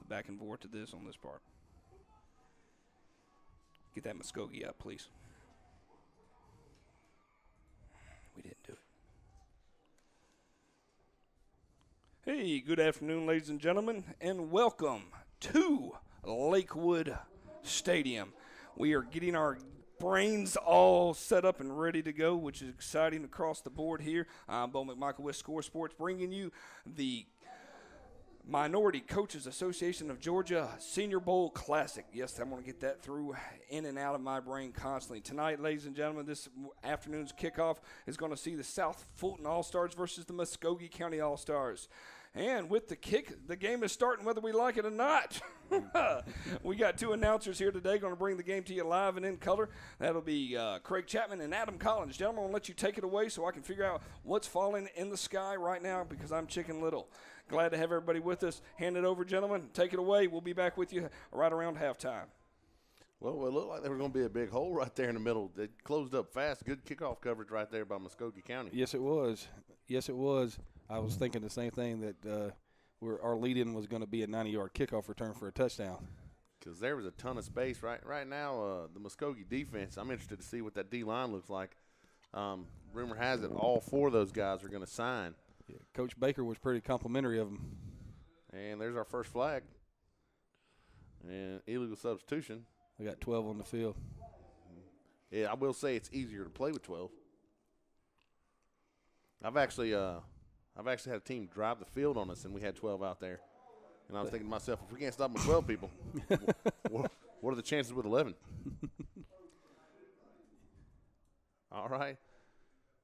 back and forth to this on this part. Get that Muscogee up, please. We didn't do it. Hey, good afternoon, ladies and gentlemen, and welcome to Lakewood Stadium. We are getting our brains all set up and ready to go, which is exciting across the board here. I'm Bo McMichael with Score Sports, bringing you the Minority Coaches Association of Georgia Senior Bowl Classic. Yes, I'm going to get that through in and out of my brain constantly. Tonight, ladies and gentlemen, this afternoon's kickoff is going to see the South Fulton All-Stars versus the Muscogee County All-Stars. And with the kick, the game is starting whether we like it or not. We got two announcers here today going to bring the game to you live and in color. That'll be Craig Chapman and Adam Collins. Gentlemen, I'm going to let you take it away so I can figure out what's falling in the sky right now because I'm Chicken Little. Glad to have everybody with us. Hand it over, gentlemen. Take it away. We'll be back with you right around halftime. Well, it looked like there was going to be a big hole right there in the middle. They closed up fast. Good kickoff coverage right there by Muscogee County. Yes, it was. Yes, it was. I was thinking the same thing, that our lead-in was going to be a 90-yard kickoff return for a touchdown. Because there was a ton of space. Right now, the Muscogee defense, I'm interested to see what that D-line looks like. Rumor has it all four of those guys are going to sign. Yeah, Coach Baker was pretty complimentary of them. And there's our first flag. And illegal substitution. We got 12 on the field. Yeah, I will say it's easier to play with 12. I've actually had a team drive the field on us, and we had 12 out there. And I was thinking to myself, if we can't stop them with 12 people, what are the chances with 11? All right.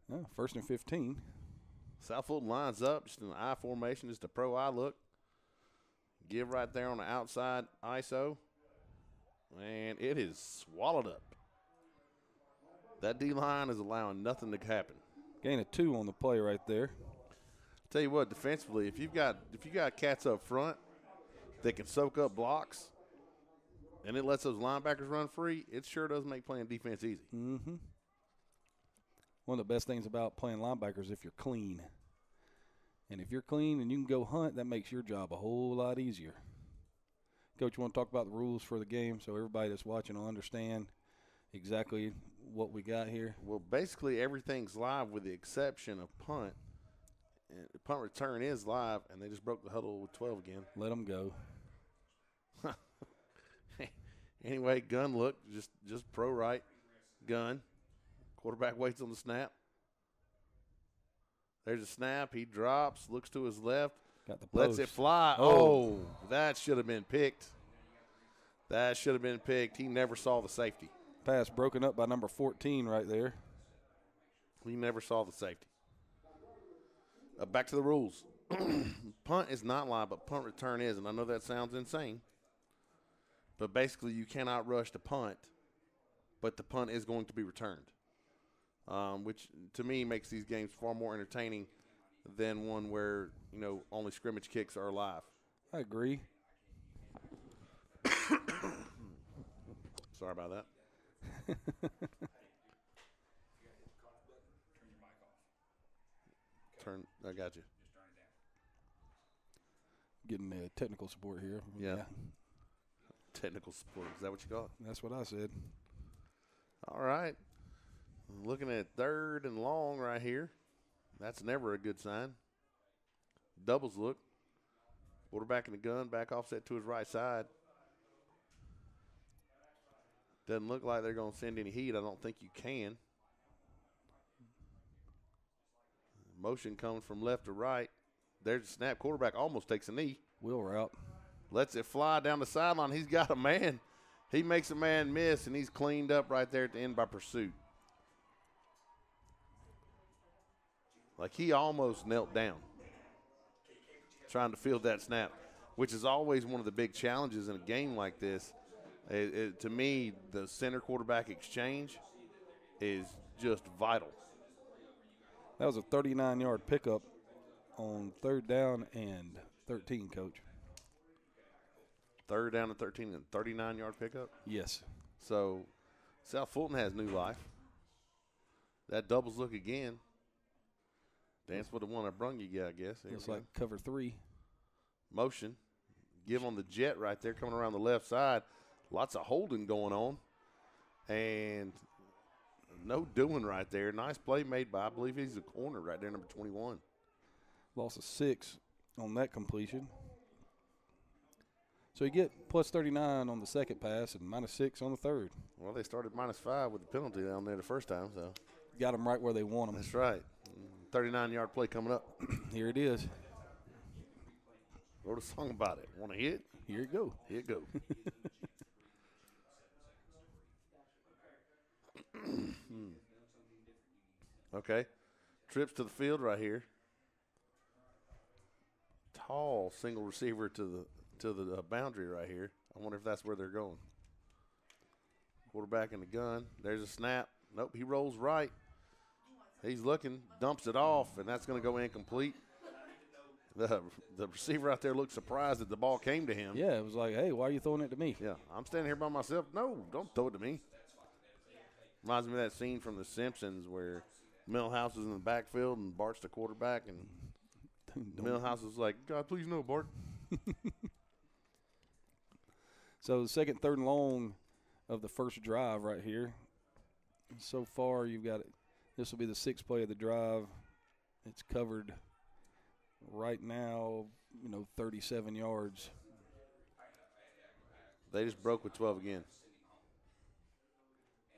Oh, 1st and 15. South Fulton lines up, just in an I formation, just a pro I look. Give right there on the outside ISO. And it is swallowed up. That D-line is allowing nothing to happen. Gain of 2 on the play right there. Tell you what, defensively, if you got cats up front that can soak up blocks and it lets those linebackers run free, it sure does make playing defense easy. Mm-hmm. One of the best things about playing linebackers is if you're clean. And if you're clean and you can go hunt, that makes your job a whole lot easier. Coach, you want to talk about the rules for the game so everybody that's watching will understand exactly what we got here? Well, basically everything's live with the exception of punt. And punt return is live, and they just broke the huddle with 12 again. Let them go. Anyway, gun look, just pro right, gun. Quarterback waits on the snap. There's a snap. He drops, looks to his left. Got the lets it fly. Oh, that should have been picked. That should have been picked. He never saw the safety. Pass broken up by number 14 right there. He never saw the safety. Back to the rules. Punt is not live, but punt return is. And I know that sounds insane. But basically you cannot rush the punt, but the punt is going to be returned, which to me makes these games far more entertaining than one where, only scrimmage kicks are live. I agree. Sorry about that. I got you. Getting technical support here. Yeah. Technical support. Is that what you call it? That's what I said. All right. Looking at 3rd and long right here. That's never a good sign. Doubles look. Quarterback in the gun, back offset to his right side. Doesn't look like they're going to send any heat. I don't think you can. Motion comes from left to right. There's a snap. Quarterback almost takes a knee. Wheel route. Lets it fly down the sideline. He's got a man. He makes a man miss, and he's cleaned up right there at the end by pursuit. Like he almost knelt down trying to field that snap, which is always one of the big challenges in a game like this. To me, the center quarterback exchange is just vital. That was a 39-yard pickup on 3rd down and 13, Coach. 3rd down and 13 and 39-yard pickup? Yes. So South Fulton has new life. That doubles look again. Dance with the one I brung you, I guess. Looks like cover 3. Motion. give on the jet right there coming around the left side. Lots of holding going on. And no doing right there. Nice play made by, I believe he's a corner right there, number 21. Loss of 6 on that completion. So you get plus 39 on the second pass and minus 6 on the third. Well, they started -5 with the penalty down there the first time, so. Got them right where they want them. That's right. 39-yard play coming up. Here it is. Wrote a song about it. Want to hit? Here it go. Here it go. Okay. Trips to the field right here. Tall single receiver to the boundary right here. I wonder if that's where they're going. Quarterback in the gun. There's a snap. Nope, he rolls right. He's looking, dumps it off, and that's going to go incomplete. The receiver out there looked surprised that the ball came to him. Yeah, it was like, hey, why are you throwing it to me? Yeah, I'm standing here by myself. No, don't throw it to me. Reminds me of that scene from The Simpsons where Milhouse is in the backfield and Bart's the quarterback, and Milhouse is like, God, please no, Bart. So the second, third and long of the first drive right here. So far, you've got it. This will be the 6th play of the drive. It's covered right now, 37 yards. They just broke with 12 again.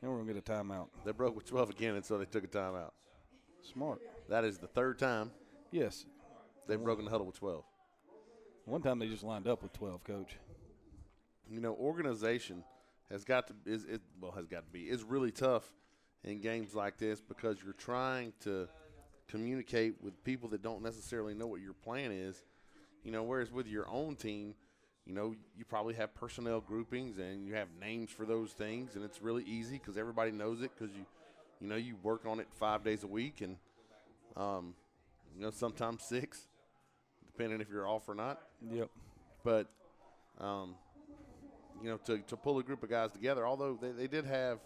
And we're going to get a timeout. They broke with 12 again, and so they took a timeout. Smart. That is the 3rd time Yes. they've broken the huddle with 12. One time they just lined up with 12, Coach. Organization has got to be. It's really tough in games like this because you're trying to communicate with people that don't necessarily know what your plan is. Whereas with your own team, you probably have personnel groupings and you have names for those things, and it's really easy because everybody knows it because you work on it 5 days a week and sometimes 6, depending if you're off or not. Yep. But to pull a group of guys together, although they did have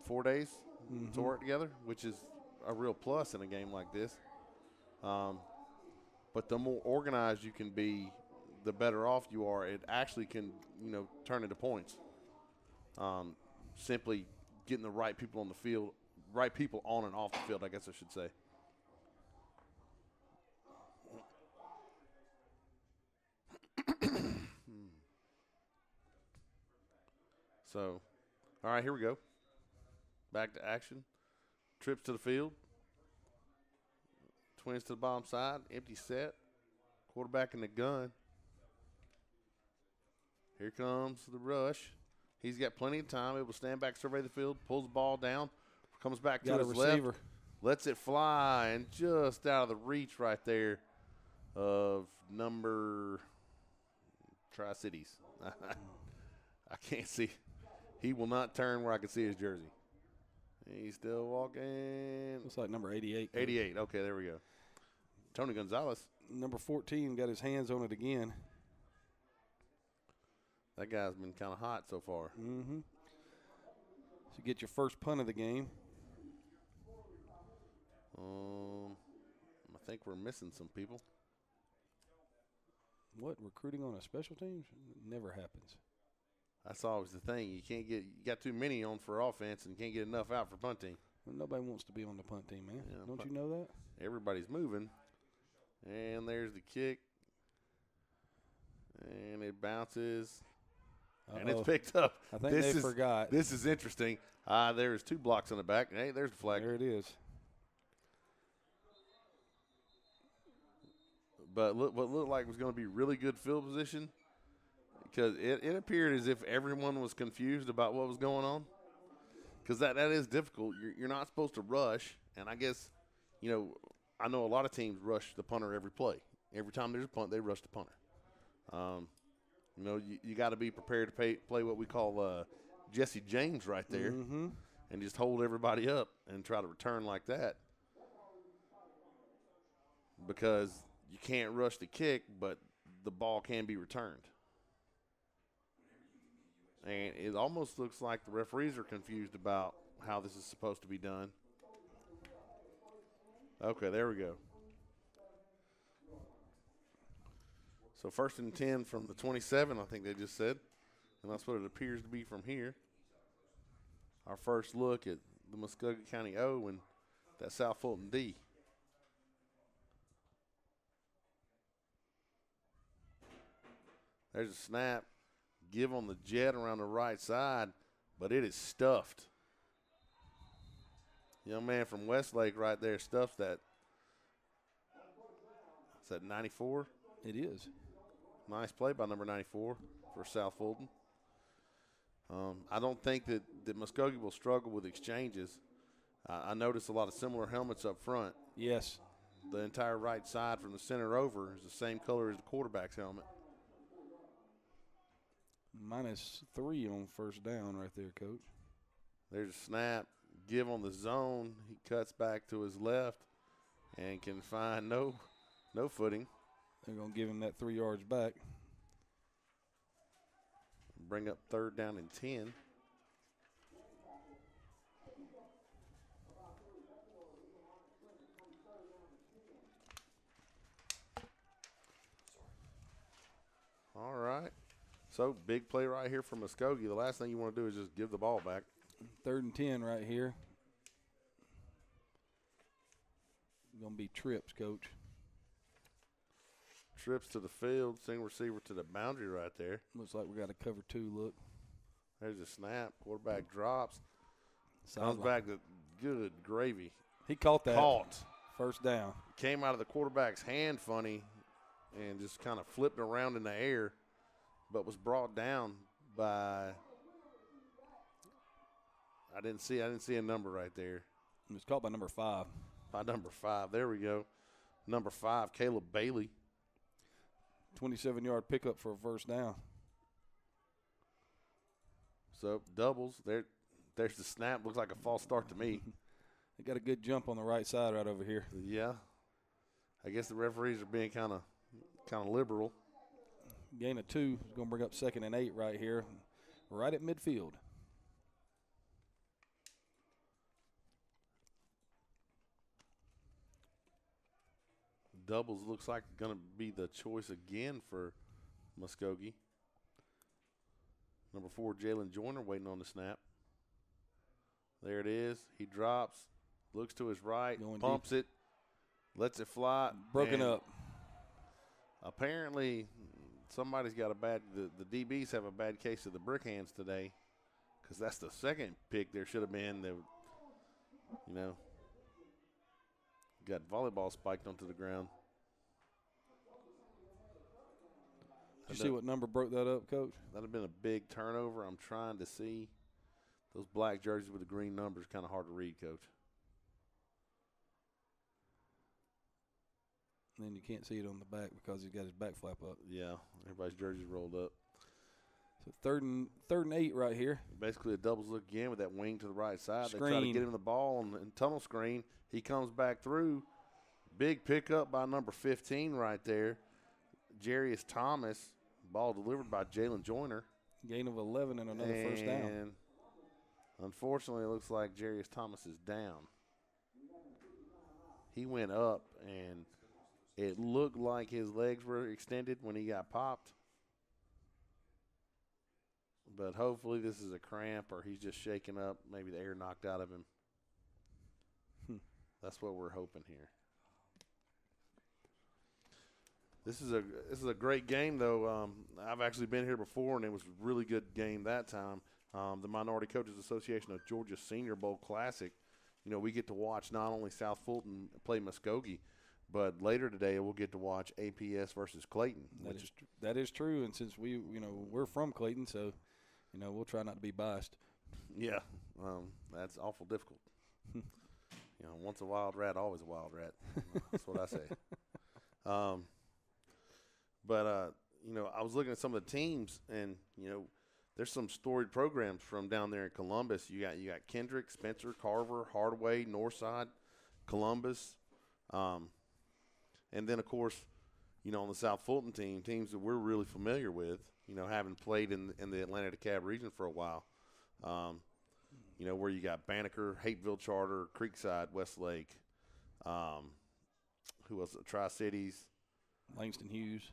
4 days to work together, which is a real plus in a game like this. But the more organized you can be, the better off you are. It actually can, turn into points. Simply getting the right people on the field, right people on and off the field, I guess I should say. So, all right, here we go. Back to action. Trips to the field. Twins to the bottom side. Empty set. Quarterback in the gun. Here comes the rush. He's got plenty of time. Able to stand back, survey the field, pulls the ball down, comes back to his left, lets it fly, and just out of the reach right there of number Tri-Cities. I can't see. He will not turn where I can see his jersey. He's still walking. Looks like number 88. 88. Okay, there we go. Tony Gonzalez. Number 14 got his hands on it again. That guy's been kind of hot so far. Mm-hmm. So get your first punt of the game. I think we're missing some people. What, recruiting on a special teams? Never happens. That's always the thing. You got too many on for offense and can't get enough out for punting. Well, nobody wants to be on the punt team, man. Yeah, Don't you know that? Everybody's moving. And there's the kick. And it bounces. And it's picked up. I think they forgot. This is interesting. There's 2 blocks on the back. Hey, there's the flag. There it is. But what looked like was going to be really good field position, because it appeared as if everyone was confused about what was going on, because that is difficult. You're not supposed to rush, and I guess, I know a lot of teams rush the punter every play. Every time there's a punt, they rush the punter. You got to be prepared to play what we call Jesse James right there, and just hold everybody up and try to return like that, because you can't rush the kick, but the ball can be returned. And it almost looks like the referees are confused about how this is supposed to be done. Okay, there we go. So 1st and 10 from the 27, I think they just said. And that's what it appears to be from here. Our first look at the Muscogee County O and that South Fulton D. There's a snap. Give on the jet around the right side, but it is stuffed. Young man from Westlake right there stuffs that. Is that 94? It is. Nice play by number 94 for South Fulton. I don't think that Muskogee will struggle with exchanges. I noticed a lot of similar helmets up front. Yes. The entire right side from the center over is the same color as the quarterback's helmet. -3 on 1st down right there, Coach. There's a snap. Give on the zone. He cuts back to his left and can find no footing. They're going to give him that 3 yards back. Bring up 3rd down and 10. All right. So, big play right here for Muscogee. The last thing you want to do is just give the ball back. 3rd and 10 right here. Going to be trips, Coach. Trips to the field, single receiver to the boundary right there. Looks like we got a cover 2 look. There's a snap. Quarterback drops. Sideline. Comes back to good gravy. He caught that. Caught. 1st down. Came out of the quarterback's hand funny and just kind of flipped around in the air, but was brought down by I didn't see a number right there. It was caught by number 5. By number 5. There we go. Number 5, Caleb Bailey. 27-yard pickup for a 1st down. So doubles. There's the snap. Looks like a false start to me. They got a good jump on the right side right over here. Yeah. I guess the referees are being kind of liberal. Gain of 2 is going to bring up 2nd and 8 right here, right at midfield. Doubles looks like going to be the choice again for Muscogee. Number 4, Jalen Joyner waiting on the snap. There it is. He drops, looks to his right, Going pumps deep. it, lets it fly. Broken up. Apparently, somebody's got the DBs have a bad case of the brick hands today, because that's the second pick there should have been that, got volleyball spiked onto the ground. Did you see what number broke that up, Coach? That would have been a big turnover. I'm trying to see. Those black jerseys with the green numbers kind of hard to read, Coach. And then you can't see it on the back because he's got his back flap up. Yeah, everybody's jerseys rolled up. So third and 8 right here. Basically a doubles look again with that wing to the right side. Screen. They try to get him the ball and tunnel screen. He comes back through. Big pickup by number 15 right there. Jarius Thomas. Ball delivered by Jalen Joyner. Gain of 11 and another 1st down. And unfortunately, it looks like Jarius Thomas is down. He went up, and it looked like his legs were extended when he got popped. But hopefully this is a cramp or he's just shaking up. Maybe the air knocked out of him. That's what we're hoping here. This is a great game, though. I've actually been here before, and it was a really good game that time. The Minority Coaches Association of Georgia Senior Bowl Classic. We get to watch not only South Fulton play Muscogee, but later today we'll get to watch APS versus Clayton. That is true, and since we're from Clayton, so we'll try not to be biased. Yeah, that's awful difficult. Once a wild rat, always a wild rat. That's what I say. But I was looking at some of the teams, and there's some storied programs from down there in Columbus. You got Kendrick, Spencer, Carver, Hardaway, Northside, Columbus, and then of course, on the South Fulton teams that we're really familiar with. Having played in the Atlanta DeKalb region for a while. Where you got Banneker, Hateville Charter, Creekside, Westlake, who was Tri-Cities. Langston Hughes.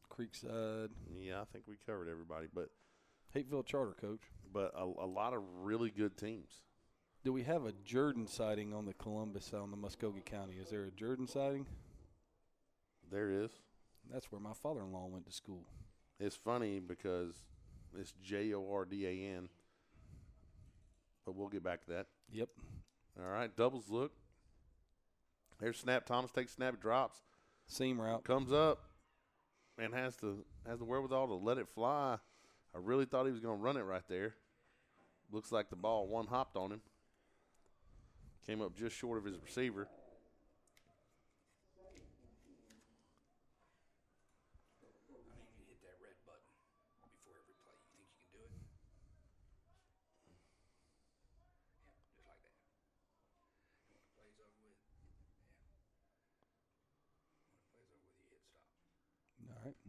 Creekside. Yeah, I think we covered everybody. But Hateville Charter, Coach. But a lot of really good teams. Do we have a Jordan sighting on the Columbus side, on the Muscogee County? Is there a Jordan sighting? There is. That's where my father-in-law went to school. It's funny because it's Jordan, but we'll get back to that. Yep. All right, doubles look. There's snap. Thomas takes snap, drops. Seam route. Comes up and has the wherewithal to let it fly. I really thought he was going to run it right there. Looks like the ball one-hopped on him. Came up just short of his receiver.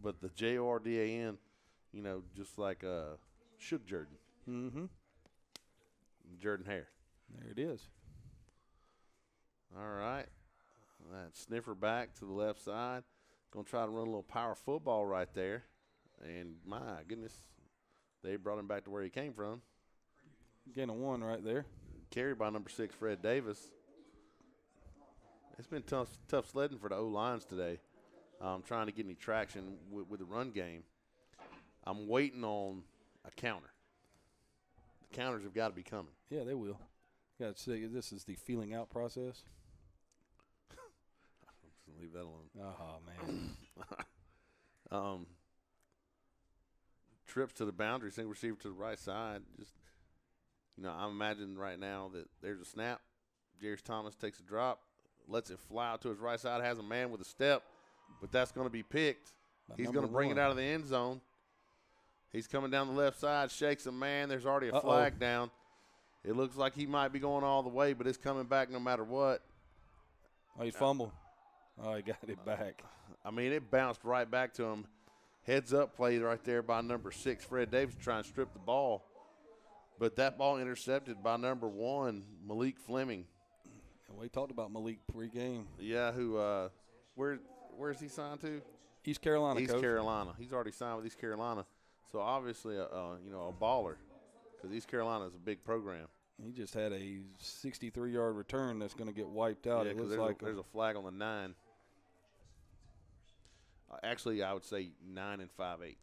But the Jordan, just like shook Jordan. Mm-hmm. Jordan Hare. There it is. All right. That sniffer back to the left side. Going to try to run a little power football right there. And, my goodness, they brought him back to where he came from. Gain of 1 right there. Carried by number 6, Fred Davis. It's been tough sledding for the O-lines today. Trying to get any traction with the run game. I'm waiting on a counter. The counters have got to be coming. Yeah, they will. Got to say, this is the feeling out process. Just leave that alone. Oh, man. Trips to the boundary, single receiver to the right side. Just, I'm imagining right now that there's a snap. Jarius Thomas takes a drop, lets it fly out to his right side, has a man with a step. But that's going to be picked. He's going to bring it out of the end zone. He's coming down the left side, shakes a man. There's already a flag down. It looks like he might be going all the way, but it's coming back no matter what. Oh, he fumbled. Oh, he got it back. I mean, it bounced right back to him. Heads up play right there by number 6, Fred Davis, trying to strip the ball. But that ball intercepted by number 1, Malik Fleming. We talked about Malik pregame. Yeah, who where's he signed to? East Carolina, East Coach. Carolina. He's already signed with East Carolina. So, obviously, a baller because East Carolina is a big program. He just had a 63-yard return that's going to get wiped out. Yeah, it looks there's a flag on the 9. Actually, I would say 9 5/8.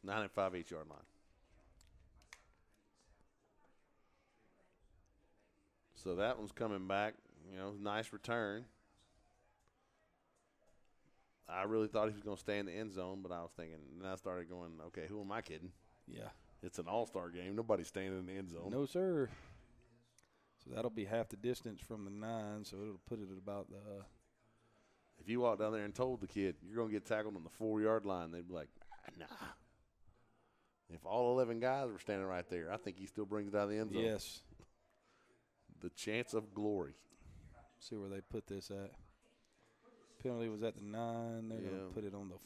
9 5/8 yard line. So, that one's coming back. Nice return. I really thought he was going to stay in the end zone, but I was thinking, and I started going, okay, who am I kidding? Yeah. It's an all-star game. Nobody's staying in the end zone. No, sir. So that'll be half the distance from the 9, so it'll put it at about the if you walk down there and told the kid, you're going to get tackled on the 4-yard line, they'd be like, nah. If all 11 guys were standing right there, I think he still brings it out of the end zone. Yes. The chance of glory. See where they put this at. Penalty was at the 9. They're going to put it on the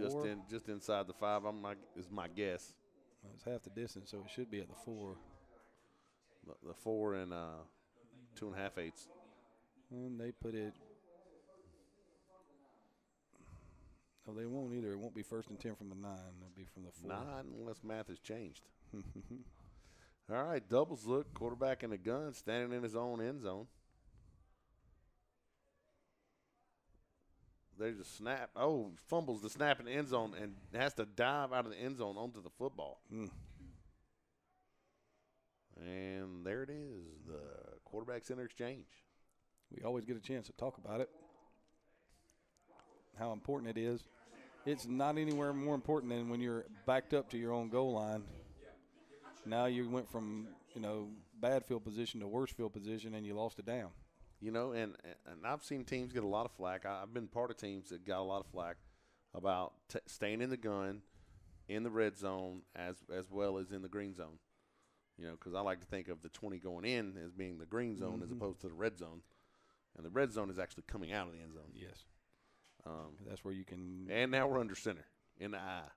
4. Just inside the 5. Is my guess. Well, it's half the distance, so it should be at the 4. The 4 and 2 1/2/8. And they put it. No, they won't either. It won't be 1st and 10 from the 9. It'll be from the 4. 9 unless math has changed. All right, doubles look. Quarterback in the gun, standing in his own end zone. There's a snap. Oh, fumbles the snap in the end zone and has to dive out of the end zone onto the football. And there it is, the quarterback center exchange. We always get a chance to talk about it, how important it is. It's not anywhere more important than when you're backed up to your own goal line. Now you went from, bad field position to worse field position, and you lost it down. And I've seen teams get a lot of flack. I've been part of teams that got a lot of flack about staying in the gun, in the red zone, as well as in the green zone. Because I like to think of the 20 going in as being the green zone as opposed to the red zone. And the red zone is actually coming out of the end zone. Yes. That's where you can. And now we're under center in the eye.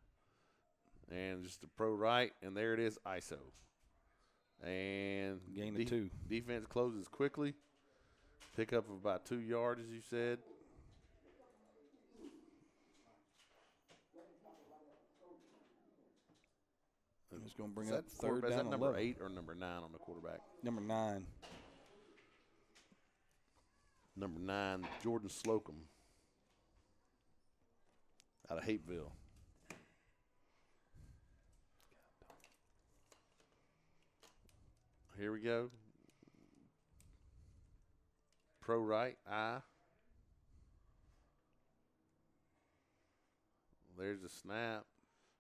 And just a pro right, and there it is, ISO. And gain of 2. Defense closes quickly. Pickup of about 2 yards, as you said. I'm just going to bring up third down. Is that and number 11. 8 or number 9 on the quarterback? Number 9. Number 9, Jordan Slocum out of Hapeville. Here we go. Pro right, I. There's a snap.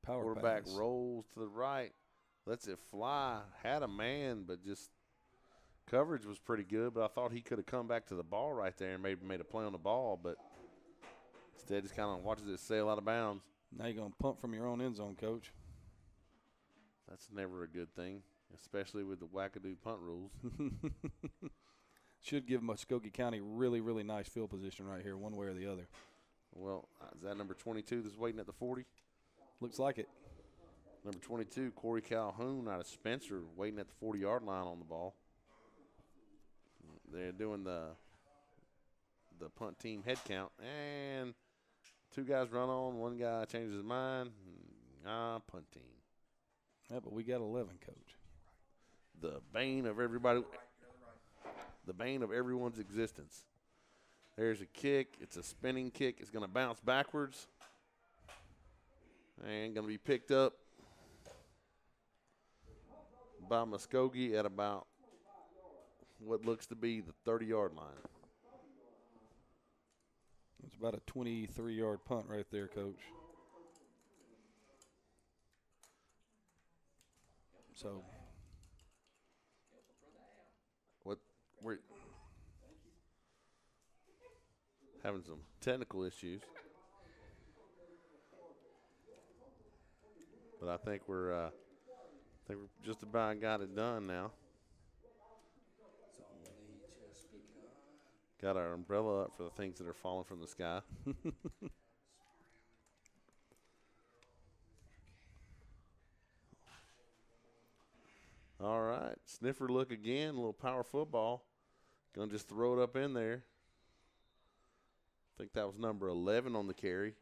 Power Quarterback pass. rolls to the right. Lets it fly. Had a man, but just coverage was pretty good. But I thought he could have come back to the ball right there and maybe made a play on the ball. But instead just kind of watches it sail out of bounds. Now you're going to punt from your own end zone, Coach. That's never a good thing, especially with the wackadoo punt rules. Should give Muscogee County really, really nice field position right here, one way or the other. Well, is that number 22 that's waiting at the 40? Looks like it. Number 22, Corey Calhoun out of Spencer, waiting at the 40-yard line on the ball. They're doing the punt team head count, and 2 guys run on, 1 guy changes his mind. Punt team. Yeah, but we got 11, Coach. The bane of everybody. The bane of everyone's existence. There's a kick. It's a spinning kick. It's going to bounce backwards. And going to be picked up by Muscogee at about what looks to be the 30-yard line. It's about a 23-yard punt right there, Coach. So we're having some technical issues, but I think we're just about got it done now. Got our umbrella up for the things that are falling from the sky. All right, sniffer look again, a little power football. Gonna just throw it up in there. I think that was number 11 on the carry.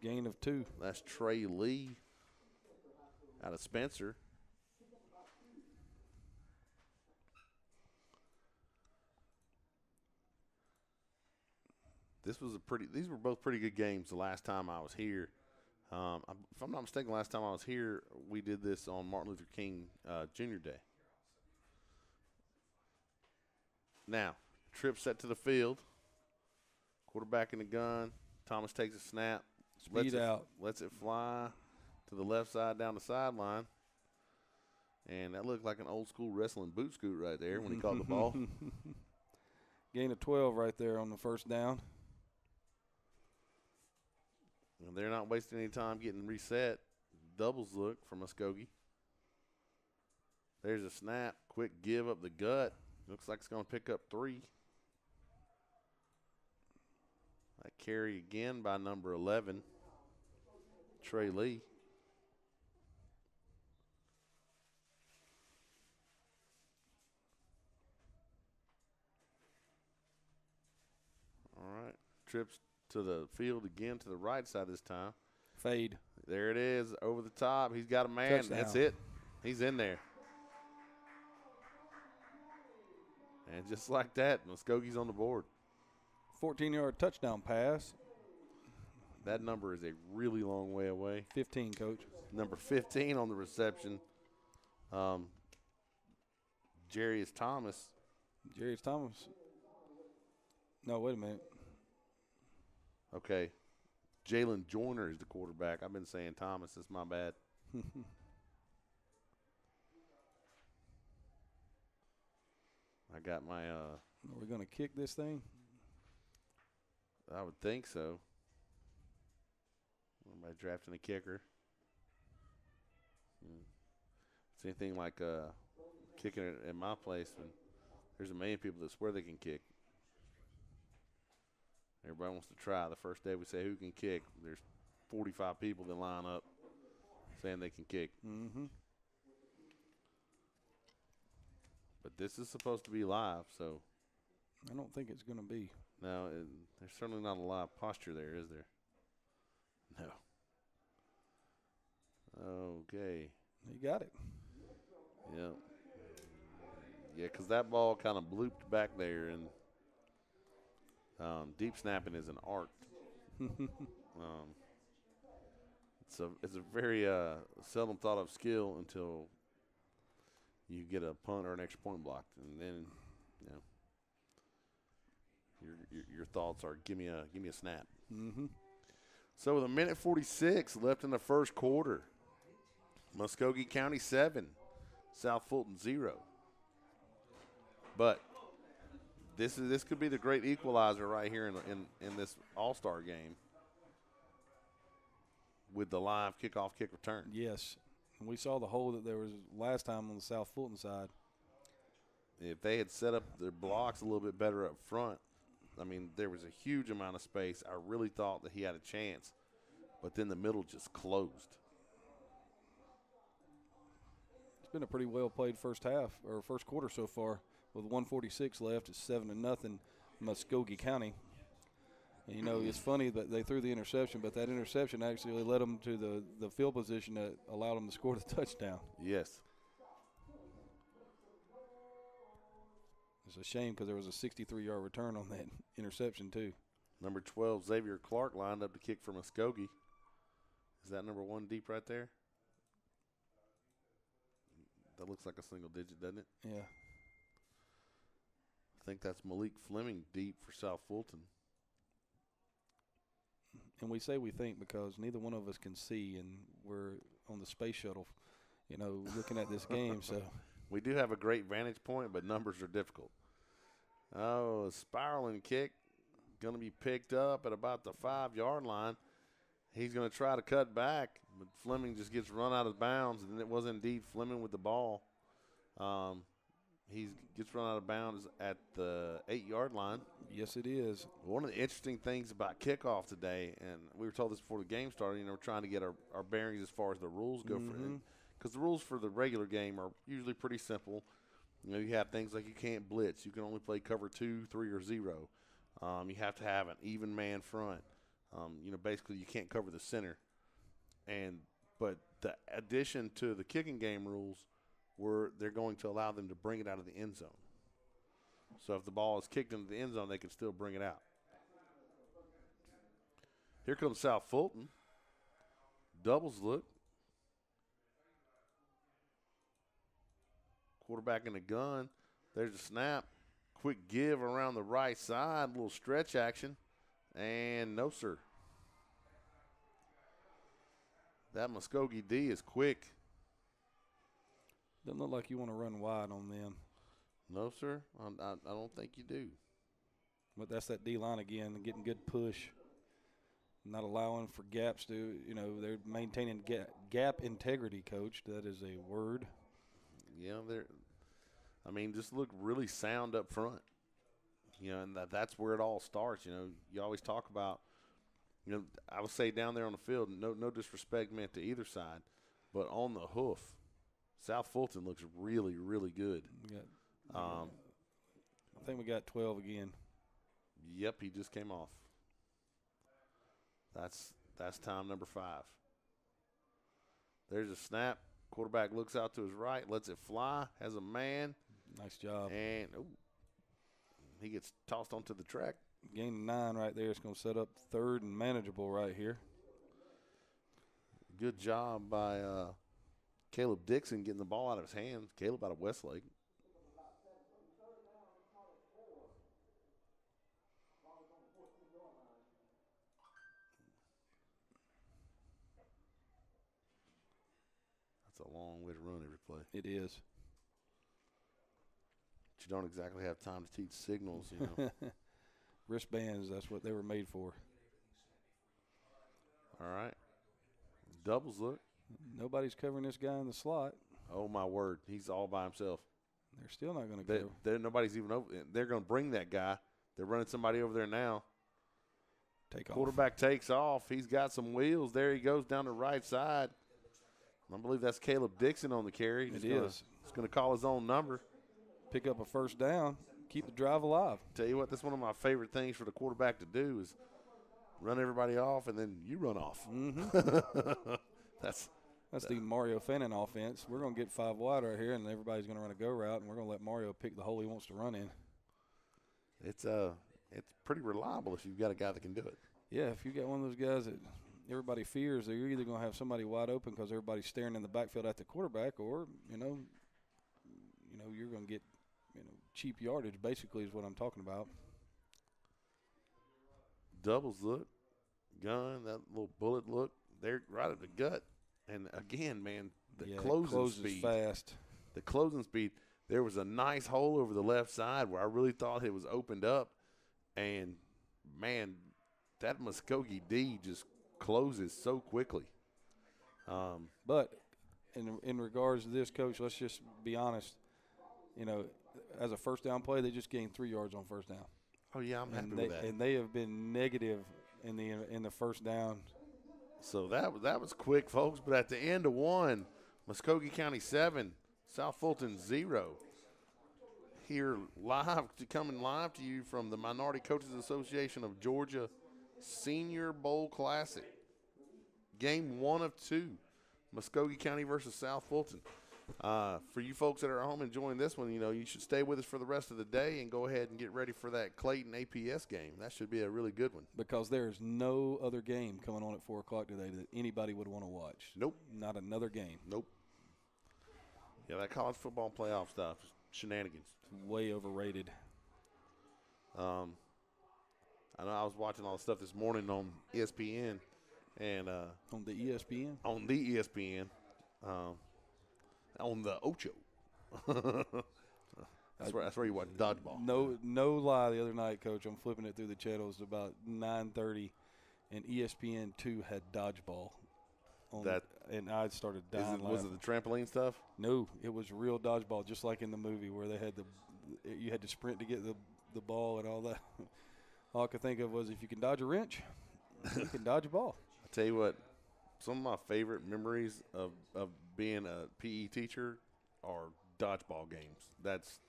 gain of 2. That's Trey Lee out of Spencer. These were both pretty good games the last time I was here. If I'm not mistaken, last time I was here, we did this on Martin Luther King Jr. Day. Now, trip set to the field. Quarterback in the gun. Thomas takes a snap. Speed out. Lets it fly to the left side down the sideline. And that looked like an old school wrestling boot scoot right there when he caught the ball. Gain of 12 right there on the first down. And they're not wasting any time getting reset. Doubles look for Muscogee. There's a snap. Quick give up the gut. Looks like it's going to pick up 3. That carry again by number 11, Trey Lee. All right. Trips to the field again to the right side this time. Fade. There it is, over the top. He's got a man. Touchdown. That's it. He's in there. And just like that, Muscogee's on the board. 14-yard touchdown pass. That number is a really long way away. 15, Coach. Number 15 on the reception, Jarius Thomas. Jarius Thomas. No, wait a minute. Okay. Jalen Joyner is the quarterback. I've been saying Thomas. That's my bad. I got my Are we going to kick this thing? I would think so. Somebody drafting a kicker. It's anything like kicking it at my place, and there's a million people that swear they can kick. Everybody wants to try. The first day we say who can kick, there's 45 people that line up saying they can kick. Mm-hmm. But this is supposed to be live, so. I don't think it's going to be. No, there's certainly not a lot of posture there, is there? No. Okay. You got it. Yeah. Yeah, because that ball kind of blooped back there, and deep snapping is an art. It's a very seldom thought of skill until you get a punt or an extra point blocked, and then your thoughts are give me a snap. Mm-hmm. So with 1:46 left in the first quarter, Muscogee County 7, South Fulton 0. But this could be the great equalizer right here in this All-Star game with the live kickoff kick return. Yes. And we saw the hole that there was last time on the South Fulton side. If they had set up their blocks a little bit better up front, I mean, there was a huge amount of space. I really thought that he had a chance, but then the middle just closed. It's been a pretty well played first half or first quarter so far. With 1:46 left, it's 7-0 Muscogee County. And, you know, it's funny that they threw the interception, but that interception actually led them to the field position that allowed them to score the touchdown. Yes. It's a shame because there was a 63-yard return on that interception too. Number 12, Xavier Clark, lined up to kick for Muscogee. Is that number 1 deep right there? That looks like a single digit, doesn't it? Yeah. I think that's Malik Fleming deep for South Fulton. And we say we think because neither one of us can see, and we're on the space shuttle, you know, looking at this game. So we do have a great vantage point, but numbers are difficult. Oh, a spiraling kick, going to be picked up at about the 5-yard line. He's going to try to cut back, but Fleming just gets run out of bounds, and it was indeed Fleming with the ball. He gets run out of bounds at the 8-yard line. Yes, it is. One of the interesting things about kickoff today, and we were told this before the game started, you know, we're trying to get our bearings as far as the rules go for it. Because the rules for the regular game are usually pretty simple. You know, you have things like you can't blitz. You can only play cover 2, 3, or 0. You have to have an even man front. You know, basically you can't cover the center. But the addition to the kicking game rules were they're going to allow them to bring it out of the end zone. So if the ball is kicked into the end zone, they can still bring it out. Here comes South Fulton. Doubles look. Quarterback in the gun. There's a snap. Quick give around the right side. A little stretch action. And no, sir. That Muscogee D is quick. Doesn't look like you want to run wide on them. No, sir. I don't think you do. But that's that D-line again, getting good push. Not allowing for gaps to, you know, they're maintaining gap integrity, Coach. That is a word. Yeah, just look really sound up front. You know, and that's where it all starts. You know, you always talk about, you know, I would say down there on the field, no disrespect meant to either side, but on the hoof, South Fulton looks really, really good. I think we got 12 again. Yep, he just came off. That's time number 5. There's a snap. Quarterback looks out to his right, lets it fly, has a man. Nice job. And he gets tossed onto the track. Gain of 9 right there. It's going to set up 3rd and manageable right here. Good job by Caleb Dixon getting the ball out of his hands. Caleb out of Westlake. That's a long way to run every play. It is. But you don't exactly have time to teach signals, you know. Wristbands, that's what they were made for. All right. Doubles look. Nobody's covering this guy in the slot. Oh, my word. He's all by himself. They're still not going to cover. Nobody's even over. They're going to bring that guy. They're running somebody over there now. Quarterback takes off. He's got some wheels. There he goes down the right side. I believe that's Caleb Dixon on the carry. It is. He's going to call his own number. Pick up a first down. keep the drive alive. Tell you what, that's one of my favorite things for the quarterback to do is run everybody off, and then you run off. Mm-hmm. That's the Mario Fannin offense. We're going to get 5 wide right here, and everybody's going to run a go route, and we're going to let Mario pick the hole he wants to run in. It's pretty reliable if you've got a guy that can do it. Yeah, if you got one of those guys that everybody fears, that you're either going to have somebody wide open because everybody's staring in the backfield at the quarterback, or you're going to get cheap yardage. Basically, is what I'm talking about. Doubles look, gun, that little bullet look, they're right at the gut. And again, man, the closing speed, fast. The closing speed. There was a nice hole over the left side where I really thought it was opened up, and man, that Muscogee D just closes so quickly. But in regards to this, Coach, let's just be honest. As a first down play, they just gained 3 yards on first down. Oh yeah, I'm happy with that. And they have been negative in the first down. So that was quick, folks. But at the end of one, Muscogee County 7, South Fulton 0. Here coming live to you from the Minority Coaches Association of Georgia Senior Bowl Classic. Game 1 of 2, Muscogee County versus South Fulton. For you folks that are at home enjoying this one, you should stay with us for the rest of the day and go ahead and get ready for that Clayton APS game. That should be a really good one. Because there's no other game coming on at 4 o'clock today that anybody would want to watch. Nope. Not another game. Nope. Yeah, that college football playoff stuff, shenanigans. It's way overrated. I know I was watching all the stuff this morning on ESPN. And on the ESPN? On the ESPN. On the Ocho. That's where you watch dodgeball. No lie, the other night, Coach, I'm flipping it through the channels about 9:30, and ESPN2 had dodgeball. And I started dying. Was it the trampoline stuff? No, it was real dodgeball, just like in the movie where they had you had to sprint to get the ball and all that. All I could think of was if you can dodge a wrench, you can dodge a ball. I tell you what, some of my favorite memories of being a PE teacher are dodgeball games. That's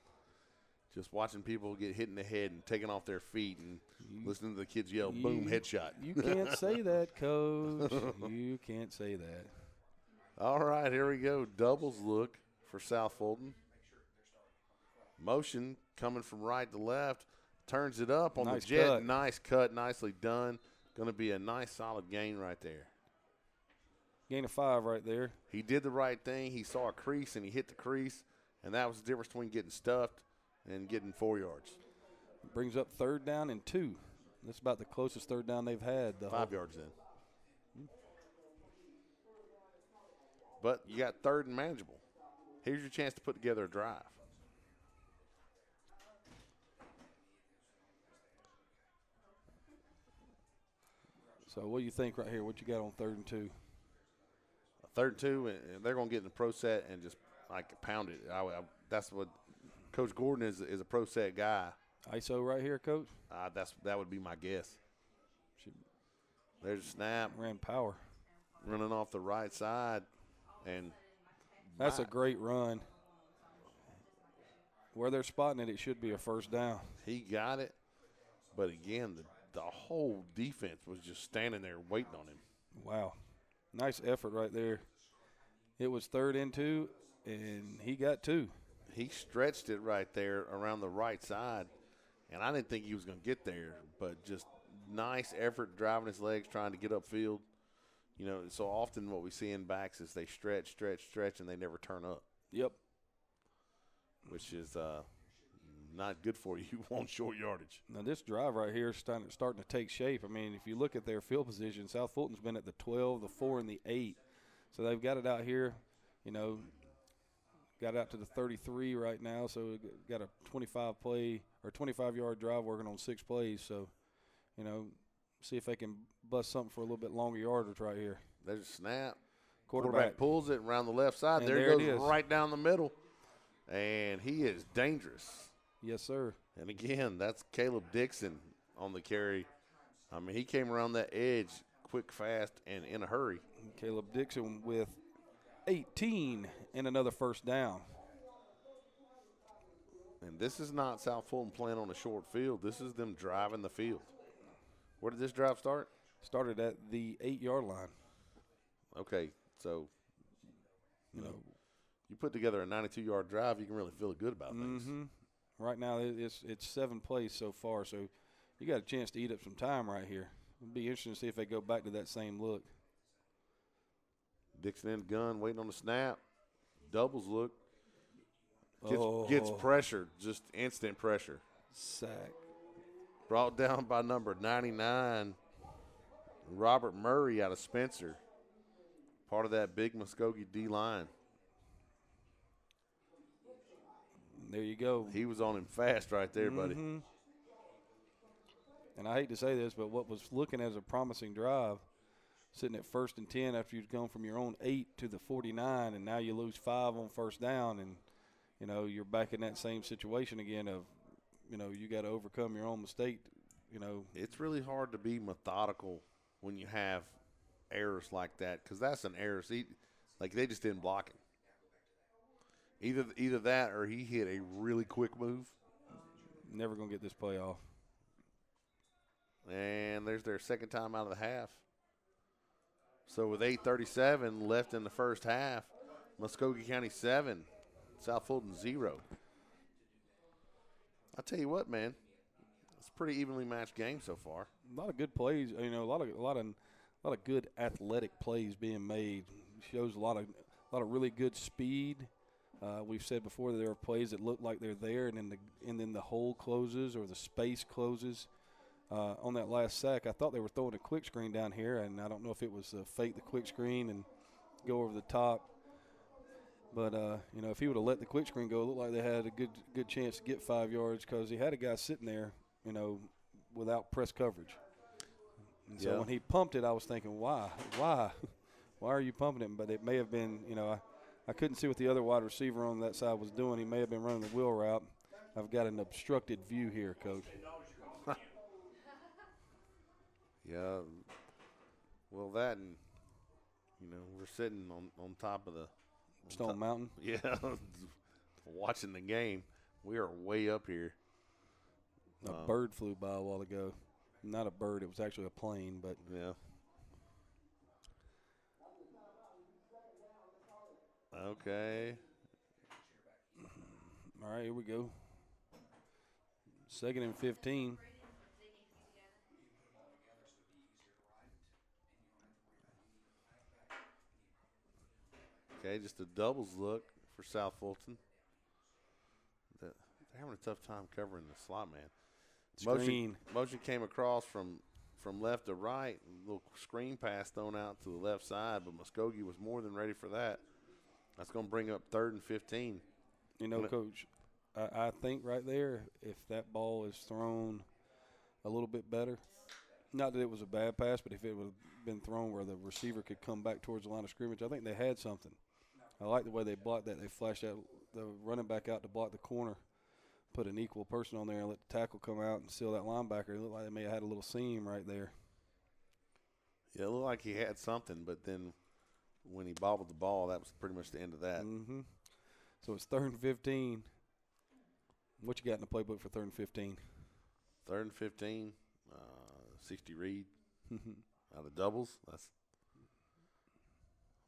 just watching people get hit in the head and taking off their feet and listening to the kids yell, boom, headshot. You can't say that, Coach. You can't say that. All right, here we go. Doubles look for South Fulton. Motion coming from right to left. Turns it up on the jet. Cut. Nice cut, nicely done. Going to be a nice solid gain right there. Gain of 5 right there. He did the right thing. He saw a crease, and he hit the crease, and that was the difference between getting stuffed and getting 4 yards. Brings up 3rd down and 2. That's about the closest 3rd down they've had. 5 yards in. But you got 3rd and manageable. Here's your chance to put together a drive. So what do you think right here? What you got on 3rd and 2? 3rd and 2, and they're going to get in the pro set and just pound it. That's what Coach Gordon is a pro set guy. ISO right here, Coach? That would be my guess. There's a snap. Ran power. Running off the right side. And that's a great run. Where they're spotting it, it should be a 1st down. He got it. But again, the whole defense was just standing there waiting on him. Wow. Nice effort right there. It was 3rd and 2, and he got 2. He stretched it right there around the right side, and I didn't think he was going to get there, but just nice effort driving his legs, trying to get upfield. So often what we see in backs is they stretch, and they never turn up. Yep. Which is not good for you. You want short yardage. Now, this drive right here is starting to take shape. I mean, if you look at their field position, South Fulton's been at the 12, the 4, and the 8. So they've got it out here, got out to the 33 right now. So got a 25-yard drive working on 6 plays. So, see if they can bust something for a little bit longer yardage right here. There's a snap. Quarterback pulls it around the left side. And there it goes is. Right down the middle. And he is dangerous. Yes, sir. And, again, that's Caleb Dixon on the carry. I mean, he came around that edge quick, fast, and in a hurry. Caleb Dixon with 18 and another 1st down. And this is not South Fulton playing on a short field. This is them driving the field. Where did this drive start? Started at the 8-yard line. Okay, so you know, you put together a 92-yard drive, you can really feel good about things. Right now, it's 7 plays so far, so you got a chance to eat up some time right here. It'll be interesting to see if they go back to that same look. Dixon in the gun, waiting on the snap. Doubles look. Gets pressured, just instant pressure. Sack. Brought down by number 99, Robert Murray out of Spencer. Part of that big Muscogee D-line. There you go. He was on him fast right there, buddy. And I hate to say this, but what was looking as a promising drive, sitting at 1st and 10 after you've gone from your own 8 to the 49, and now you lose 5 on first down, and, you know, you're back in that same situation again of, you know, you got to overcome your own mistake, you know. It's really hard to be methodical when you have errors like that, because that's an error. See, like, they just didn't block it. Either that or he hit a really quick move. Never going to get this play off. And there's their second time out of the half. So with 8:37 left in the first half, Muscogee County 7, South Fulton 0. I'll tell you what, man, it's a pretty evenly matched game so far. A lot of good plays, you know, a lot of good athletic plays being made. Shows a lot of really good speed. We've said before that there are plays that look like they're there, and then the hole closes or the space closes. On that last sack, I thought they were throwing a quick screen down here, and I don't know if it was fake the quick screen and go over the top. But, you know, if he would have let the quick screen go, it looked like they had a good chance to get 5 yards because he had a guy sitting there, you know, without press coverage. And so when he pumped it, I was thinking, why? Why are you pumping it? But it may have been, you know, I couldn't see what the other wide receiver on that side was doing. He may have been running the wheel route. I've got an obstructed view here, Coach. Yeah, well, that and, you know, we're sitting on top of the Stone Mountain. Yeah, watching the game. We are way up here. A bird flew by a while ago. Not a bird, it was actually a plane, but yeah. Okay. All right, here we go. 2nd and 15. Okay, just a doubles look for South Fulton. They're having a tough time covering the slot man. Motion came across from left to right. A little screen pass thrown out to the left side, but Muscogee was more than ready for that. That's going to bring up 3rd and 15. You know, Coach, I think right there, if that ball is thrown a little bit better, not that it was a bad pass, but if it would have been thrown where the receiver could come back towards the line of scrimmage, I think they had something. I like the way they blocked that. They flashed out the running back out to block the corner, put an equal person on there and let the tackle come out and seal that linebacker. It looked like they may have had a little seam right there. Yeah, it looked like he had something, but then when he bobbled the ball, that was pretty much the end of that. So it's 3rd and 15. What you got in the playbook for 3rd and 15? 3rd and 15, 60 read out of doubles. That's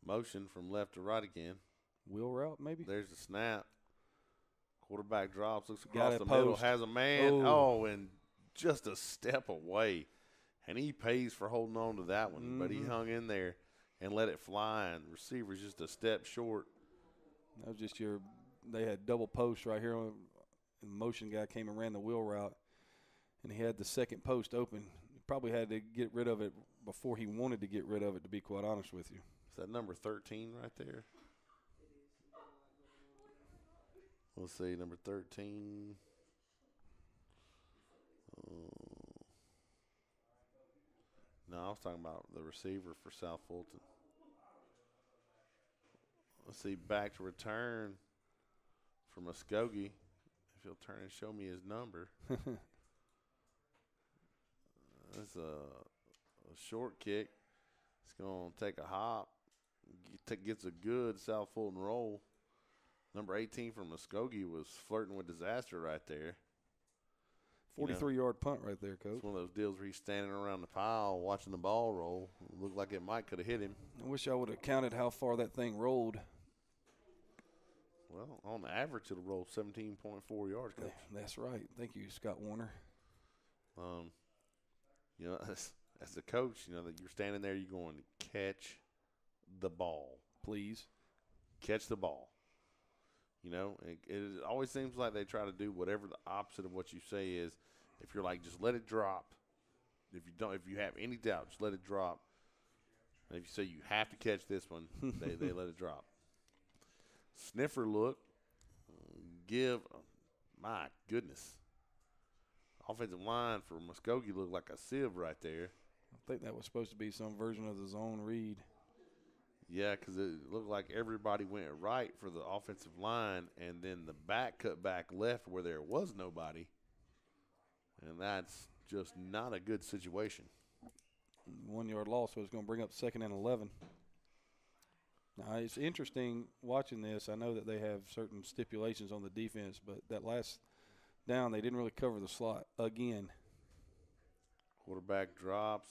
motion from left to right again. Wheel route, maybe? There's the snap. Quarterback drops, looks across the middle, has a man. And just a step away. And he pays for holding on to that one, but he hung in there and let it fly, and the receiver's just a step short. That was just they had double posts right here, and the motion guy came and ran the wheel route, and he had the second post open. He probably had to get rid of it before he wanted to get rid of it, to be quite honest with you. Is that number 13 right there? Let's see, number 13. No, I was talking about the receiver for South Fulton. Let's see, back to return for Muscogee. If he'll turn and show me his number. That's a short kick. It's going to take a hop. Gets a good South Fulton roll. Number 18 from Muscogee was flirting with disaster right there. 43-yard punt right there, Coach. It's one of those deals where he's standing around the pile watching the ball roll. It looked like it might could have hit him. I wish I would have counted how far that thing rolled. Well, on the average, it'll roll 17.4 yards, Coach. That's right. Thank you, Scott Warner. As the coach, that you're standing there, you're going to catch the ball. Please. Catch the ball. It always seems like they try to do whatever the opposite of what you say is. If you're like, just let it drop. If you have any doubt, just let it drop. And if you say you have to catch this one, they let it drop. Sniffer look. My goodness. Offensive line for Muscogee looked like a sieve right there. I think that was supposed to be some version of the zone read. Yeah, because it looked like everybody went right for the offensive line, and then the back cut back left where there was nobody. And that's just not a good situation. 1 yard loss, so it's going to bring up 2nd and 11. Now, it's interesting watching this. I know that they have certain stipulations on the defense, but that last down, they didn't really cover the slot again. Quarterback drops,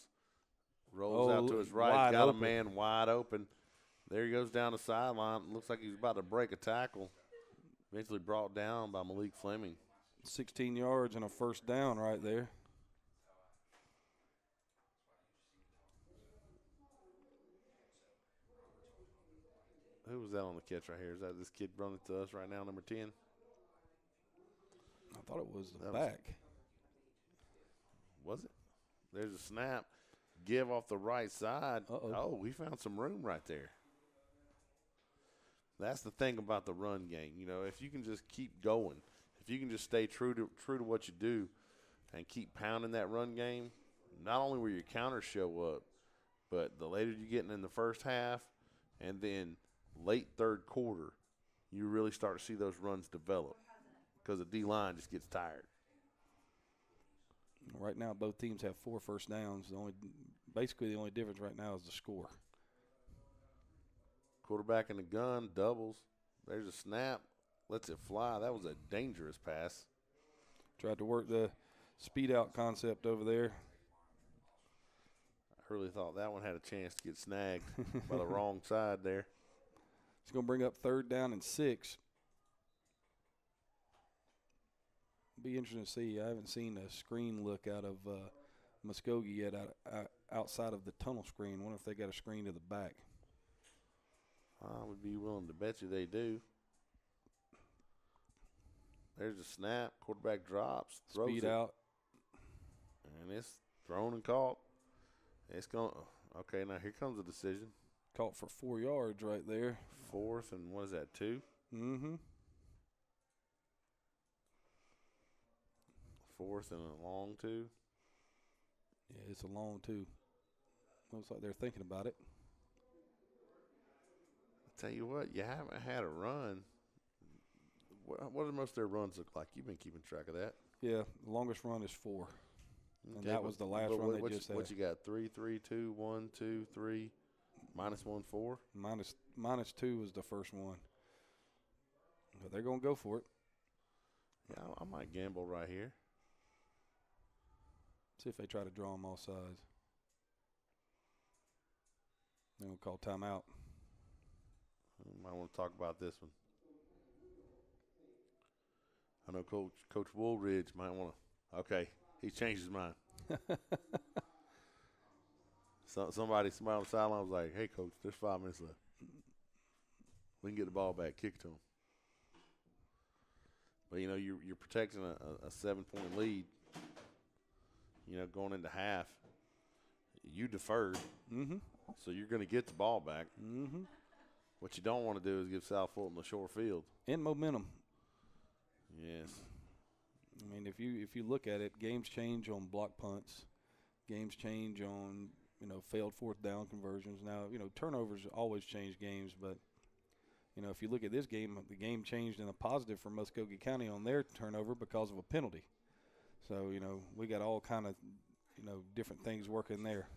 rolls out to his right, got a man wide open. There he goes down the sideline. Looks like he's about to break a tackle. Eventually brought down by Malik Fleming. 16 yards and a first down right there. Who was that on the catch right here? Is that this kid running to us right now, number 10? I thought it was the back. Was it? There's a snap. Give off the right side. Oh, we found some room right there. That's the thing about the run game. If you can just keep going, if you can just stay true to what you do and keep pounding that run game, not only will your counters show up, but the later you get in the first half and then late third quarter, you really start to see those runs develop because the D-line just gets tired. Right now, both teams have 4 first downs. Basically, the only difference right now is the score. Quarterback in the gun, doubles. There's a snap, lets it fly. That was a dangerous pass. Tried to work the speed out concept over there. I really thought that one had a chance to get snagged by the wrong side there. It's going to bring up 3rd down and 6. Be interesting to see. I haven't seen a screen look out of Muscogee yet outside of the tunnel screen. I wonder if they got a screen to the back. I would be willing to bet you they do. There's a snap. Quarterback drops. Speed out. And it's thrown and caught. It's going – okay, now here comes a decision. Caught for 4 yards right there. 4th and what is that, 2? Mm-hmm. 4th and a long 2. Yeah, it's a long 2. Looks like they're thinking about it. Tell you what, you haven't had a run. What do most of their runs look like? You've been keeping track of that. Yeah, the longest run is 4. Okay, and that was the last run they just had. What you got? 3, 3, 2, 1, 2, 3, -1, 4? Minus 2 was the first one. But they're going to go for it. Yeah, I might gamble right here. See if they try to draw them all sides. They're going to call timeout. Might want to talk about this one. I know Coach Woolridge might want to. Okay, he changed his mind. Somebody on the sideline was like, "Hey, Coach, there's 5 minutes left. We can get the ball back. Kick it to him." But you're protecting a 7-point lead. Going into half, you deferred, so you're going to get the ball back. Mm-hmm. What you don't want to do is give South Fulton the short field. And momentum. Yes. I mean, if you look at it, games change on block punts. Games change on, failed 4th down conversions. Now, turnovers always change games, but, if you look at this game, the game changed in a positive for Muscogee County on their turnover because of a penalty. So, we got all kind of, different things working there.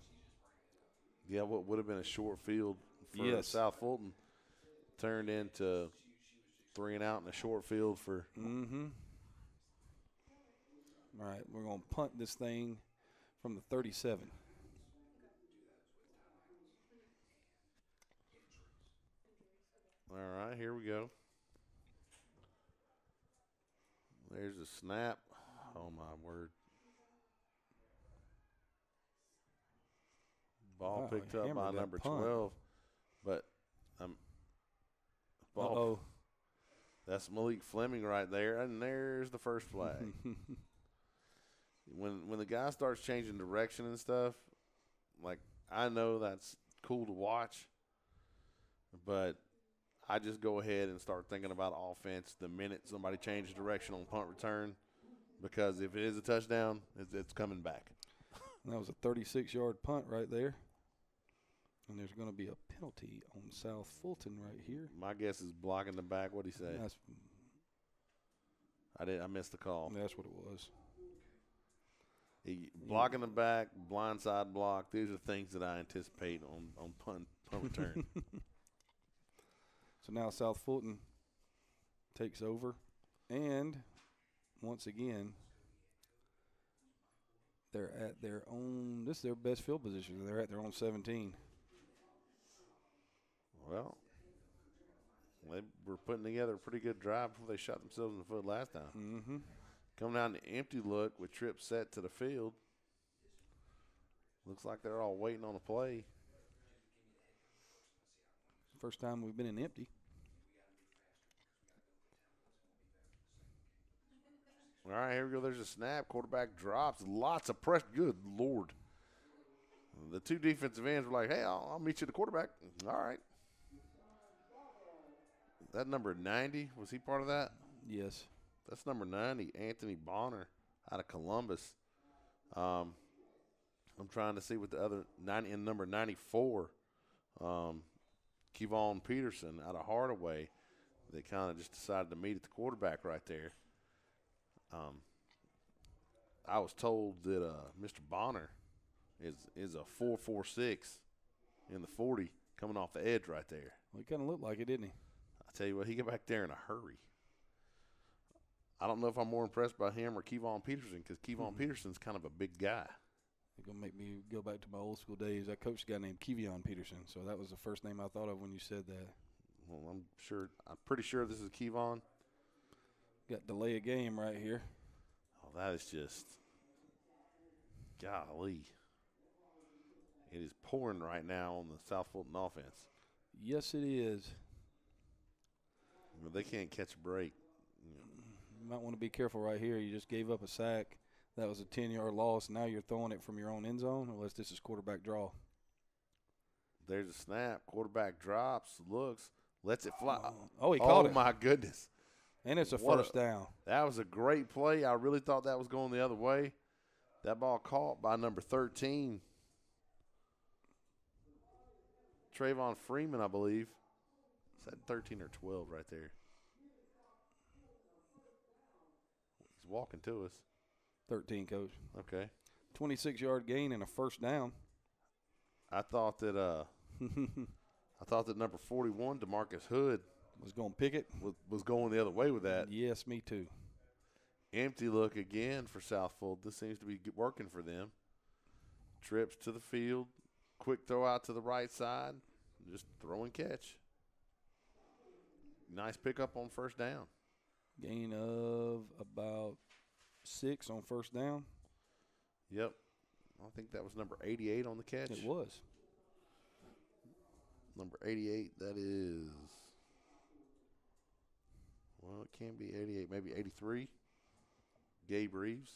Yeah, what would have been a short field for South Fulton turned into 3 and out in a short field for. Mm-hmm. All right, we're going to punt this thing from the 37. All right, here we go. There's a snap. Oh, my word. Ball Wow, picked he up by hammered that number punt. 12. But ball. Uh-oh. That's Malik Fleming right there, and there's the first flag. When the guy starts changing direction and stuff, like, I know that's cool to watch, but I just go ahead and start thinking about offense the minute somebody changes direction on punt return, because if it is a touchdown, it's coming back. That was a 36-yard punt right there. And there's going to be a penalty on South Fulton right here. My guess is blocking the back. What'd he say? I missed the call. That's what it was. Blocking the back, blindside block. These are things that I anticipate on punt return. So now South Fulton takes over. And once again, they're at their own – this is their best field position. They're at their own 17. Well, they were putting together a pretty good drive before they shot themselves in the foot last time. Mm-hmm. Coming down to empty look with trip set to the field. Looks like they're all waiting on a play. First time we've been in empty. All right, here we go. There's a snap. Quarterback drops. Lots of pressure. Good Lord. The two defensive ends were like, hey, I'll meet you at the quarterback. All right. That number 90, was he part of that? Yes. That's number 90, Anthony Bonner out of Columbus. I'm trying to see what the other 90 and number 94, Kevon Peterson out of Hardaway. They kind of just decided to meet at the quarterback right there. I was told that Mr. Bonner is a 4.46 in the 40 coming off the edge right there. Well, he kind of looked like it, didn't he? I tell you what, he got back there in a hurry. I don't know if I'm more impressed by him or Kevon Peterson, because Kevon Peterson's kind of a big guy. It's going to make me go back to my old school days. I coached a guy named Kevon Peterson, so that was the first name I thought of when you said that. Well, I'm pretty sure this is Kevon. Got delay a game right here. Oh, that is just, golly. It is pouring right now on the South Fulton offense. Yes, it is. But they can't catch a break. You might want to be careful right here. You just gave up a sack. That was a 10-yard loss. Now you're throwing it from your own end zone, unless this is quarterback draw. There's a snap. Quarterback drops, looks, lets it fly. Oh, he caught it. Oh, my goodness. And it's a first down. That was a great play. I really thought that was going the other way. That ball caught by number 13. Trayvon Freeman, I believe. Is that 13 or 12 right there? He's walking to us. 13, Coach. Okay. 26-yard gain and a first down. I thought that number 41, DeMarcus Hood, was going to pick it. Was going the other way with that. Yes, me too. Empty look again for South Fulton. This seems to be working for them. Trips to the field. Quick throw out to the right side. Just throw and catch. Nice pickup on first down. Gain of about 6 on first down. Yep. I think that was number 88 on the catch. It was. Number 88, that is, well, it can't be 88, maybe 83. Gabe Reeves.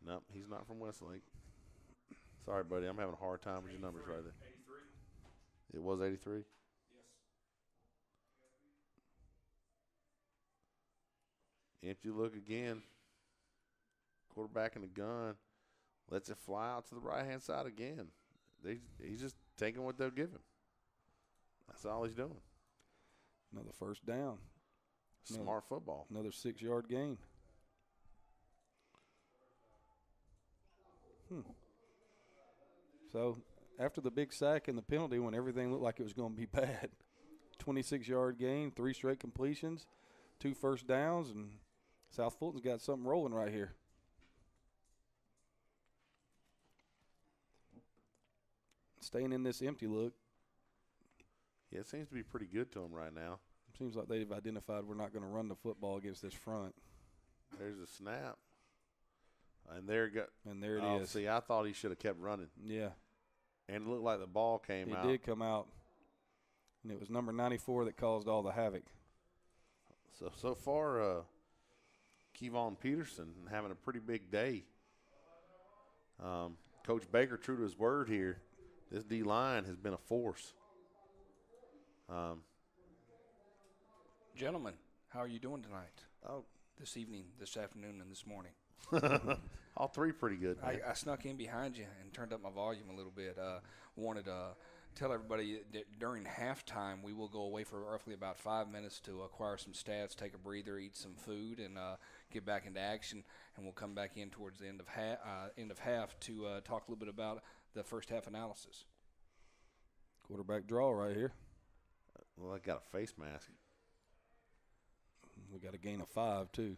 Nope, he's not from Westlake. Sorry, buddy, I'm having a hard time with your numbers right there. 83. It was 83? Yes. Empty look again. Quarterback in the gun. Lets it fly out to the right-hand side again. He's just taking what they'll give him. That's all he's doing. Another first down. Smart football. Another 6-yard gain. So after the big sack and the penalty, when everything looked like it was going to be bad, 26-yard gain, 3 straight completions, 2 first downs, and South Fulton's got something rolling right here. Staying in this empty look. Yeah, it seems to be pretty good to them right now. Seems like they've identified we're not going to run the football against this front. There's a snap. And there it is. See, I thought he should have kept running. Yeah. And it looked like the ball came out. It did come out. And it was number 94 that caused all the havoc. So far, Kevon Peterson having a pretty big day. Coach Baker, true to his word here, this D-line has been a force. Gentlemen, how are you doing tonight? Oh, this evening, this afternoon, and this morning? all three pretty good. I snuck in behind you and turned up my volume a little bit. Wanted to tell everybody that during halftime we will go away for roughly about 5 minutes to acquire some stats, take a breather, eat some food, and get back into action. And we'll come back in towards the end of half to talk a little bit about the first half analysis. Quarterback draw right here. Well, I got a face mask. We got a gain of 5 too.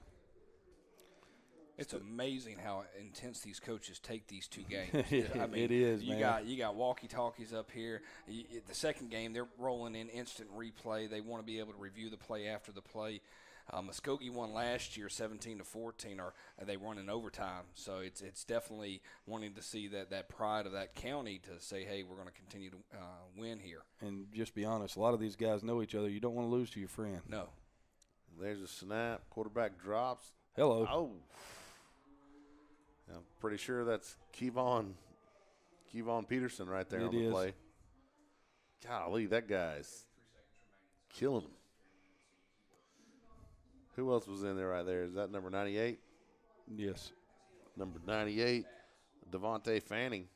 It's amazing how intense these coaches take these two games. I mean, it is, man. You got walkie-talkies up here. The second game, they're rolling in instant replay. They want to be able to review the play after the play. Muscogee won last year 17-14, or they won in overtime. So it's definitely wanting to see that pride of that county to say, hey, we're going to continue to win here. And just be honest, a lot of these guys know each other. You don't want to lose to your friend. No. There's a snap. Quarterback drops. Hello. Oh. I'm pretty sure that's Kevon Peterson right there on the play. Golly, that guy's killing him. Who else was in there right there? Is that number 98? Yes. Number 98, Devontae Fanning.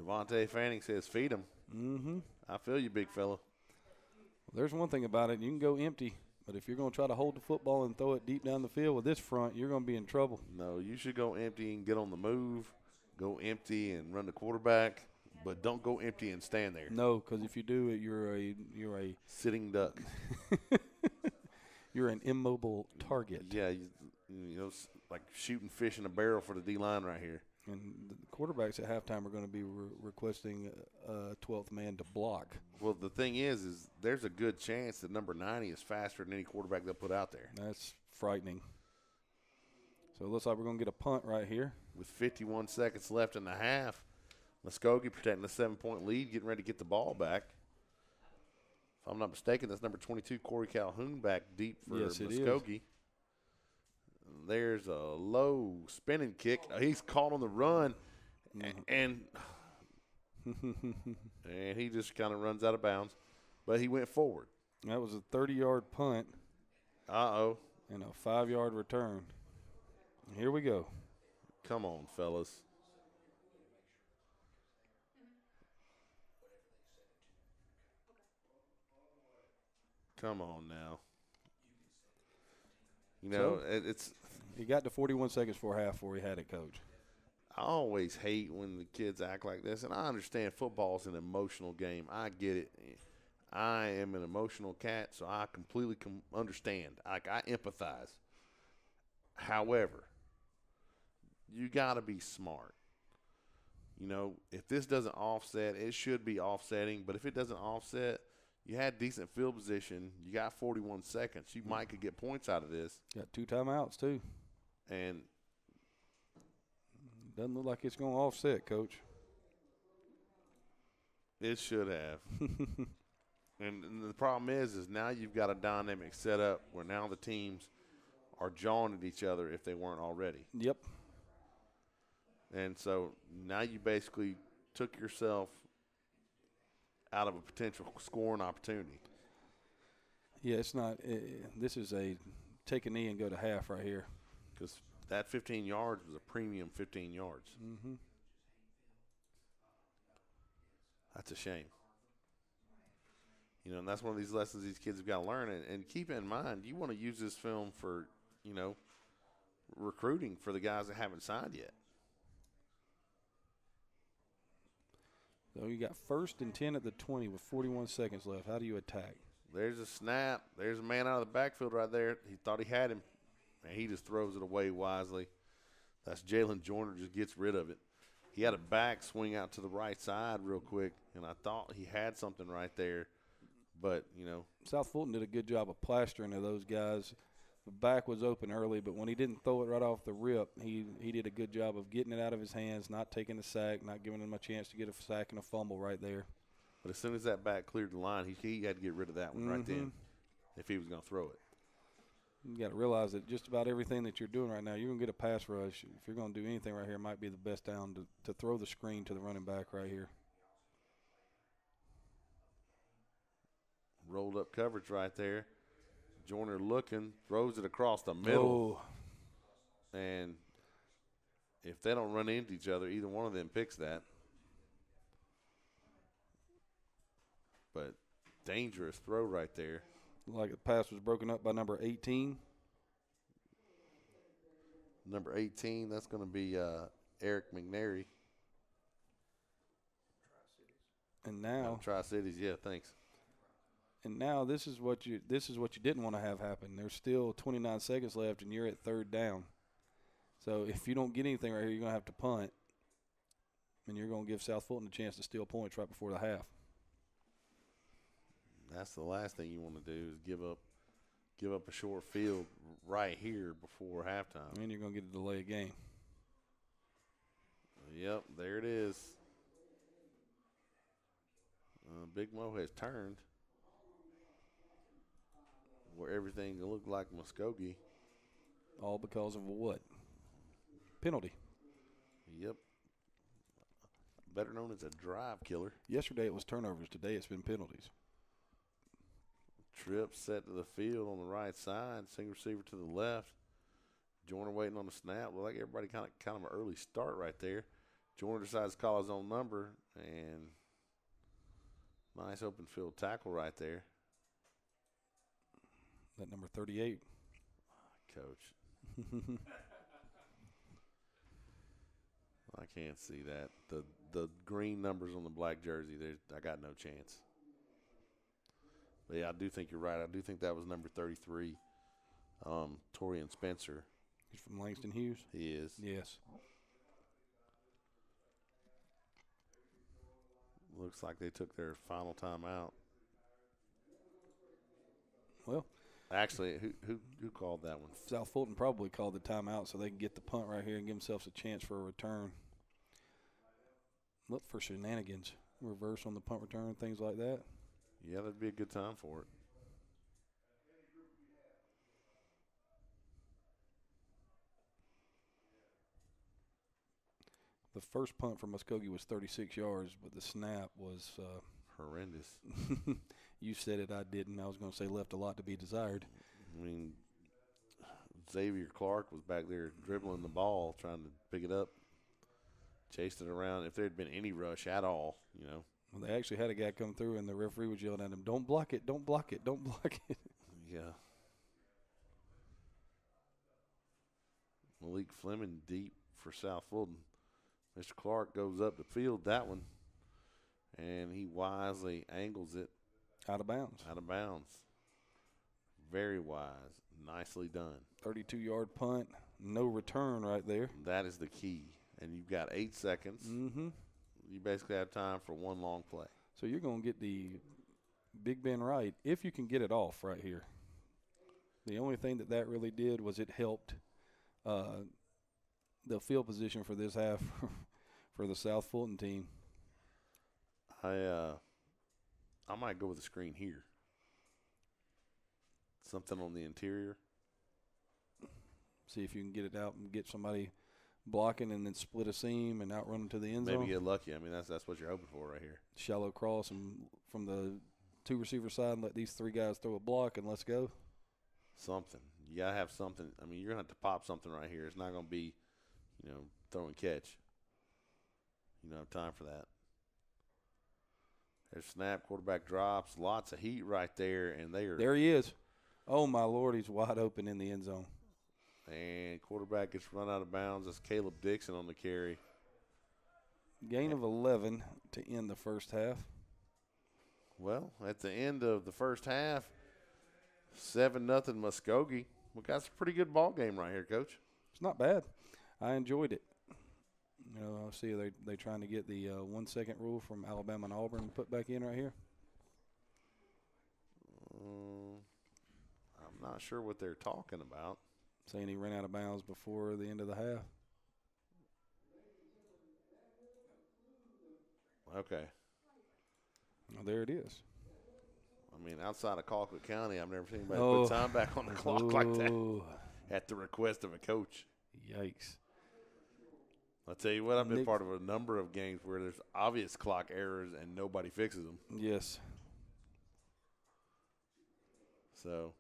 Devontae Fanning says, feed him. Mm-hmm. I feel you, big fella. Well, there's one thing about it. You can go empty. But if you're going to try to hold the football and throw it deep down the field with this front, you're going to be in trouble. No, you should go empty and get on the move. Go empty and run the quarterback, but don't go empty and stand there. No, because if you do it, you're a sitting duck. You're an immobile target. Yeah, you know, like shooting fish in a barrel for the D-line right here. And the quarterbacks at halftime are going to be requesting a 12th man to block. Well, the thing is there's a good chance that number 90 is faster than any quarterback they'll put out there. That's frightening. So it looks like we're going to get a punt right here. With 51 seconds left in the half, Muscogee protecting the 7-point lead, getting ready to get the ball back. If I'm not mistaken, that's number 22, Corey Calhoun, back deep for Muscogee. There's a low spinning kick. He's caught on the run, and he just kind of runs out of bounds. But he went forward. That was a 30-yard punt. Uh-oh. And a 5-yard return. And here we go. Come on, fellas. Come on now. You know, it's – he got to 41 seconds before half before he had it, Coach. I always hate when the kids act like this, and I understand football's an emotional game. I get it. I am an emotional cat, so I completely understand. I empathize. However, you got to be smart. You know, if this doesn't offset, it should be offsetting. But if it doesn't offset, you had decent field position. You got 41 seconds. You might could get points out of this. Got 2 timeouts, too. And doesn't look like it's going to offset, Coach. It should have. and the problem is now you've got a dynamic setup where now the teams are jawing at each other if they weren't already. Yep. And so now you basically took yourself out of a potential scoring opportunity. Yeah, it's not this is a take a knee and go to half right here. Because that 15 yards was a premium 15 yards. Mm-hmm. That's a shame. You know, and that's one of these lessons these kids have got to learn. And keep in mind, you want to use this film for, you know, recruiting for the guys that haven't signed yet. So you got 1st and 10 at the 20 with 41 seconds left. How do you attack? There's a snap. There's a man out of the backfield right there. He thought he had him, and he just throws it away wisely. That's Jalen Joyner, just gets rid of it. He had a back swing out to the right side real quick, and I thought he had something right there. But, you know. South Fulton did a good job of plastering to those guys. The back was open early, but when he didn't throw it right off the rip, he did a good job of getting it out of his hands, not taking the sack, not giving him a chance to get a sack and a fumble right there. But as soon as that back cleared the line, he had to get rid of that one right then if he was going to throw it. You got to realize that just about everything that you're doing right now, you're going to get a pass rush. If you're going to do anything right here, it might be the best down to throw the screen to the running back right here. Rolled up coverage right there. Joyner looking, throws it across the middle. Oh. And if they don't run into each other, either one of them picks that. But dangerous throw right there. Like the pass was broken up by number 18. Number 18, that's going to be Eric McNary. And now Tri-Cities, yeah, thanks. And now this is what you didn't want to have happen. There's still 29 seconds left, and you're at 3rd down. So if you don't get anything right here, you're going to have to punt, and you're going to give South Fulton a chance to steal points right before the half. That's the last thing you want to do is give up a short field right here before halftime. And you're going to get a delay of game. Yep, there it is. Big Mo has turned where everything looked like Muscogee. All because of what? Penalty. Yep. Better known as a drive killer. Yesterday it was turnovers. Today it's been penalties. Trip set to the field on the right side. Single receiver to the left. Joyner waiting on the snap. Looked like everybody kind of an early start right there. Joyner decides to call his own number, and nice open field tackle right there. That number 38. Coach. I can't see that. The green numbers on the black jersey, I got no chance. But, yeah, I do think you're right. I do think that was number 33, Torian Spencer. He's from Langston Hughes? He is. Yes. Looks like they took their final time out. Well, actually, who called that one? South Fulton probably called the timeout so they can get the punt right here and give themselves a chance for a return. Look for shenanigans, reverse on the punt return, things like that. Yeah, that'd be a good time for it. The first punt for Muscogee was 36 yards, but the snap was horrendous. You said it, I didn't. I was going to say left a lot to be desired. I mean, Xavier Clark was back there dribbling the ball, trying to pick it up, chased it around. If there had been any rush at all, you know. Well, they actually had a guy come through, and the referee was yelling at him, "Don't block it, don't block it, don't block it." Yeah. Malik Fleming deep for South Fulton. Mr. Clark goes up the field that one, and he wisely angles it. Out of bounds. Out of bounds. Very wise. Nicely done. 32-yard punt. No return right there. That is the key. And you've got 8 seconds. Mm-hmm. You basically have time for one long play. So you're going to get the Big Ben right if you can get it off right here. The only thing that really did was it helped the field position for this half for the South Fulton team. I might go with a screen here. Something on the interior. See if you can get it out and get somebody blocking and then split a seam and outrun to the end zone. Maybe get lucky. I mean, that's what you're hoping for right here. Shallow cross and from the two receiver side and let these three guys throw a block and let's go. Something. You got to have something. I mean, you're going to have to pop something right here. It's not going to be, throw and catch. You don't have time for that. There's snap, quarterback drops, lots of heat right there, and they are. There he is. Oh, my Lord, he's wide open in the end zone. And quarterback gets run out of bounds. That's Caleb Dixon on the carry. Gain of 11. to end the first half. Well, at the end of the first half, 7-0 Muscogee. We got a pretty good ball game right here, Coach. It's not bad. I enjoyed it. You know, I see they trying to get the 1 second rule from Alabama and Auburn put back in right here. I'm not sure what they're talking about. Saying he ran out of bounds before the end of the half. Okay. Well, there it is. I mean, outside of Colquitt County, I've never seen anybody put time back on the clock like that at the request of a coach. Yikes. I'll tell you what, I've been part of a number of games where there's obvious clock errors and nobody fixes them. Yes. So,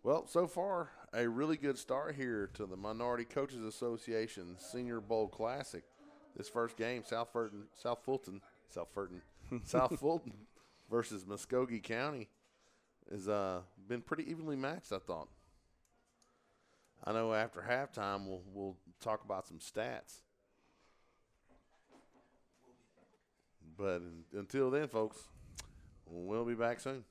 well, so far, a really good start here to the Minority Coaches Association Senior Bowl Classic. This first game, South Fulton versus Muscogee County has been pretty evenly matched, I thought. I know after halftime we'll talk about some stats. But until then, folks, we'll be back soon.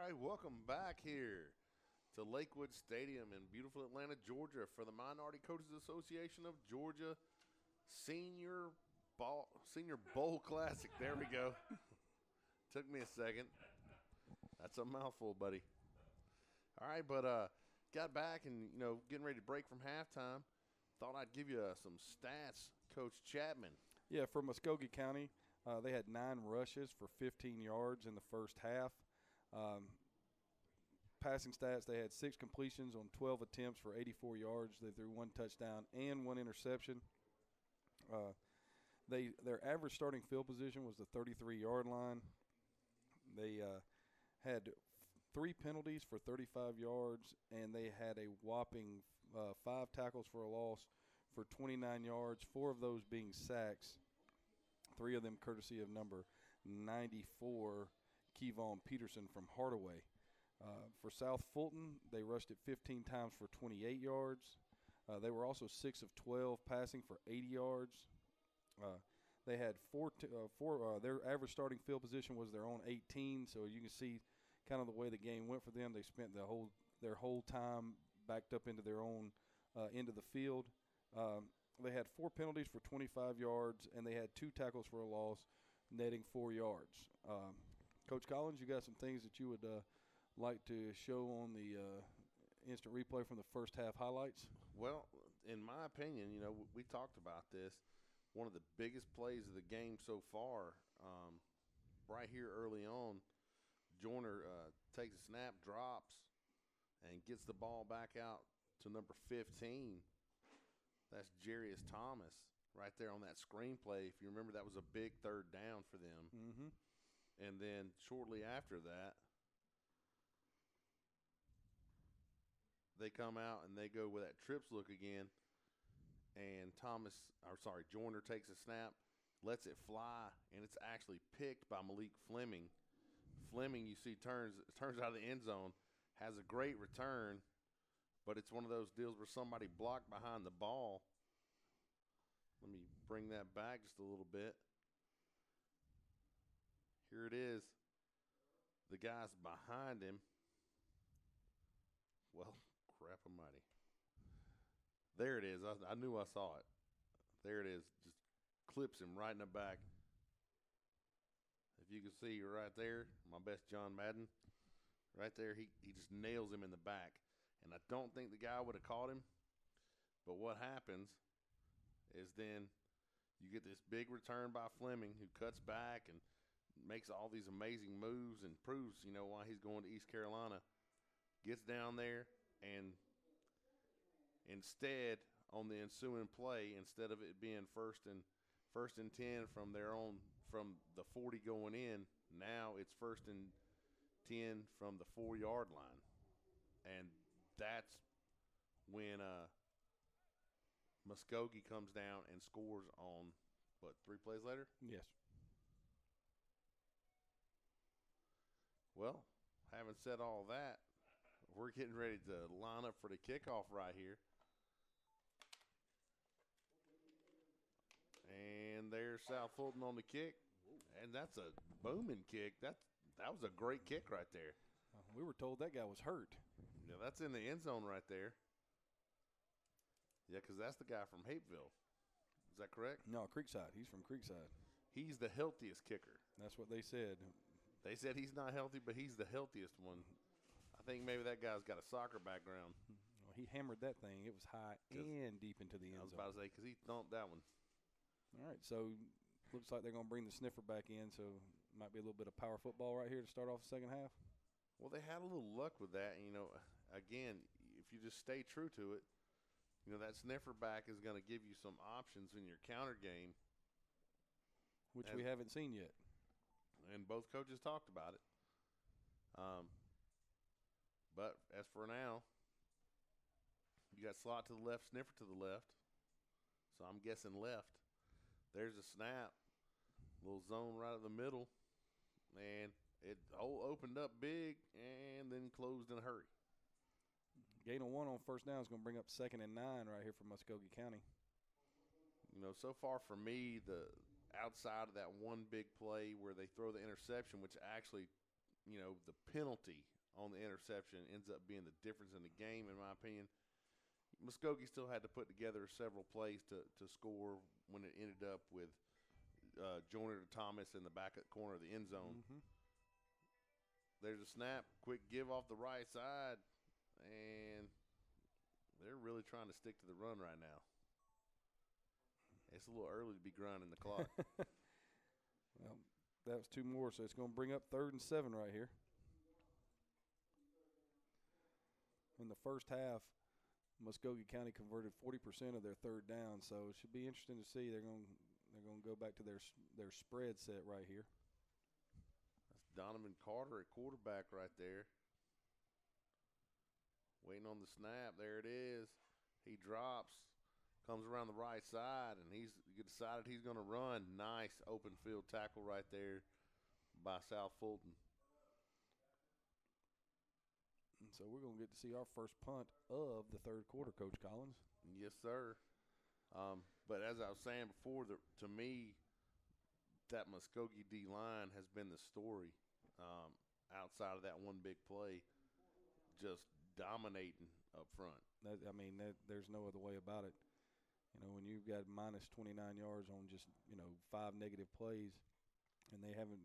right, welcome back here to Lakewood Stadium in beautiful Atlanta, Georgia for the Minority Coaches Association of Georgia Senior Bowl Classic. There we go. Took me a second. That's a mouthful, buddy. All right, but got back and, getting ready to break from halftime. Thought I'd give you some stats, Coach Chapman. Yeah, for Muscogee County, they had 9 rushes for 15 yards in the first half. Passing stats, they had 6 completions on 12 attempts for 84 yards. They threw 1 touchdown and 1 interception. Their average starting field position was the 33-yard line. They had 3 penalties for 35 yards, and they had a whopping 5 tackles for a loss for 29 yards, 4 of those being sacks, 3 of them courtesy of number 94, Kevon Peterson from Hardaway. For South Fulton, they rushed it 15 times for 28 yards. They were also 6 of 12 passing for 80 yards. They had their average starting field position was their own 18, so you can see kind of the way the game went for them. They spent their whole time backed up into their own end of the field. They had 4 penalties for 25 yards, and they had 2 tackles for a loss, netting 4 yards. Coach Collins, you got some things that you would like to show on the instant replay from the first half highlights? Well, in my opinion, we talked about this. One of the biggest plays of the game so far, right here early on, Joyner takes a snap, drops, and gets the ball back out to number 15. That's Jarius Thomas right there on that screenplay. If you remember, that was a big third down for them. Mm-hmm. And then shortly after that, they come out and they go with that trips look again. And Joyner takes a snap, lets it fly, and it's actually picked by Malik Fleming. Fleming, you see, turns out of the end zone, has a great return, but it's one of those deals where somebody blocked behind the ball. Let me bring that back just a little bit. Here it is. The guy's behind him. Well, crap almighty. There it is. I knew I saw it. There it is. Just clips him right in the back. If you can see right there, my best John Madden, right there, he just nails him in the back. And I don't think the guy would have caught him. But what happens is then you get this big return by Fleming, who cuts back and makes all these amazing moves and proves, why he's going to East Carolina. Gets down there, and instead, on the ensuing play, instead of it being first and 10 from the 40 going in, now it's first and 10 from the 4-yard line. And that's when Muscogee comes down and scores on, 3 plays later? Yes. Well, having said all that, we're getting ready to line up for the kickoff right here. And there's South Fulton on the kick. And that's a booming kick. That was a great kick right there. We were told that guy was hurt. Yeah, that's in the end zone right there. Yeah, because that's the guy from Hapeville. Is that correct? No, Creekside. He's from Creekside. He's the healthiest kicker. That's what they said. They said he's not healthy, but he's the healthiest one. I think maybe that guy's got a soccer background. Well, he hammered that thing. It was high and deep into the end zone. I was about to say, because he thumped that one. All right, so looks like they're going to bring the sniffer back in, so might be a little bit of power football right here to start off the second half. Well, they had a little luck with that. And, again, if you just stay true to it, that sniffer back is going to give you some options in your counter game. Which we haven't seen yet. And both coaches talked about it. But as for now, you got slot to the left, sniffer to the left. So I'm guessing left. There's a snap, little zone right in the middle, and it opened up big and then closed in a hurry. Gain of 1 on first down is going to bring up 2nd and 9 right here for Muscogee County. So far for me, the outside of that one big play where they throw the interception, which actually, the penalty on the interception ends up being the difference in the game, in my opinion. Muscogee still had to put together several plays to score when it ended up with Joyner to Thomas in the back corner of the end zone. Mm-hmm. There's a snap, quick give off the right side, and they're really trying to stick to the run right now. It's a little early to be grinding the clock. Well, that was 2 more, so it's going to bring up 3rd and 7 right here. In the first half, Muscogee County converted 40% of their 3rd down, so it should be interesting to see. They're going to go back to their spread set right here. That's Donovan Carter at quarterback right there. Waiting on the snap. There it is. He drops, comes around the right side, and he's decided he's going to run. Nice open field tackle right there by South Fulton. And so we're going to get to see our first punt of the 3rd quarter, Coach Collins. Yes, sir. But as I was saying before, to me, that Muscogee D-line has been the story outside of that one big play, just dominating up front. There's no other way about it. When you've got minus 29 yards on just, 5 negative plays, and they haven't,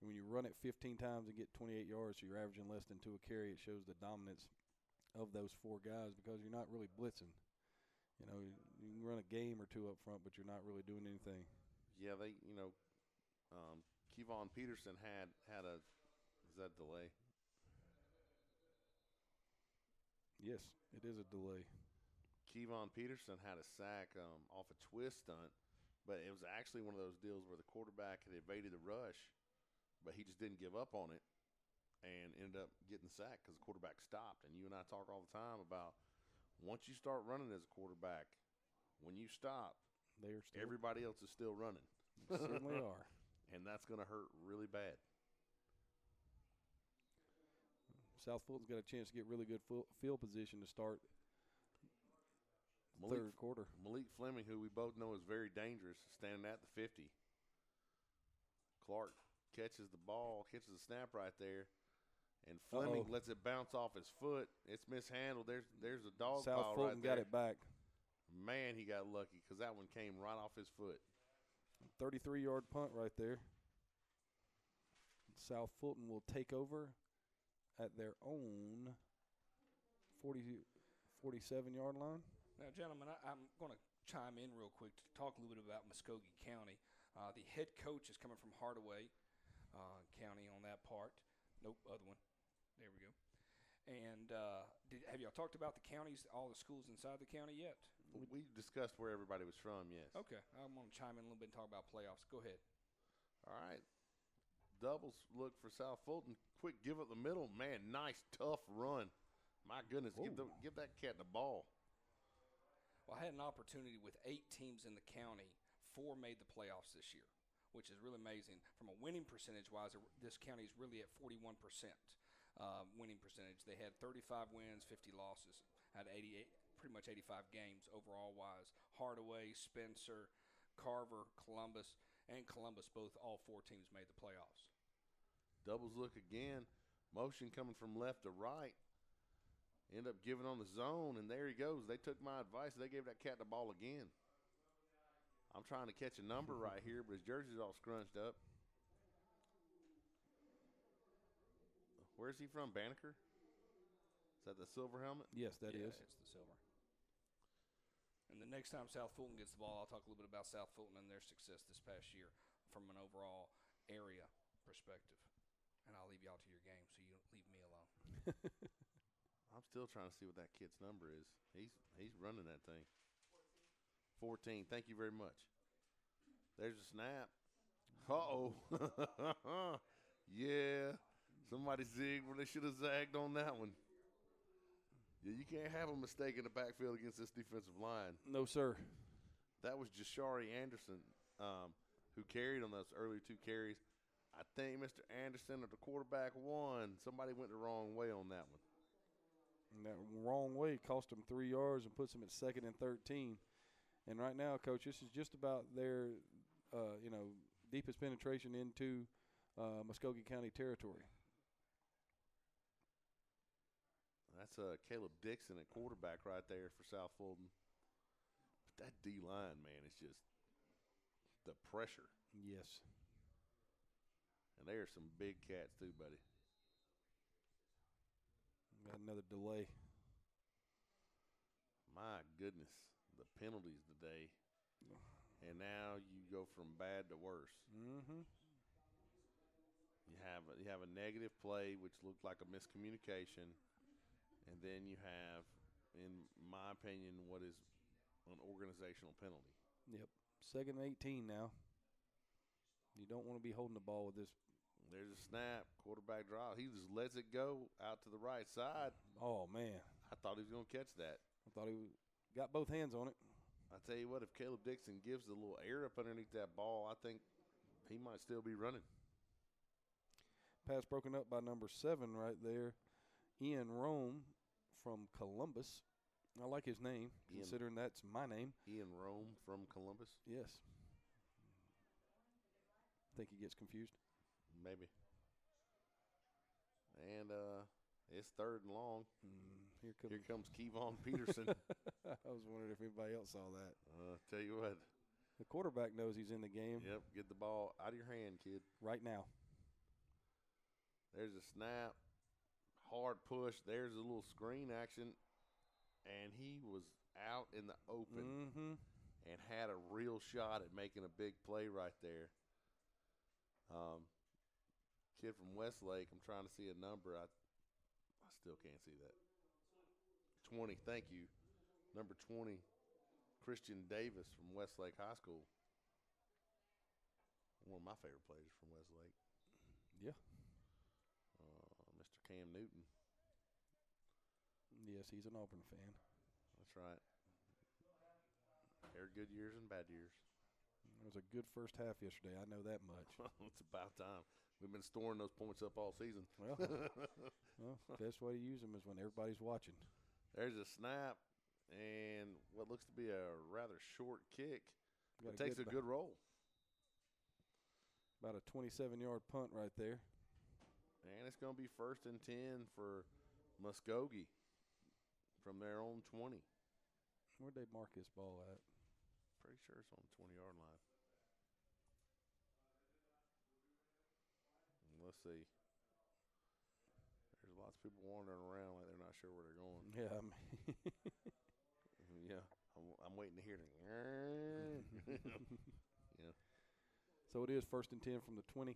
when you run it 15 times and get 28 yards, so you're averaging less than 2 a carry, it shows the dominance of those 4 guys because you're not really blitzing. You can run a game or 2 up front, but you're not really doing anything. Yeah, they, Kevon Peterson had a – is that delay? Yes, it is a delay. Kevon Peterson had a sack off a twist stunt, but it was actually one of those deals where the quarterback had evaded the rush, but he just didn't give up on it and ended up getting sacked because the quarterback stopped. And you and I talk all the time about once you start running as a quarterback, when you stop, everybody else is still running. They certainly are. And that's going to hurt really bad. South Fulton's got a chance to get really good field position to start third quarter. Malik Fleming, who we both know is very dangerous, standing at the 50. Clark catches the ball, catches the snap right there, and Fleming lets it bounce off his foot. It's mishandled. There's a dog South pile Fulton right there. got it back. Man, he got lucky because that one came right off his foot. 33-yard punt right there. South Fulton will take over at their own 47-yard line. Now, gentlemen, I'm going to chime in real quick to talk a little bit about Muscogee County. The head coach is coming from Hardaway County on that part. Nope, other one. There we go. And have y'all talked about the counties, all the schools inside the county yet? We discussed where everybody was from, yes. Okay. I'm going to chime in a little bit and talk about playoffs. Go ahead. All right. Doubles look for South Fulton. Quick give up the middle. Man, nice, tough run. My goodness, give that cat the ball. Well, I had an opportunity with 8 teams in the county. 4 made the playoffs this year, which is really amazing. From a winning percentage-wise, this county is really at 41% winning percentage. They had 35 wins, 50 losses, had 88, pretty much 85 games overall-wise. Hardaway, Spencer, Carver, Columbus, and Columbus, all 4 teams made the playoffs. Doubles look again. Motion coming from left to right. End up giving on the zone, and there he goes. They took my advice. They gave that cat the ball again. I'm trying to catch a number right here, but his jersey's all scrunched up. Where's he from, Banneker? Is that the silver helmet? Yes, that is. It's the silver. And the next time South Fulton gets the ball, I'll talk a little bit about South Fulton and their success this past year from an overall area perspective. And I'll leave y'all to your game so you don't leave me alone. I'm still trying to see what that kid's number is. He's running that thing. 14. Thank you very much. There's a snap. Uh-oh. Yeah. Somebody zigged where they should have zagged on that one. Yeah, you can't have a mistake in the backfield against this defensive line. No, sir. That was Jashari Anderson who carried on those early 2 carries. I think Mr. Anderson or the quarterback won. Somebody went the wrong way on that one. And that wrong way cost them 3 yards and puts them at 2nd and 13. And right now, Coach, this is just about their, deepest penetration into Muscogee County territory. That's Caleb Dixon at quarterback right there for South Fulton. But that D-line, man, it's just the pressure. Yes. And there's some big cats too, buddy. Got another delay. My goodness, the penalties today. And now you go from bad to worse. Mm-hmm. You have a negative play, which looked like a miscommunication, and then you have, in my opinion, what is an organizational penalty. Yep. 2nd and 18 now. You don't want to be holding the ball with this. There's a snap, quarterback draw. He just lets it go out to the right side. Oh, man. I thought he was going to catch that. I thought he got both hands on it. I tell you what, if Caleb Dixon gives a little air up underneath that ball, I think he might still be running. Pass broken up by number 7 right there. Ian Rome from Columbus. I like his name, considering that's my name. Ian Rome from Columbus? Yes. Think he gets confused? Maybe. And it's 3rd and long. Here comes Kevon Peterson. I was wondering if anybody else saw that. Tell you what. The quarterback knows he's in the game. Yep, get the ball out of your hand, kid. Right now. There's a snap, hard push. There's a little screen action, and he was out in the open and had a real shot at making a big play right there. Kid from Westlake, I'm trying to see a number. I still can't see that. 20, thank you. Number 20, Christian Davis from Westlake High School. One of my favorite players from Westlake. Yeah. Mr. Cam Newton. Yes, he's an Auburn fan. That's right. There are good years and bad years. It was a good first half yesterday. I know that much. It's about time. We've been storing those points up all season. Well, best way to use them is when everybody's watching. There's a snap and what looks to be a rather short kick. It takes a good roll. About a 27-yard punt right there. And it's going to be 1st and 10 for Muscogee from their own 20. Where'd they mark this ball at? Pretty sure it's on the 20-yard line. Let's see. There's lots of people wandering around like they're not sure where they're going. Yeah. Yeah. I'm waiting to hear the yeah. So it is 1st and 10 from the 20.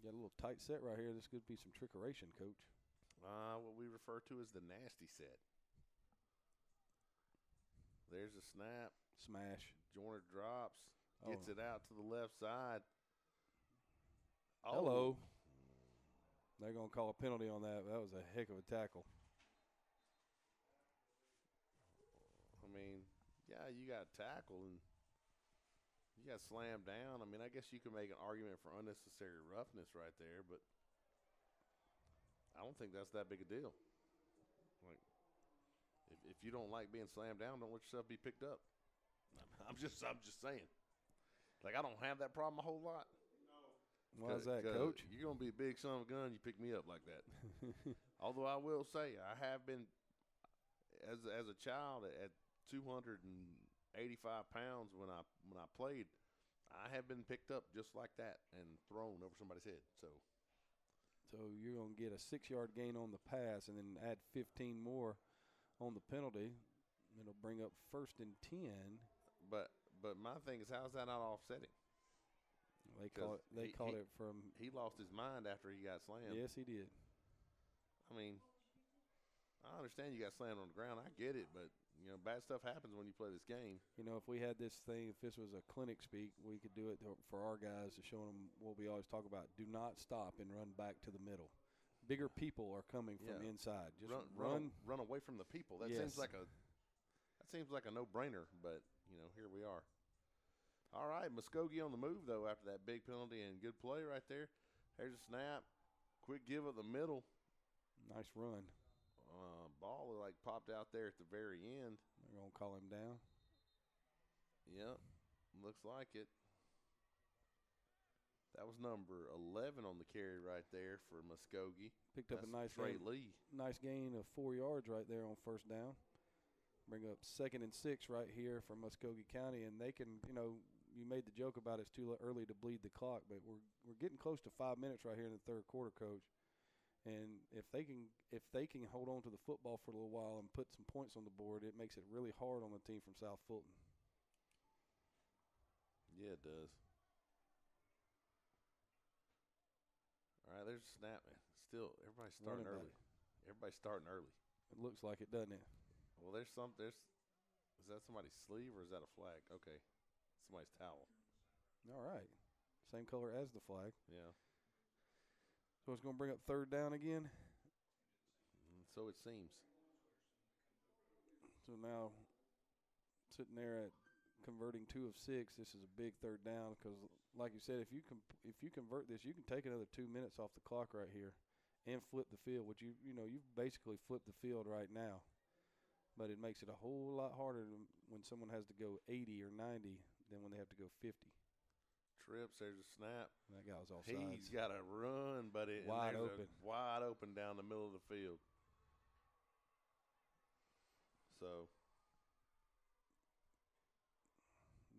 Got a little tight set right here. This could be some trickeration, Coach. What we refer to as the nasty set. There's a snap. Smash. Joyner drops. Gets it out to the left side. Oh. Hello. They're going to call a penalty on that. That was a heck of a tackle. I mean, yeah, you got tackled and you got slammed down. I mean, I guess you could make an argument for unnecessary roughness right there, but I don't think that's that big a deal. Like, if you don't like being slammed down, don't let yourself be picked up. I'm just saying. Like, I don't have that problem a whole lot. Why is that, Coach? You're going to be a big son of a gun, you pick me up like that. Although I will say, I have been, as a child at 285 pounds when I played, I have been picked up just like that and thrown over somebody's head. So you're going to get a 6-yard gain on the pass and then add 15 more on the penalty. It'll bring up 1st and 10. But my thing is, how is that not offsetting? They called it from. He lost his mind after he got slammed. Yes, he did. I mean, I understand you got slammed on the ground. I get it, but you know, bad stuff happens when you play this game. You know, if we had this thing, if this was a clinic speak, we could do it for our guys to show them what we always talk about. Do not stop and run back to the middle. Bigger people are coming from inside. Just run away from the people. That seems like a no-brainer, but you know, here we are. All right, Muscogee on the move though after that big penalty and good play right there. There's a snap, quick give up the middle. Nice run. Ball like popped out there at the very end. They're gonna call him down. Yep, looks like it. That was number 11 on the carry right there for Muscogee. Picked up a nice gain of 4 yards right there on first down. Bring up 2nd and 6 right here for Muscogee County, and they can, you made the joke about it's too early to bleed the clock, but we're getting close to 5 minutes right here in the third quarter, Coach. And if they can hold on to the football for a little while and put some points on the board, it makes it really hard on the team from South Fulton. Yeah, it does. All right, there's a snap, man. Still, everybody's starting early. Everybody's starting early. It looks like it, doesn't it? Well, is that somebody's sleeve or is that a flag? Okay, somebody's towel. All right. Same color as the flag. Yeah. So it's going to bring up third down again? So it seems. So now sitting there at converting 2 of 6, this is a big third down because, like you said, if you convert this, you can take another 2 minutes off the clock right here and flip the field, which you've basically flipped the field right now. But it makes it a whole lot harder when someone has to go 80 or 90 than when they have to go 50. Trips, there's a snap. That guy was offsides. He's got to run, but wide open. Wide open down the middle of the field. So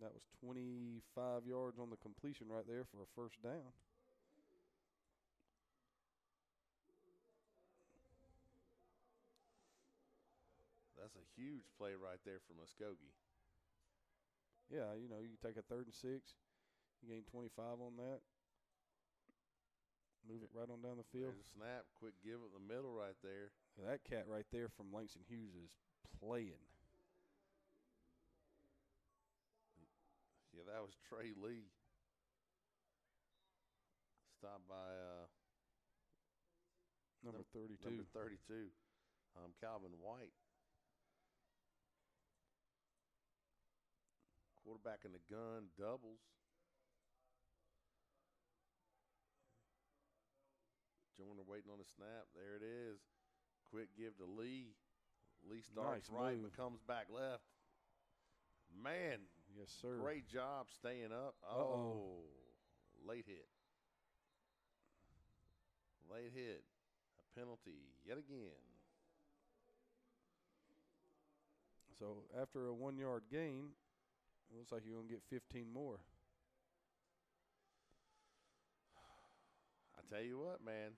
that was 25 yards on the completion right there for a first down. That's a huge play right there for Muscogee. Yeah, you take a 3rd and 6. You gain 25 on that. Move it right on down the field. There's a snap. Quick give it the middle right there. That cat right there from Langston Hughes is playing. Yeah, that was Trey Lee. Stopped by number 32. Number 32, Calvin White. Quarterback in the gun, doubles. Joyner waiting on the snap. There it is. Quick give to Lee. Lee starts right but comes back left. Man. Yes, sir. Great job staying up. Oh, late hit. Late hit. A penalty yet again. So after a 1 yard gain, it looks like you're going to get 15 more. I tell you what, man.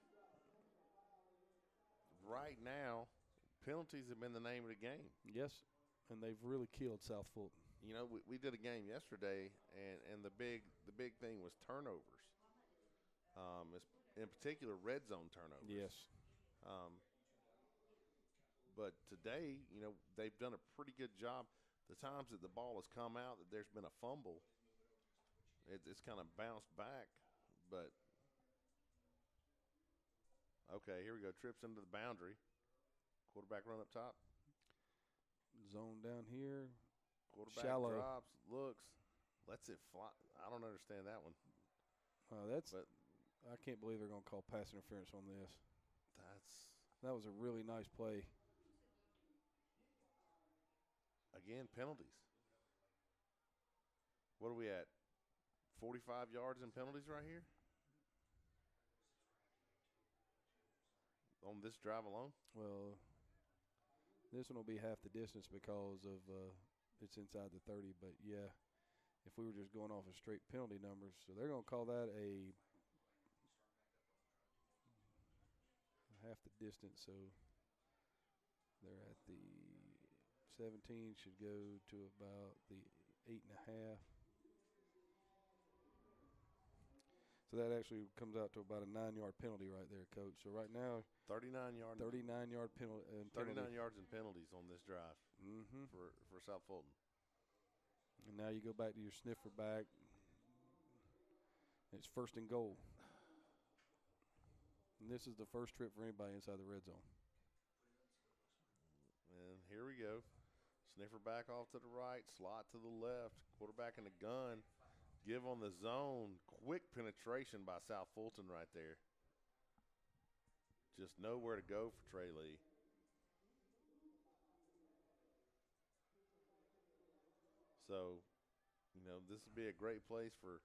Right now, penalties have been the name of the game. Yes, and they've really killed South Fulton. We did a game yesterday, and the big thing was turnovers. In particular, red zone turnovers. Yes. But today, they've done a pretty good job. The times that the ball has come out, that there's been a fumble, it's kind of bounced back. But, okay, here we go. Trips into the boundary. Quarterback run up top. Zone down here. Quarterback shallow. Drops, looks, lets it fly. I don't understand that one. I can't believe they're going to call pass interference on this. That was a really nice play. Again, penalties. What are we at? 45 yards in penalties right here? On this drive alone? Well, this one will be half the distance because of it's inside the 30. But, yeah, if we were just going off of straight penalty numbers. So they're going to call that a half the distance. So they're at the 17, should go to about the 8.5. So that actually comes out to about a 9-yard penalty right there, Coach. So right now, 39-yard penalty. 39 yards in penalties on this drive for South Fulton. And now you go back to your sniffer back. It's 1st and goal. And this is the first trip for anybody inside the red zone. And here we go. Sniffer back off to the right, slot to the left. Quarterback in the gun. Give on the zone. Quick penetration by South Fulton right there. Just nowhere to go for Trey Lee. So, this would be a great place for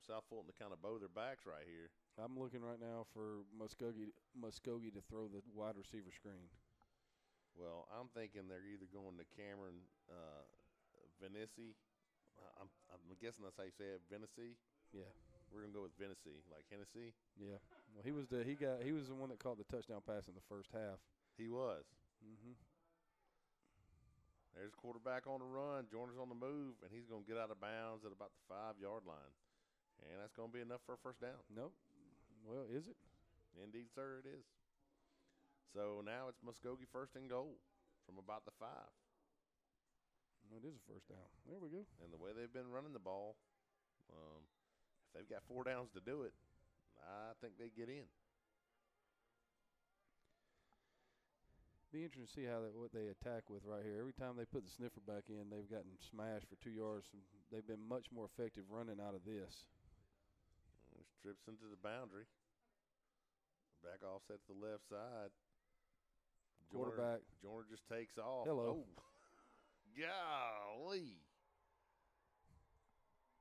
South Fulton to kind of bow their backs right here. I'm looking right now for Muscogee to throw the wide receiver screen. Well, I'm thinking they're either going to Cameron Venice. I'm guessing that's how you say it, Venice. Yeah. We're gonna go with Venice, like Hennessy. Yeah. Well, he was the one that caught the touchdown pass in the first half. He was. Mm-hmm. There's quarterback on the run. Joyner's on the move, and he's going to get out of bounds at about the 5-yard line. And that's going to be enough for a first down. Nope. Well, is it? Indeed, sir, it is. So now it's Muscogee first and goal from about the 5. Well, it is a first down. There we go. And the way they've been running the ball, if they've got 4 downs to do it, I think they get in. Be interesting to see what they attack with right here. Every time they put the sniffer back in, they've gotten smashed for 2 yards. And they've been much more effective running out of this. Trips into the boundary. Back offset to the left side. Quarterback. Joyner just takes off. Hello. Oh. Golly.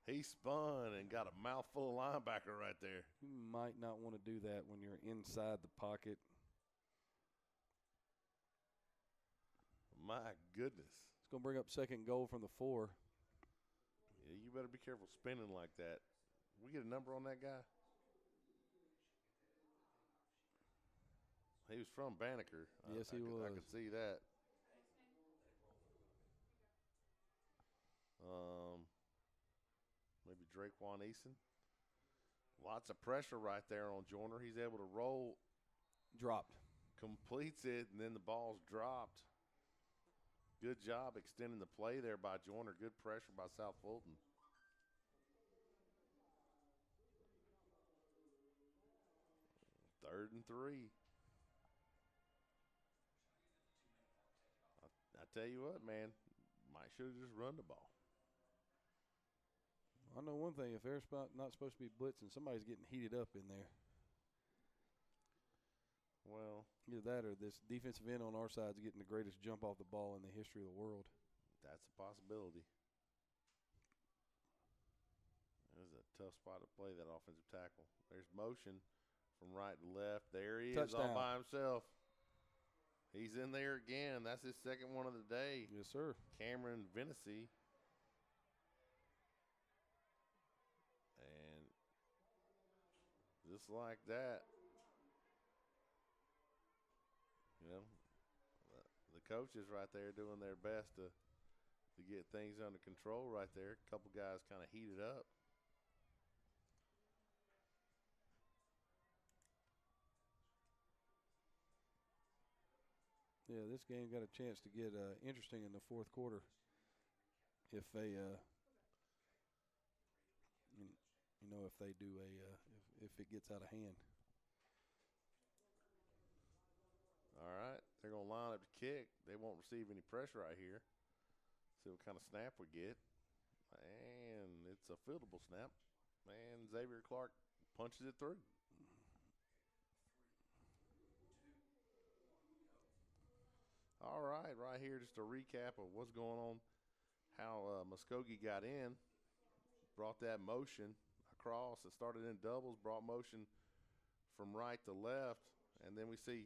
He spun and got a mouthful of linebacker right there. You might not want to do that when you're inside the pocket. My goodness. It's going to bring up second goal from the 4. Yeah, you better be careful spinning like that. We get a number on that guy? He was from Banneker. Yes, he was. I could see that. Maybe Drayquan Eason. Lots of pressure right there on Joyner. He's able to roll. Dropped. Completes it, and then the ball's dropped. Good job extending the play there by Joyner. Good pressure by South Fulton. Third and 3. I tell you what, man, Mike should have just run the ball. I know one thing. If they're not supposed to be blitzing, somebody's getting heated up in there. Well, either that or this defensive end on our side is getting the greatest jump off the ball in the history of the world. That's a possibility. That was a tough spot to play, that offensive tackle. There's motion from right to left. There he is all by himself. He's in there again. That's his second one of the day. Yes, sir. Cameron Venice. And just like that, you know, the coaches right there doing their best to get things under control right there. A couple guys kind of heated up. Yeah, this game got a chance to get interesting in the fourth quarter if they, if they do if it gets out of hand. All right, they're going to line up to kick. They won't receive any pressure right here. See what kind of snap we get. And it's a fieldable snap. And Xavier Clark punches it through. All right here, just a recap of what's going on, how Muscogee got in, brought that motion across. It started in doubles, brought motion from right to left, and then we see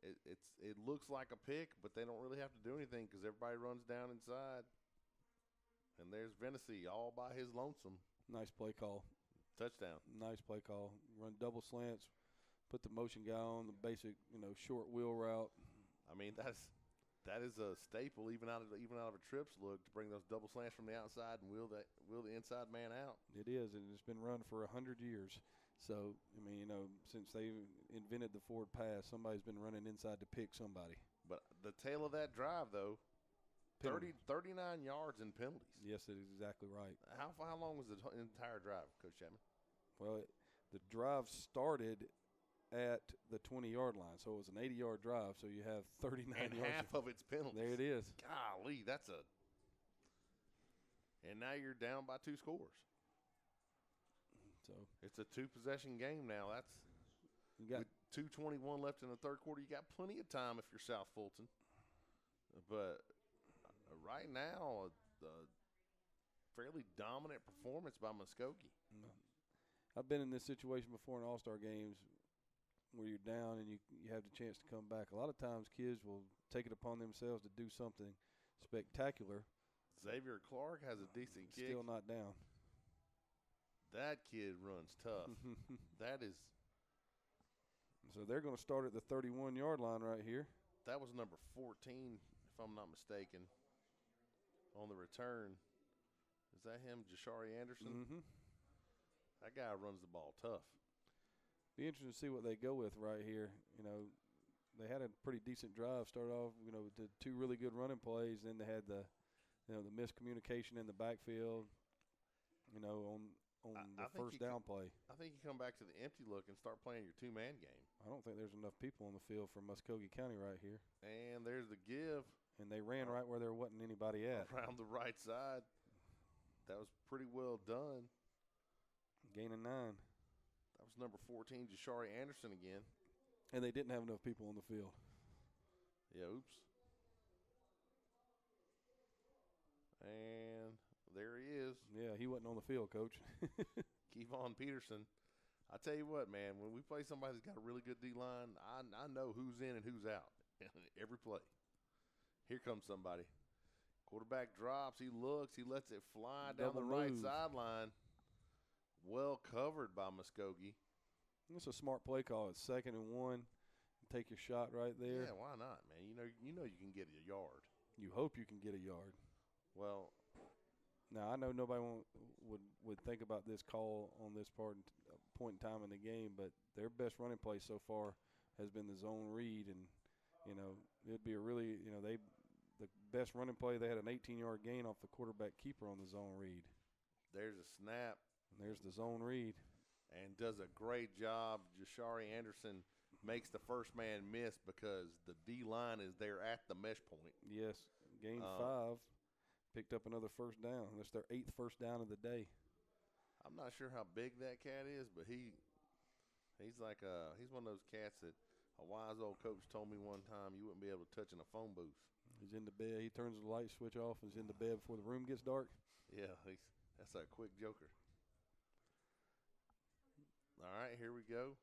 it looks like a pick, but they don't really have to do anything because everybody runs down inside. And there's Venice all by his lonesome. Nice play call. Touchdown. Nice play call. Run double slants, put the motion guy on the basic, short wheel route. I mean, that is a staple even out of a trips look to bring those double slants from the outside and wheel the inside man out. It is, and it's been run for 100 years. So, I mean, since they invented the forward pass, somebody's been running inside to pick somebody. But the tail of that drive, though, 39 yards in penalties. Yes, it is exactly right. How long was the entire drive, Coach Chapman? Well, the drive started at the 20-yard line, so it was an 80-yard drive. So you have 39 and yards. Half of it's penalties. There it is. Golly, and now you're down by 2 scores. So it's a 2-possession game now. With 2:21 left in the third quarter. You got plenty of time if you're South Fulton. But right now, fairly dominant performance by Muscogee. I've been in this situation before in All-Star games where you're down and you have the chance to come back. A lot of times kids will take it upon themselves to do something spectacular. Xavier Clark has a decent kick. Still not down. That kid runs tough. That is. So they're going to start at the 31-yard line right here. That was number 14, if I'm not mistaken, on the return. Is that him, Jashari Anderson? Mm-hmm. That guy runs the ball tough. Be interesting to see what they go with right here. You know, they had a pretty decent drive. Started off, you know, with the 2 really good running plays. Then they had the miscommunication in the backfield, you know, on the first down play. I think you come back to the empty look and start playing your 2-man game. I don't think there's enough people on the field for Muscogee County right here. And there's the give. And they ran right where there wasn't anybody at. Around the right side. That was pretty well done. Gain of 9. That was number 14, Jashari Anderson again. And they didn't have enough people on the field. Yeah, oops. And there he is. Yeah, he wasn't on the field, Coach. Kevon Peterson. I tell you what, man, when we play somebody that's got a really good D-line, I know who's in and who's out every play. Here comes somebody. Quarterback drops. He looks. He lets it fly down the right sideline. Well covered by Muscogee. It's a smart play call. It's 2nd and 1. Take your shot right there. Yeah, why not, man? You know you can get a yard. You hope you can get a yard. Well, now I know nobody would think about this call on this point in time in the game, but their best running play so far has been the zone read, and you know it'd be a really the best running play. They had an 18-yard gain off the quarterback keeper on the zone read. There's a snap. And there's the zone read. And does a great job. Jashari Anderson makes the first man miss because the D-line is there at the mesh point. Yes, gained 5. Picked up another first down. That's their 8th first down of the day. I'm not sure how big that cat is, but he's like he's one of those cats that a wise old coach told me one time you wouldn't be able to touch in a phone booth. He's in the bed. He turns the light switch off and is in the bed before the room gets dark. Yeah, that's a quick joker. All right, here we go.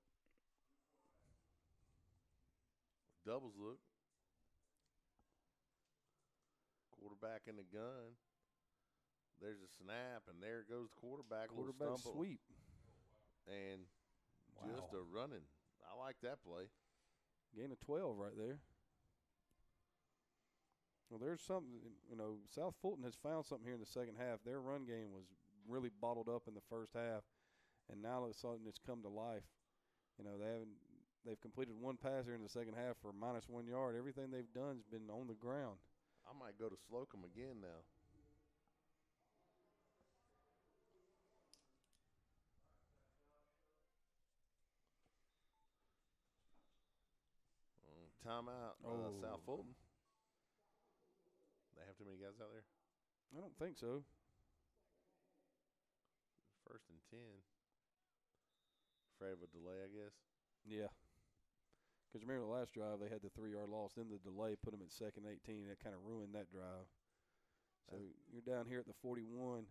Doubles look. Quarterback in the gun. There's a snap, and there goes the quarterback. Quarterback sweep. And just a running. I like that play. Gain of 12 right there. Well, there's something, South Fulton has found something here in the second half. Their run game was really bottled up in the first half, and now all of a sudden it's come to life. They've completed one pass here in the second half for -1 yard. Everything they've done has been on the ground. I might go to Slocum again now. Timeout, South Fulton. They have too many guys out there? I don't think so. 1st and 10. Afraid of a delay, I guess. Yeah. Because remember the last drive, they had the 3-yard loss. Then the delay put them at 2nd and 18. That kind of ruined that drive. So you're down here at the 41.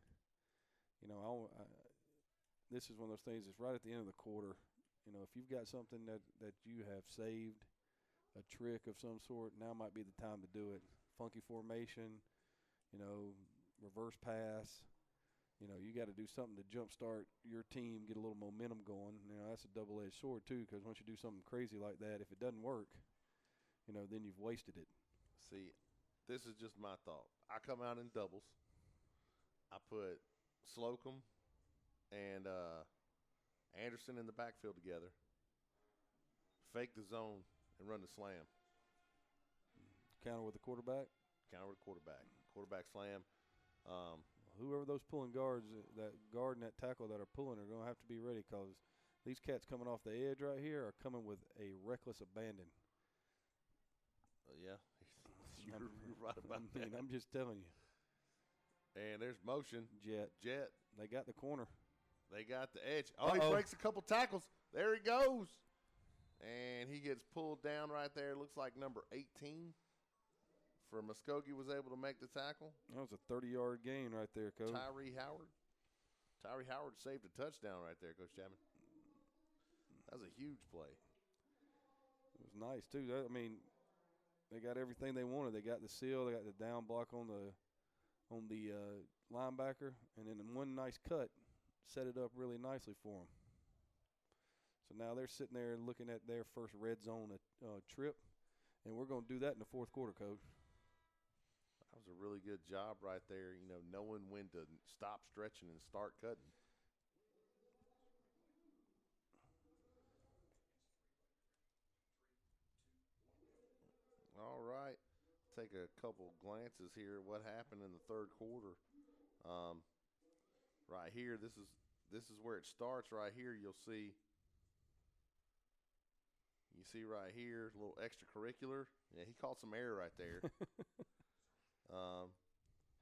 This is one of those things that's right at the end of the quarter. If you've got something that you have saved, a trick of some sort, now might be the time to do it. Funky formation, reverse pass. You got to do something to jumpstart your team, get a little momentum going. That's a double-edged sword, too, because once you do something crazy like that, if it doesn't work, then you've wasted it. See, this is just my thought. I come out in doubles. I put Slocum and Anderson in the backfield together, fake the zone, and run the slam. Counter with the quarterback? Counter with the quarterback. Quarterback slam. Whoever those pulling guards, that guard and that tackle that are pulling are going to have to be ready because these cats coming off the edge right here are coming with a reckless abandon. Yeah, you're right about that. I'm just telling you. And there's motion. Jet. They got the corner. They got the edge. Oh, he breaks a couple tackles. There he goes. And he gets pulled down right there. Looks like number 18. for Muscogee was able to make the tackle. That was a 30-yard gain right there, Coach. Tyree Howard saved a touchdown right there, Coach Chapman. That was a huge play. It was nice, too. I mean, they got everything they wanted. They got the seal. They got the down block on the linebacker. And then one nice cut set it up really nicely for them. So now they're sitting there looking at their first red zone trip. And we're going to do that in the fourth quarter, Coach. That was a really good job right there, knowing when to stop stretching and start cutting. All right. Take a couple glances here at what happened in the third quarter. Right here, this is where it starts right here. You see right here, a little extracurricular. Yeah, he caught some air right there.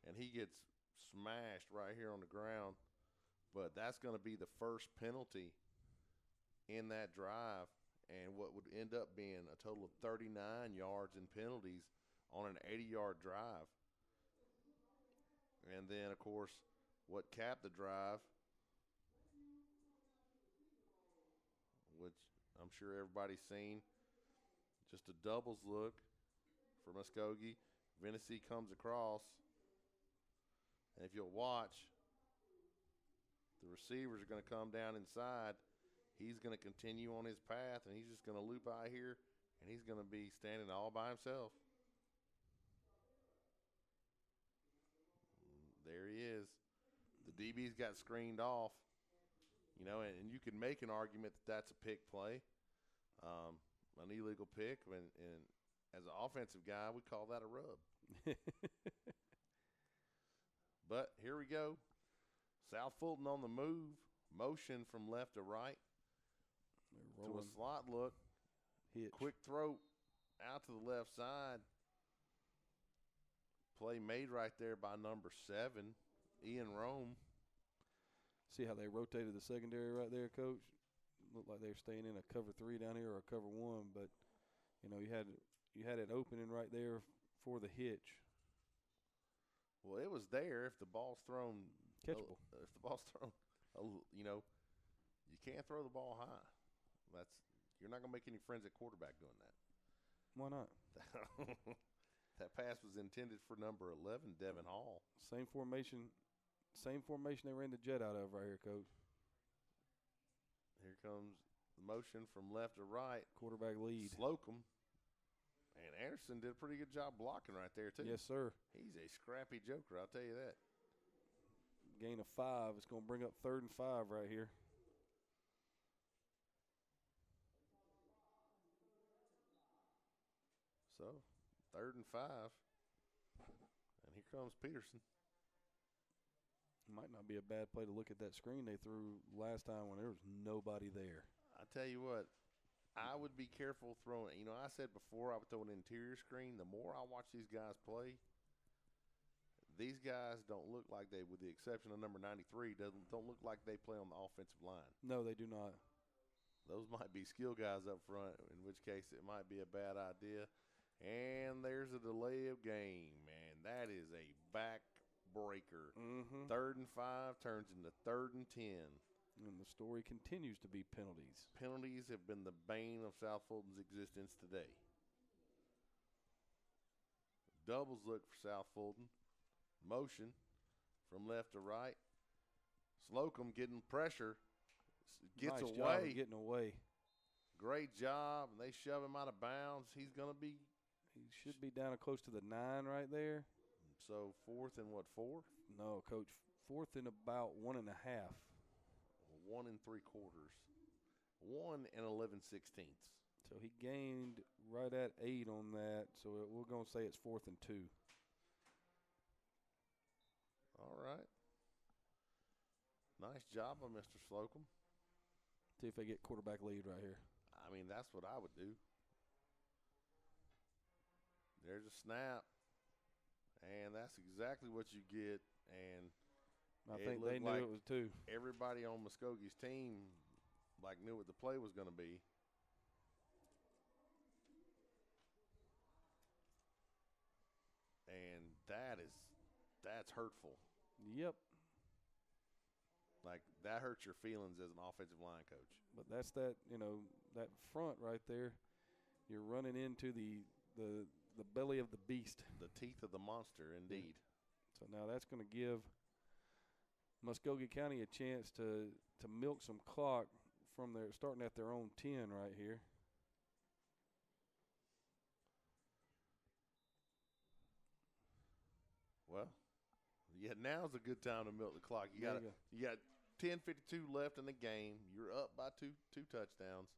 And he gets smashed right here on the ground. But that's going to be the first penalty in that drive, and what would end up being a total of 39 yards in penalties on an 80-yard drive. And then, of course, what capped the drive, which I'm sure everybody's seen, just a doubles look for Muscogee. Vennessy comes across, and if you'll watch, the receivers are going to come down inside. He's going to continue on his path, and he's just going to loop out here, and he's going to be standing all by himself. There he is. The DB's got screened off, and you can make an argument that that's a pick play, an illegal pick, and as an offensive guy, we call that a rub. But here we go. South Fulton on the move. Motion from left to right. To a slot look. Hitch. Quick throw out to the left side. Play made right there by number 7, Ian Rome. See how they rotated the secondary right there, Coach? Looked like they were staying in a cover 3 down here or a cover 1, but you had it opening right there for the hitch. Well, it was there if the ball's thrown catchable. If the ball's thrown, you can't throw the ball high. You're not going to make any friends at quarterback doing that. Why not? That pass was intended for number 11, Devin Hall. Same formation they ran the jet out of right here, Coach. Here comes the motion from left to right. Quarterback lead. Slocum. And Anderson did a pretty good job blocking right there, too. Yes, sir. He's a scrappy joker, I'll tell you that. Gain of 5. It's going to bring up 3rd and 5 right here. So, 3rd and 5. And here comes Peterson. Might not be a bad play to look at that screen they threw last time when there was nobody there. I tell you what, I would be careful throwing. I said before I would throw an interior screen. The more I watch these guys play, these guys don't look like they, with the exception of number 93, don't look like they play on the offensive line. No, they do not. Those might be skill guys up front, in which case it might be a bad idea. And there's a delay of game, man. That is a backbreaker. 3rd and 5 turns into 3rd and 10. And the story continues to be penalties. Penalties have been the bane of South Fulton's existence today. Doubles look for South Fulton. Motion from left to right. Slocum getting pressure. Gets nice away. Job of getting away. Great job. And they shove him out of bounds. He's going to be. He should be down close to the 9 right there. So 4th and what, 4? No, Coach. 4th and about 1.5. 1 3/4. 1 11/16. So he gained right at 8 on that. So we're going to say it's 4th and 2. All right. Nice job by Mr. Slocum. See if they get quarterback lead right here. I mean, that's what I would do. There's a snap. And that's exactly what you get. And I think they knew it was 2. Everybody on Muscogee's team knew what the play was going to be. that's hurtful. Yep. Like, that hurts your feelings as an offensive line coach. But that's that, that front right there. You're running into the belly of the beast. The teeth of the monster, indeed. So now that's going to give Muscogee County a chance to milk some clock from their starting at their own 10 right here. Well, yeah, now's a good time to milk the clock. You got 10:52 left in the game. You're up by two touchdowns.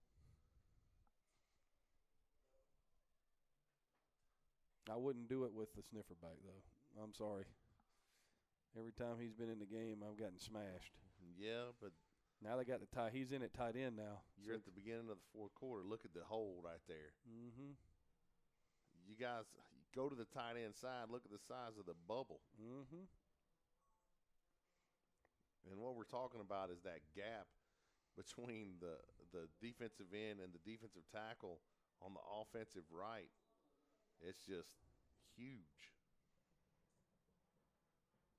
I wouldn't do it with the sniffer back, though. I'm sorry. Every time he's been in the game, I've gotten smashed. Yeah, but now they got the tie. He's in at tight end now. You're at the beginning of the fourth quarter. Look at the hole right there. Mm-hmm. You guys go to the tight end side. Look at the size of the bubble. Mm-hmm. And what we're talking about is that gap between the defensive end and the defensive tackle on the offensive right. It's just huge.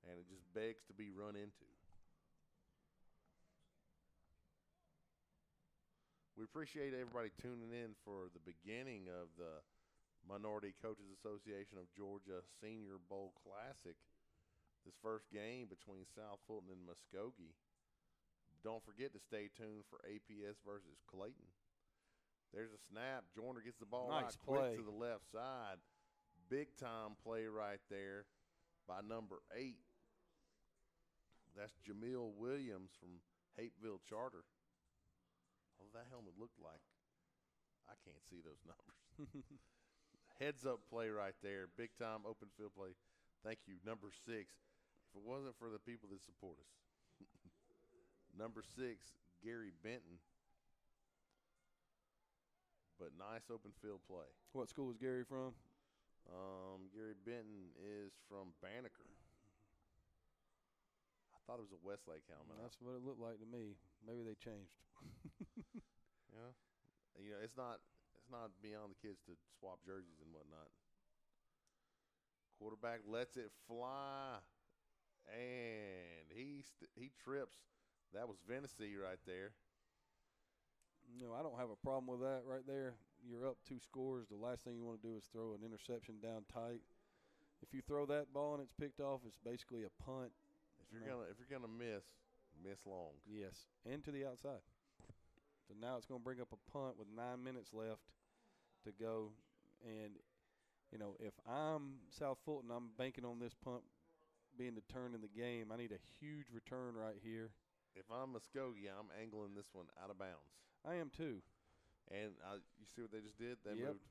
And it just begs to be run into. We appreciate everybody tuning in for the beginning of the Minority Coaches Association of Georgia Senior Bowl Classic. This first game between South Fulton and Muscogee. Don't forget to stay tuned for APS versus Clayton. There's a snap. Joyner gets the ball nice out quick play to the left side. Big time play right there by number 8. That's Jamil Williams from Hapeville Charter. Oh, that helmet looked like I can't see those numbers. Heads up play right there. Big time open field play. Thank you, number 6. If it wasn't for the people that support us. Number 6, Gary Benton. But nice open field play. What school is Gary from? Gary Benton is from Banneker. I thought it was a Westlake helmet. That's what it looked like to me. Maybe they changed. Yeah. You know, it's not beyond the kids to swap jerseys and whatnot. Quarterback lets it fly, and he trips. That was Vennessy right there. No, I don't have a problem with that right there. You're up 2 scores. The last thing you want to do is throw an interception down tight. If you throw that ball and it's picked off, it's basically a punt. If you're gonna miss long. Yes, and to the outside. So now it's going to bring up a punt with 9 minutes left to go. And, if I'm South Fulton, I'm banking on this punt being the turn in the game. I need a huge return right here. If I'm Muscogee, I'm angling this one out of bounds. I am too. And you see what they just did? They moved.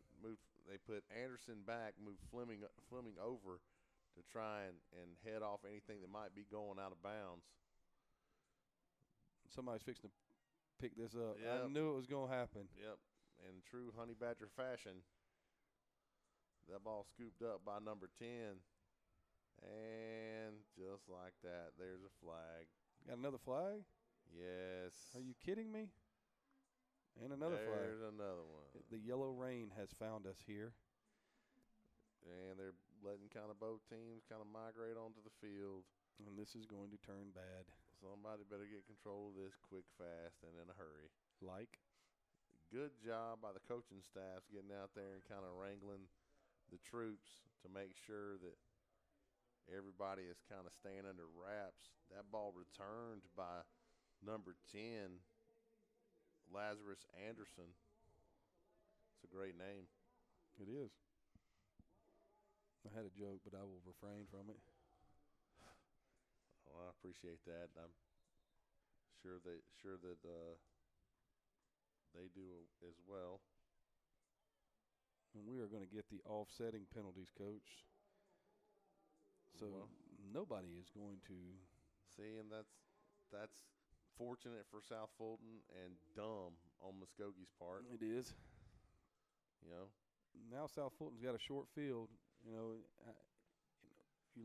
They put Anderson back, moved Fleming over to try and head off anything that might be going out of bounds. Somebody's fixing to pick this up. Yep. I knew it was going to happen. Yep. In true Honey Badger fashion, that ball scooped up by number 10. And just like that, there's a flag. Got another flag? Yes. Are you kidding me? And another flag. There's another one. The yellow rain has found us here. And they're letting kind of both teams kind of migrate onto the field. And this is going to turn bad. Somebody better get control of this quick, fast, and in a hurry. Like? Good job by the coaching staffs getting out there and kind of wrangling the troops to make sure that everybody is kind of staying under wraps. That ball returned by number 10, Lazarus Anderson. It's a great name. It is. I had a joke, but I will refrain from it. Well, I appreciate that. I'm sure that they do as well. And we are going to get the offsetting penalties, Coach. So nobody is going to see, and that's fortunate for South Fulton and dumb on Muscogee's part. It is. Now South Fulton's got a short field. You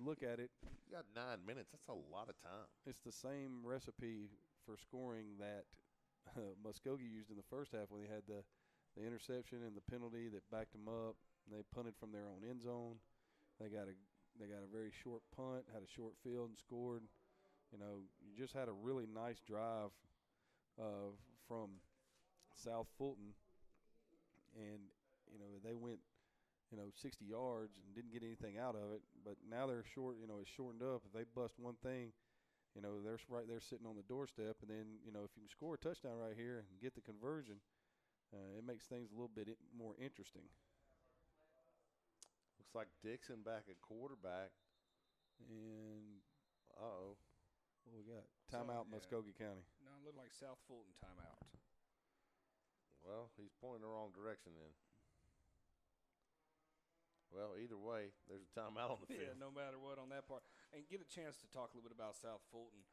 look at it. You got 9 minutes. That's a lot of time. It's the same recipe for scoring that Muscogee used in the first half when they had the interception and the penalty that backed them up. They punted from their own end zone. They got a They got a very short punt, had a short field, and scored. You know, you just had a really nice drive from South Fulton, and you know they went 60 yards and didn't get anything out of it. But now they're short. You know, it's shortened up. If they bust one thing, you know, they're right there sitting on the doorstep. And then, you know, if you can score a touchdown right here and get the conversion, it makes things a little bit more interesting. Looks like Dixon back at quarterback. And Uh-oh. what we got? Timeout, Muscogee County. No, it looked like South Fulton timeout. Well, he's pointing the wrong direction then. Well, either way, there's a timeout on the field. Yeah, no matter what on that part. And get a chance to talk a little bit about South Fulton,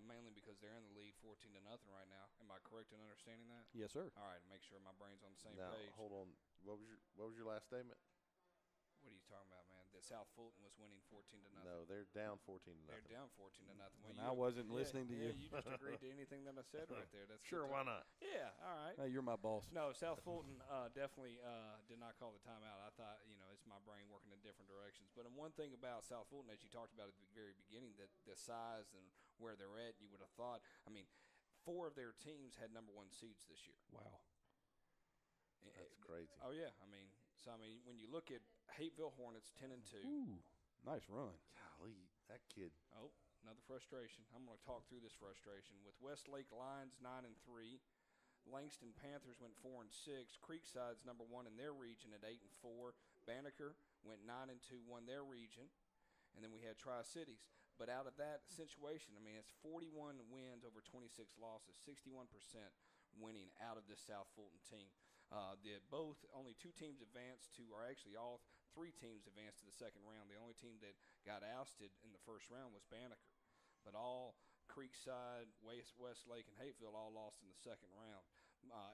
mainly because they're in the lead 14-0 right now. Am I correct in understanding that? Yes, sir. All right, make sure my brain's on the same Now, page. hold on. What was your last statement? What are you talking about, man? That South Fulton was winning 14-0. No, they're down 14-0. They're down 14-0. Well, And I wasn't listening to you. Yeah, you just agreed to anything that I said right there. That's Sure, why not? Yeah, all right. Hey, you're my boss. No, South Fulton definitely did not call the timeout. I thought, you know, it's my brain working in different directions. But one thing about South Fulton, as you talked about at the very beginning, that the size and where they're at, you would have thought, I mean, 4 of their teams had number 1 seeds this year. Wow. That's crazy. Oh, yeah. I mean, when you look at Hateville Hornets 10-2. Ooh, nice run. Golly, that kid. Oh, another frustration. I'm going to talk through this frustration. With Westlake Lions 9-3, Langston Panthers went 4-6. Creekside's number 1 in their region at 8-4. Banneker went 9-2, won their region. And then we had Tri-Cities. But out of that situation, I mean, it's 41 wins over 26 losses, 61% winning out of this South Fulton team. Only 2 teams advanced to, or actually all 3 teams advanced to the second round. The only team that got ousted in the first round was Banneker. But all Creekside, Westlake, and Hateville all lost in the second round.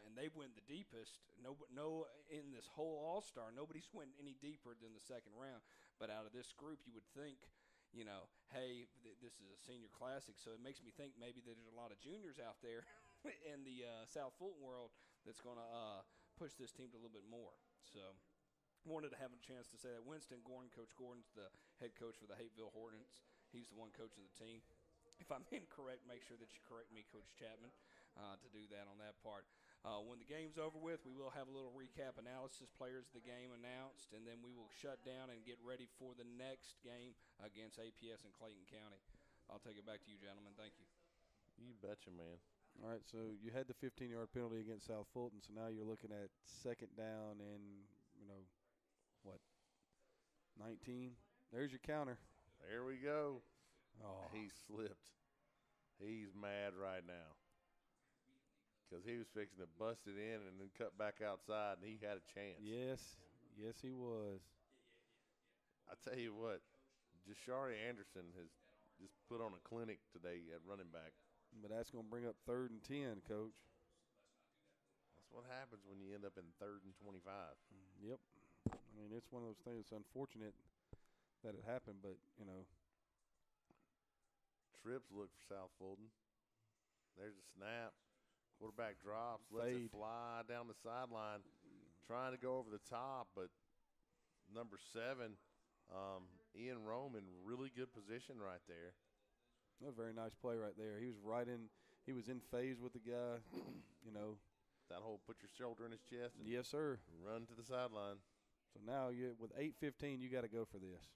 And they went the deepest. No, in this whole All-Star, nobody's went any deeper than the second round. But out of this group, you would think, you know, hey, this is a senior classic, so it makes me think maybe that there's a lot of juniors out there in the South Fulton world that's going to push this team to a little bit more. So wanted to have a chance to say that. Winston Gordon, Coach Gordon's the head coach for the Hateville Hornets. He's the one coaching the team. If I'm incorrect, make sure that you correct me, Coach Chapman, to do that on that part. When the game's over with, we will have a little recap analysis, players of the game announced, and then we will shut down and get ready for the next game against APS in Clayton County. I'll take it back to you, gentlemen. Thank you. You betcha, man. All right, so you had the 15-yard penalty against South Fulton, so now you're looking at second down and, 19. There's your counter. There we go. Oh, He slipped. He's mad right now because he was fixing to bust it in and then cut back outside, and he had a chance. yes, he was. I tell you what, Jashari Anderson has just put on a clinic today at running back. But that's going to bring up 3rd and 10, Coach. That's what happens when you end up in 3rd and 25. Yep. I mean, it's one of those things. It's unfortunate that it happened, but, Trips look for South Fulton. There's a snap. Quarterback drops, lets Fade. it fly down the sideline, trying to go over the top, but number 7, Ian Rome, in really good position right there. a very nice play right there. He was in phase with the guy, That whole put your shoulder in his chest and Yes, sir. run to the sideline. So now with 8:15, you got to go for this.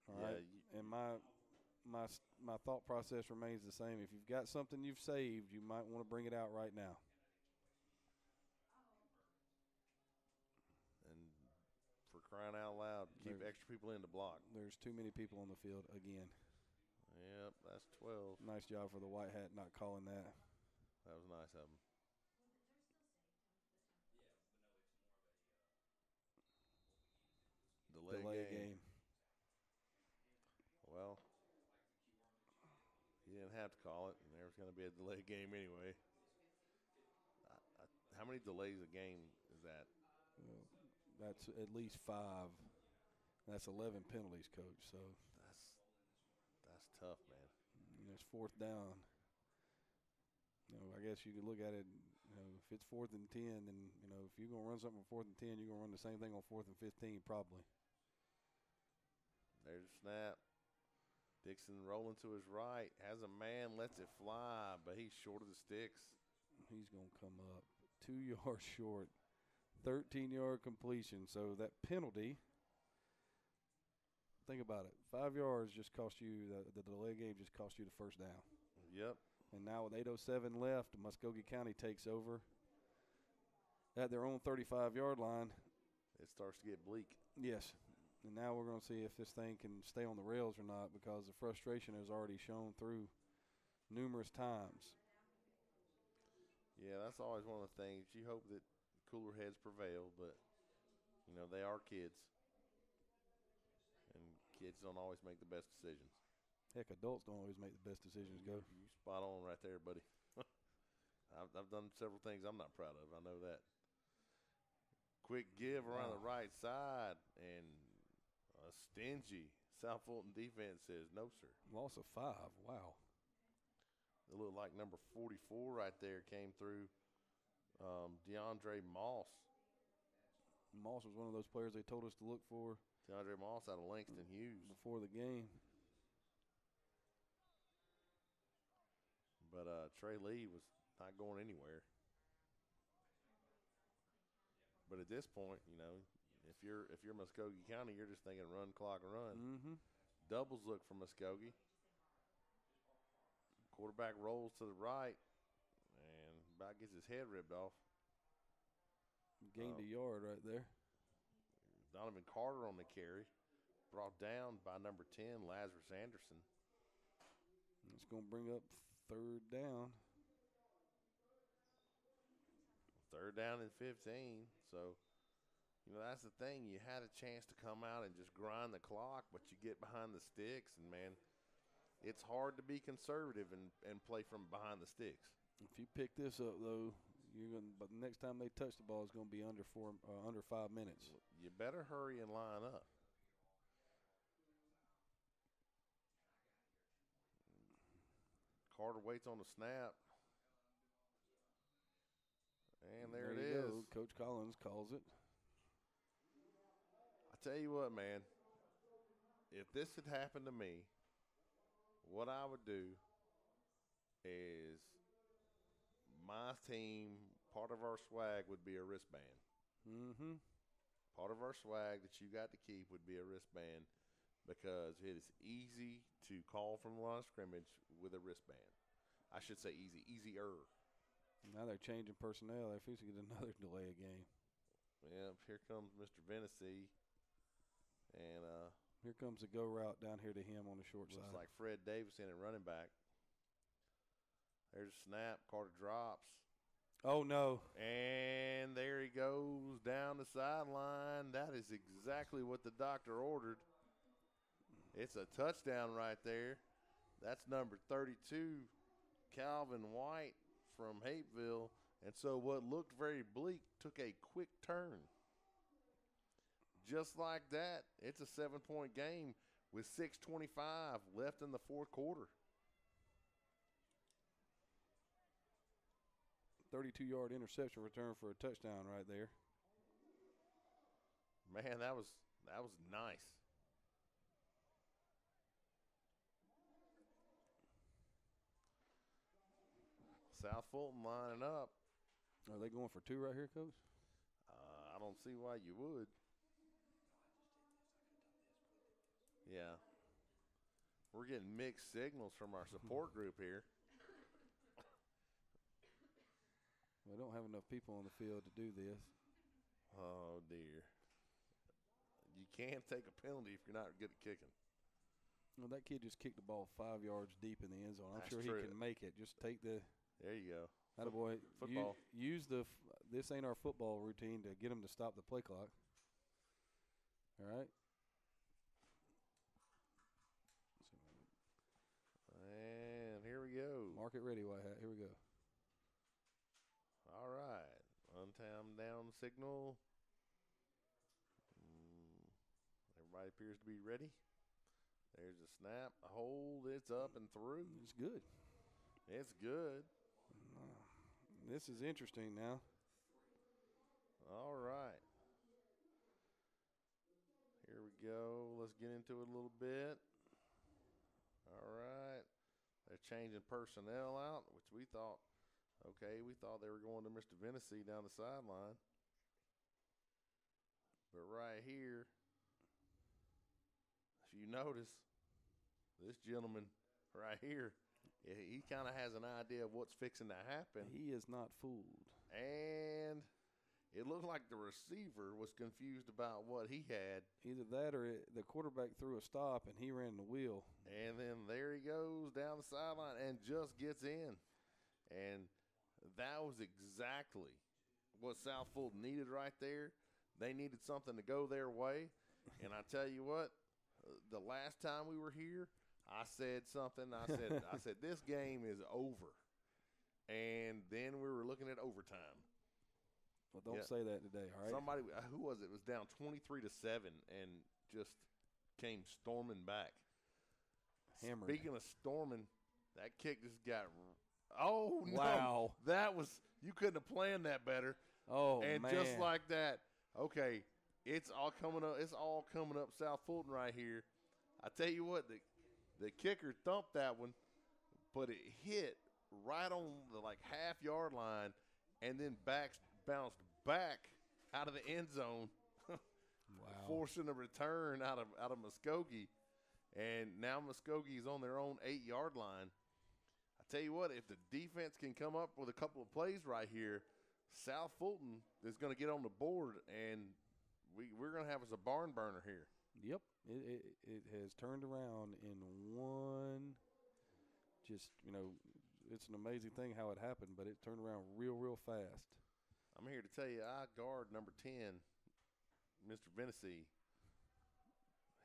All Yeah, right. And my thought process remains the same. If you've got something you've saved, you might want to bring it out right now. And for crying out loud, keep extra people in to block. There's too many people on the field again. Yep, that's 12. Nice job for the white hat not calling that. That was nice of him. Delay game. Well, he didn't have to call it, and there was going to be a delay game anyway. How many delays a game is that? That's at least 5. That's 11 penalties, Coach. So That's tough, man. it's 4th down. I guess you could look at it. If it's 4th and 10, then if you're gonna run something on 4th and 10, you're gonna run the same thing on 4th and 15, probably. There's a snap. Dixon rolling to his right. Has a man, lets it fly, but he's short of the sticks. He's going to come up 2 yards short. 13-yard completion. So that penalty, think about it. 5 yards just cost you, the delay game just cost you the first down. Yep. And now with 8:07 left, Muscogee County takes over at their own 35-yard line. It starts to get bleak. Yes. And now we're going to see if this thing can stay on the rails or not, because the frustration has already shown through numerous times. Yeah, that's always one of the things. You hope that cooler heads prevail, but, you know, they are kids. And kids don't always make the best decisions. Heck, adults don't always make the best decisions, go. You spot on right there, buddy. I've done several things I'm not proud of. I know that. Quick give around the right side, and a stingy South Fulton defense says, no, sir. Loss of 5, wow. It looked like number 44 right there came through, DeAndre Moss. Moss was one of those players they told us to look for. DeAndre Moss out of Langston Hughes. Before the game. But Trey Lee was not going anywhere. But at this point, you know, if you're Muscogee County, you're just thinking run, clock, run. Mm-hmm. Doubles look for Muscogee. Quarterback rolls to the right and about gets his head ripped off. Gained a yard right there. Donovan Carter on the carry. Brought down by number 10, Lazarus Anderson. It's going to bring up 3rd down. 3rd down and 15. So, you know, that's the thing. You had a chance to come out and just grind the clock, but you get behind the sticks, and, man, it's hard to be conservative and play from behind the sticks. If you pick this up, though, but the next time they touch the ball, it's going to be under 5 minutes. You better hurry and line up. Carter waits on the snap. And there it is. Go. Coach Collins calls it. I tell you what, man, if this had happened to me, what I would do is my team, part of our swag would be a wristband. Mm-hmm. Part of our swag that you got to keep would be a wristband, because it is easy to call from the line of scrimmage with a wristband. I should say easier. Now they're changing personnel. They're fixing to get another delay a game. Yep, here comes Mr. Vennessy. And here comes the go route down here to him on the short side. looks like Fred Davison at running back. There's a snap. Carter drops. Oh, no. And there he goes down the sideline. That is exactly what the doctor ordered. It's a touchdown right there. That's number 32, Calvin White from Hapeville. And so what looked very bleak took a quick turn. Just like that, it's a 7-point game with 6:25 left in the fourth quarter. 32-yard interception return for a touchdown right there. Man, that was nice. South Fulton lining up. Are they going for 2 right here, Coach? I don't see why you would. Yeah. We're getting mixed signals from our support group here. We don't have enough people on the field to do this. Oh, dear. You can't take a penalty if you're not good at kicking. Well, that kid just kicked the ball 5 yards deep in the end zone. I'm That's sure true. he can make it. Just take the There you go. attaboy. Football. Use this ain't our football routine to get him to stop the play clock. All right. And here we go. Mark it ready, White Hat. Here we go. All right. Untimed down signal. Everybody appears to be ready. There's a snap, a hold. It's up and through. It's good. It's good. This is interesting now. All right. Here we go. Let's get into it a little bit. All right. They're changing personnel out, which we thought, okay, we thought they were going to Mr. Vennessy down the sideline. But right here, if you notice, this gentleman right here, he kind of has an idea of what's fixing to happen. He is not fooled. And it looked like the receiver was confused about what he had. Either that or the quarterback threw a stop and he ran the wheel. And then there he goes down the sideline and just gets in. And that was exactly what South Fulton needed right there. They needed something to go their way. And I tell you what, the last time we were here, I said something. I said this game is over. And then we were looking at overtime. Well, don't say that today, all right? Somebody, who was it, was down 23-7 and just came storming back. Hammered. Speaking of storming, that kick just got – oh, no. Wow. That was – you couldn't have planned that better. Oh, and man. just like that, okay, it's all coming up. It's all coming up South Fulton right here. I tell you what, the kicker thumped that one, but it hit right on the, half-yard line and then bounced back out of the end zone, wow. forcing a return out of Muscogee. And now Muscogee's on their own 8-yard line. I tell you what, if the defense can come up with a couple of plays right here, South Fulton is going to get on the board, and we're going to have us a barn burner here. Yep. It has turned around in one – just, it's an amazing thing how it happened, but it turned around real fast. I'm here to tell you, I guard number 10, Mr. Vennessy.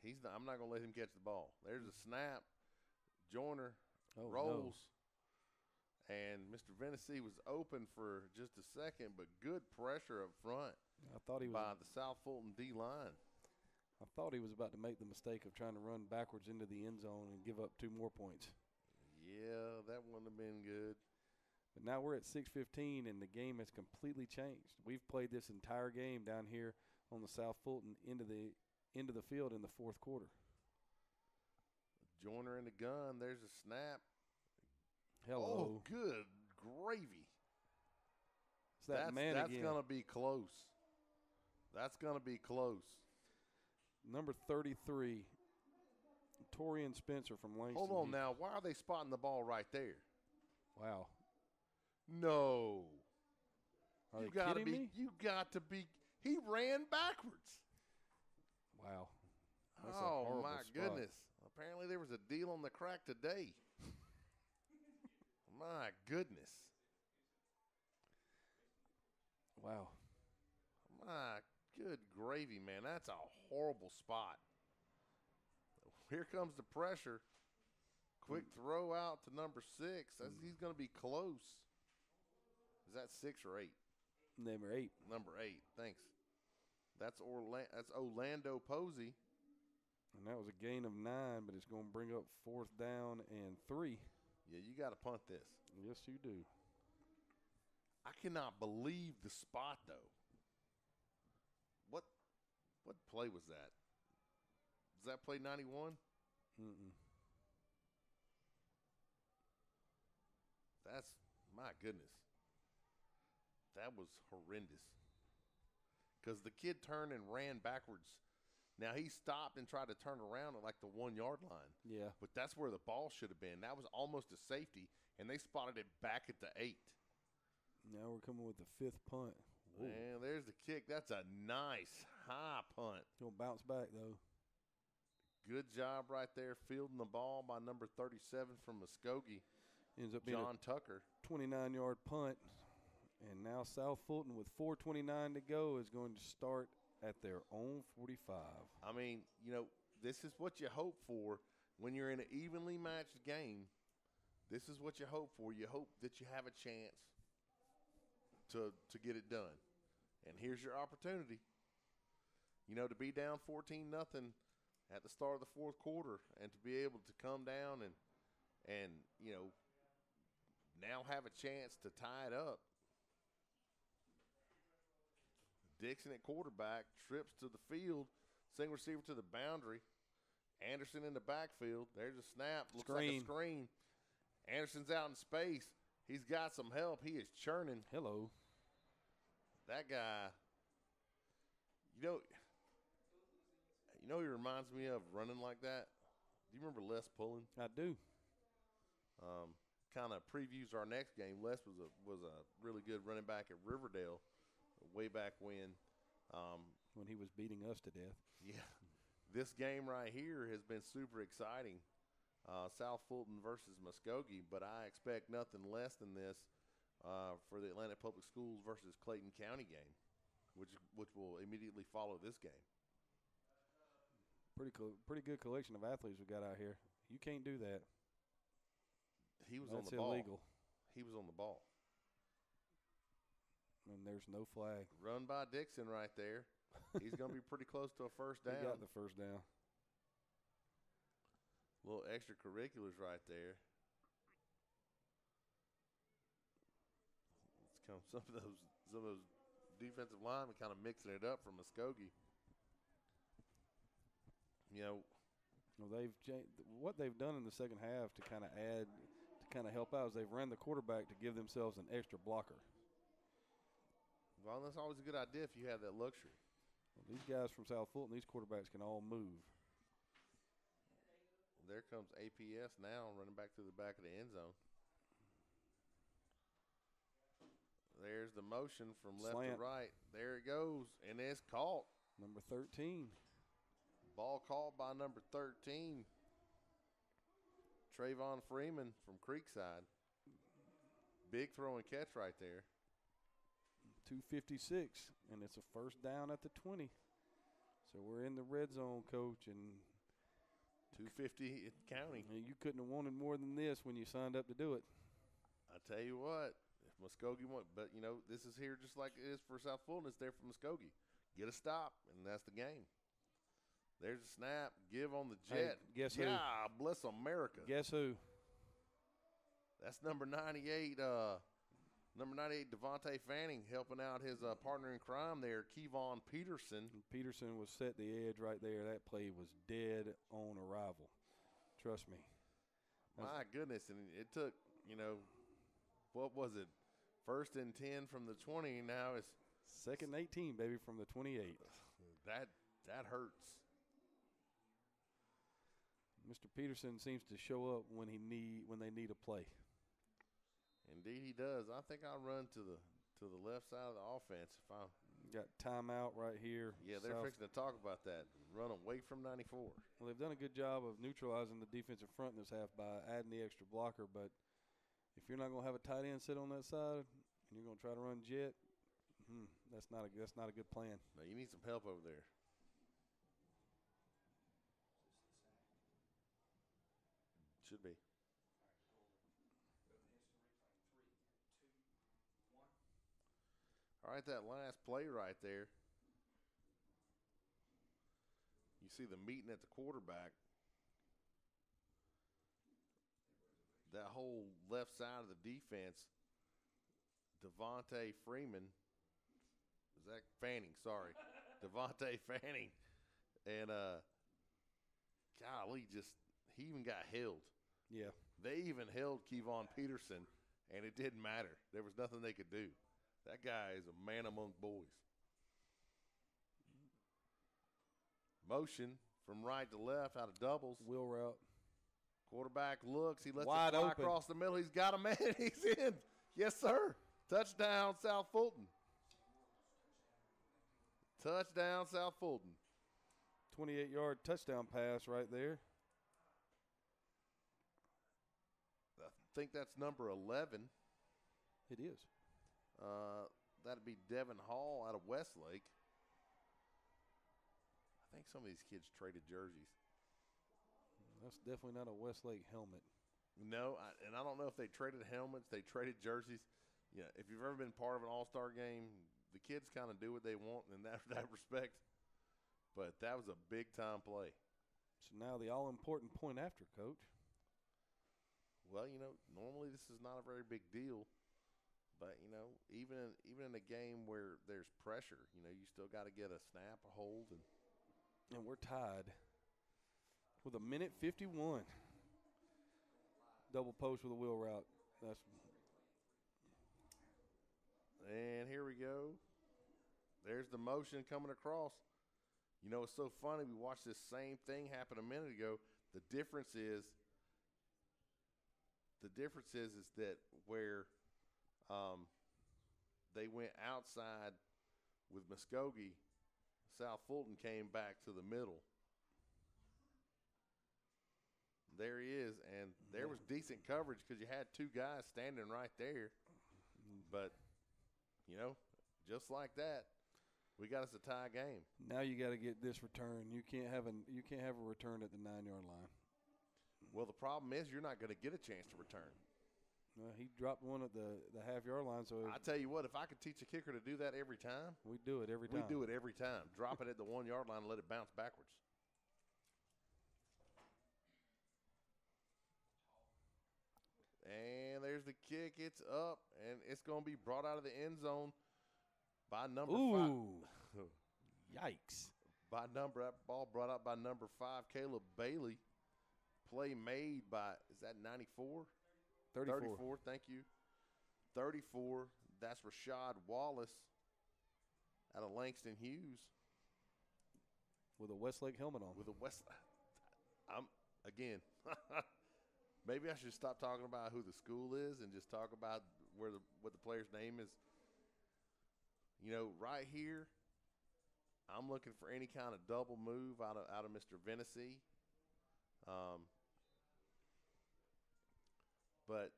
I'm not going to let him catch the ball. There's a snap. Joyner rolls. No. And Mr. Vennessy was open for just a second, but good pressure up front by the South Fulton D-line. I thought he was about to make the mistake of trying to run backwards into the end zone and give up 2 more points. Yeah, that wouldn't have been good. But now we're at 6:15, and the game has completely changed. We've played this entire game down here on the South Fulton into the field in the fourth quarter. Joyner in the gun. There's a snap. Hello. Oh, good gravy. It's that man that's again. That's going to be close. That's going to be close. Number 33, Torian Spencer from Langston. Hold on now. Why are they spotting the ball right there? Wow. No. Are you kidding me? You got to be. He ran backwards. Wow. That's oh, my spot. goodness. Apparently there was a deal on the crack today. My goodness. Wow. My good gravy, man. That's a horrible spot. Here comes the pressure. Quick throw out to number 6. He's going to be close. Is that 6 or 8? Number 8. Number 8. Thanks. That's Orlando Posey. And that was a gain of 9, but it's going to bring up 4th down and 3. Yeah, you got to punt this. Yes, you do. I cannot believe the spot, though. What play was that? Was that play 91? Mm-mm. That's, my goodness. That was horrendous. Because the kid turned and ran backwards. Now, he stopped and tried to turn around at the 1-yard line. Yeah. But that's where the ball should have been. That was almost a safety, and they spotted it back at the 8. Now we're coming with the 5th punt. Whoa. Man, there's the kick. That's a nice high punt. He'll bounce back, though. Good job right there fielding the ball by number 37 from Muscogee, Ends up being John Tucker. 29-yard punt. And now South Fulton with 4:29 to go is going to start at their own 45. I mean, this is what you hope for when you're in an evenly matched game. This is what you hope for. You hope that you have a chance to get it done. And here's your opportunity. To be down 14-0 at the start of the fourth quarter and to be able to come down and now have a chance to tie it up. Dixon at quarterback trips to the field, Single receiver to the boundary. Anderson in the backfield. There's a snap. Looks like Screen. a screen. Anderson's out in space. He's got some help. He is churning. Hello. That guy, you know who he reminds me of running like that? Do you remember Les Pullen? I do. Kind of previews our next game. Les was a really good running back at Riverdale way back when. When he was beating us to death. Yeah. This game right here has been super exciting. South Fulton versus Muscogee, but I expect nothing less than this for the Atlanta Public Schools versus Clayton County game, which will immediately follow this game. Pretty good collection of athletes we got out here. You can't do that. He was That's on the ball. illegal. He was on the ball. And there's no flag. Run by Dixon right there. He's going to be pretty close to a first down. He got the first down. Little extracurriculars right there. It's come some of those defensive linemen kind of mixing it up for Muscogee. You know, what they've done in the second half to kind of help out is they've ran the quarterback to give themselves an extra blocker. Well, that's always a good idea if you have that luxury. Well, these guys from South Fulton, these quarterbacks can all move. There comes APS now running back through the back of the end zone. There's the motion from left Slant. to right. There it goes, and it's caught. Number 13. Ball caught by number 13, Trayvon Freeman from Creekside. Big throw and catch right there. 2:56, and it's a first down at the 20. So we're in the red zone, Coach, and 250 counting. you couldn't have wanted more than this when you signed up to do it. I tell you what, if Muscogee won, but you know this is here just like it is for South Fulton. It's there for Muscogee. Get a stop, and that's the game. There's a snap. Give on the jet. Hey, guess who? God bless America. Guess who? That's number 98. Number 98, Devontae Fanning, helping out his partner in crime there, Kevon Peterson. And Peterson was set the edge right there. That play was dead on arrival. Trust me. My goodness, and it took, what was it? 1st and 10 from the 20. Now it's 2nd and 18, baby, from the 28. That hurts. Mr. Peterson seems to show up when they need a play. Indeed, he does. I think I'll run to the left side of the offense if I'm. Got timeout right here. Yeah, they're fixing to talk about that. Run away from 94. Well, they've done a good job of neutralizing the defensive front in this half by adding the extra blocker. But if you're not going to have a tight end sit on that side and you're going to try to run jet, that's not a good plan. No, you need some help over there. Should be. All right, that last play right there. You see the meeting at the quarterback. That whole left side of the defense, Devontae Freeman. Is that Fanning? Sorry. Devontae Fanning. And, golly, he even got held. Yeah. They even held Kevon Peterson, and it didn't matter. There was nothing they could do. That guy is a man among boys. Motion from right to left out of doubles. Wheel route. Quarterback looks. He lets Wide it fly open. across the middle. He's got a man. He's in. Yes, sir. Touchdown, South Fulton. Touchdown, South Fulton. 28-yard touchdown pass right there. I think that's number 11. It is. That'd be Devin Hall out of Westlake. I think some of these kids traded jerseys. That's definitely not a Westlake helmet. No, and I don't know if they traded helmets, they traded jerseys. Yeah, if you've ever been part of an all-star game, the kids kind of do what they want in that respect. But that was a big-time play. So now the all-important point after, Coach. Well, normally this is not a very big deal. But, even in a game where there's pressure, you still got to get a snap, a hold. And And we're tied with 1:51. Double post with a wheel route. And here we go. There's the motion coming across. You know, it's so funny. We watched this same thing happen a minute ago. The difference is that where they went outside with Muscogee, South Fulton came back to the middle. There he is, and there was decent coverage because you had two guys standing right there. But, you know, just like that, we got us a tie game. Now you got to get this return. You can't have a return at the 9-yard line. Well, the problem is you're not going to get a chance to return. Well, he dropped one at the half-yard line. So I tell you what, if I could teach a kicker to do that every time, we do it every time. We do it every time. Drop it at the 1-yard line and let it bounce backwards. And there's the kick. It's up, and it's going to be brought out of the end zone by number 5. Yikes. That ball brought out by number 5, Caleb Bailey. Play made by, is that 94? 34, thank you. 34, that's Rashad Wallace out of Langston Hughes. With a Westlake helmet on. Again, maybe I should stop talking about who the school is and just talk about what the player's name is. You know, right here, I'm looking for any kind of double move out of Mr. Vennessy. But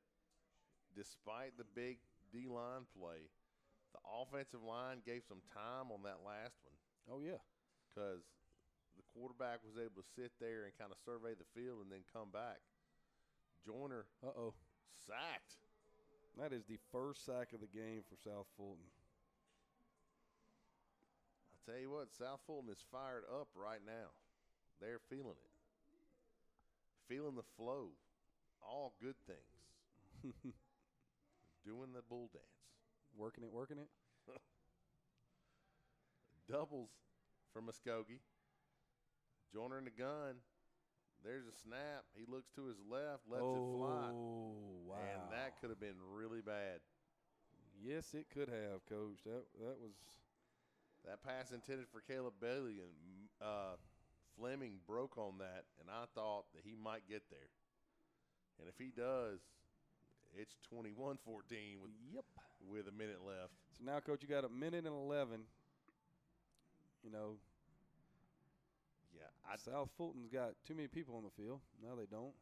despite the big D-line play, the offensive line gave some time on that last one. Oh, yeah. Because the quarterback was able to sit there and kind of survey the field and then come back. Joyner sacked. That is the first sack of the game for South Fulton. I'll tell you what, South Fulton is fired up right now. They're feeling it. Feeling the flow. All good things. Doing the bull dance. Working it. Doubles for Muscogee. Joyner in the gun. There's a snap. He looks to his left, lets it fly. Oh, wow. And that could have been really bad. Yes, it could have, Coach. That was – that pass intended for Caleb Bailey, and Fleming broke on that, and I thought that he might get there. And if he does, it's 21-14 with a minute left. So now, Coach, you got 1:11. You know. Yeah. South Fulton's got too many people on the field. No, they don't.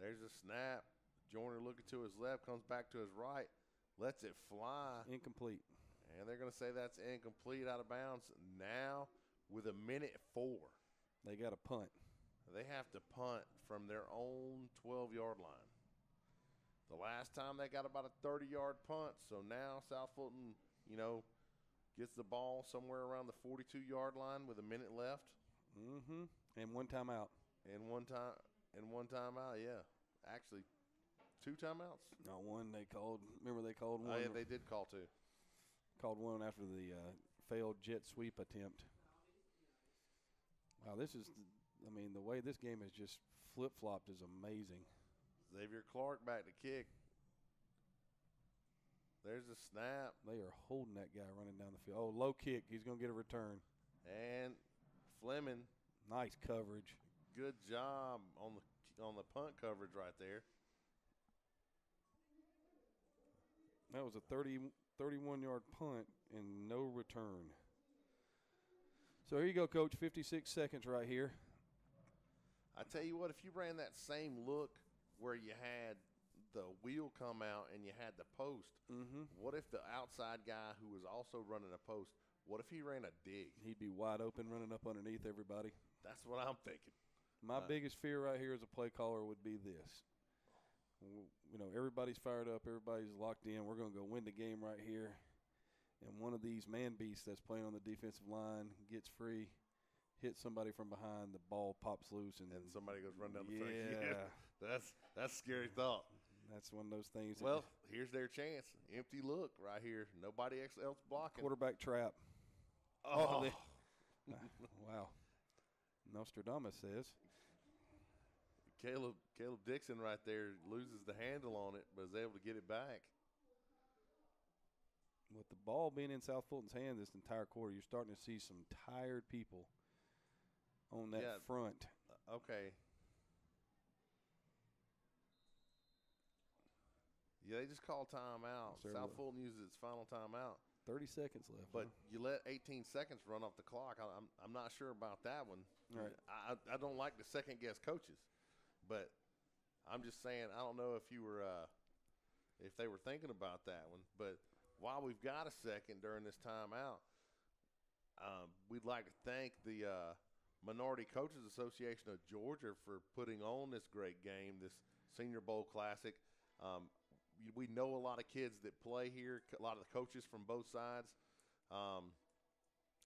There's a snap. Joyner looking to his left, comes back to his right, lets it fly. Incomplete. And they're going to say that's incomplete, out of bounds. Now, with 1:04. They got a punt. They have to punt from their own 12-yard line. The last time they got about a 30-yard punt, so now South Fulton, you know, gets the ball somewhere around the 42-yard line with a minute left. Mm-hmm. And one timeout. And one timeout, yeah. Actually, 2 timeouts. Not one. They called. Remember, they called one. Oh, yeah, they did call 2. Called one after the failed jet sweep attempt. Wow, this is, the way this game has just flip-flopped is amazing. Xavier Clark back to kick. There's a snap. They are holding that guy running down the field. Oh, low kick. He's going to get a return. And Fleming. Nice coverage. Good job on the punt coverage right there. That was a 31-yard punt and no return. So here you go, Coach. 56 seconds right here. I tell you what, if you ran that same look where you had the wheel come out and you had the post, what if the outside guy who was also running a post, what if he ran a dig? He'd be wide open running up underneath everybody. That's what I'm thinking. My biggest fear right here as a play caller would be this. You know, everybody's fired up. Everybody's locked in. We're going to go win the game right here. And one of these man beasts that's playing on the defensive line gets free, hits somebody from behind, the ball pops loose. And somebody goes run down the field. Yeah. That's a scary thought. That's one of those things. Well, here's their chance. Empty look right here. Nobody else blocking. Quarterback trap. Oh, Wow. Nostradamus says. Caleb Dixon right there loses the handle on it, but is able to get it back. With the ball being in South Fulton's hand this entire quarter, you're starting to see some tired people on that front. Okay. Yeah, they just called timeout. South Fulton uses its final timeout. 30 seconds left. But you let 18 seconds run off the clock. I'm not sure about that one. Right. I don't like to second-guess coaches. But I'm just saying, I don't know if you were if they were thinking about that one. But while we've got a second during this timeout, we'd like to thank the Minority Coaches Association of Georgia for putting on this great game, this Senior Bowl Classic. We know a lot of kids that play here, a lot of the coaches from both sides.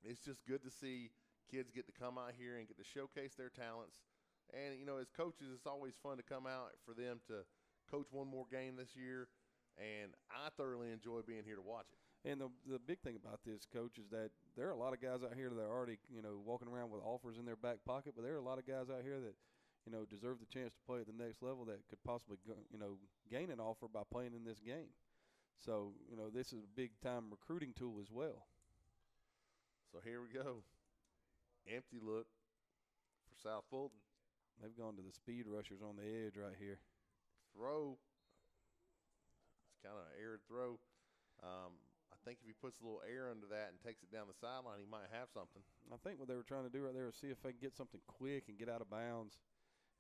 It's just good to see kids get to come out here and get to showcase their talents. And, you know, as coaches, it's always fun to come out for them to coach one more game this year. And I thoroughly enjoy being here to watch it. And the big thing about this, Coach, is that there are a lot of guys out here that are already, you know, walking around with offers in their back pocket. But there are a lot of guys out here that, you know, deserve the chance to play at the next level that could possibly, gain an offer by playing in this game. So, you know, this is a big-time recruiting tool as well. So here we go. Empty look for South Fulton. They've gone to the speed rushers on the edge right here. Throw. It's kind of an aired throw. I think if he puts a little air under that and takes it down the sideline, he might have something. I think what they were trying to do right there is see if they can get something quick and get out of bounds.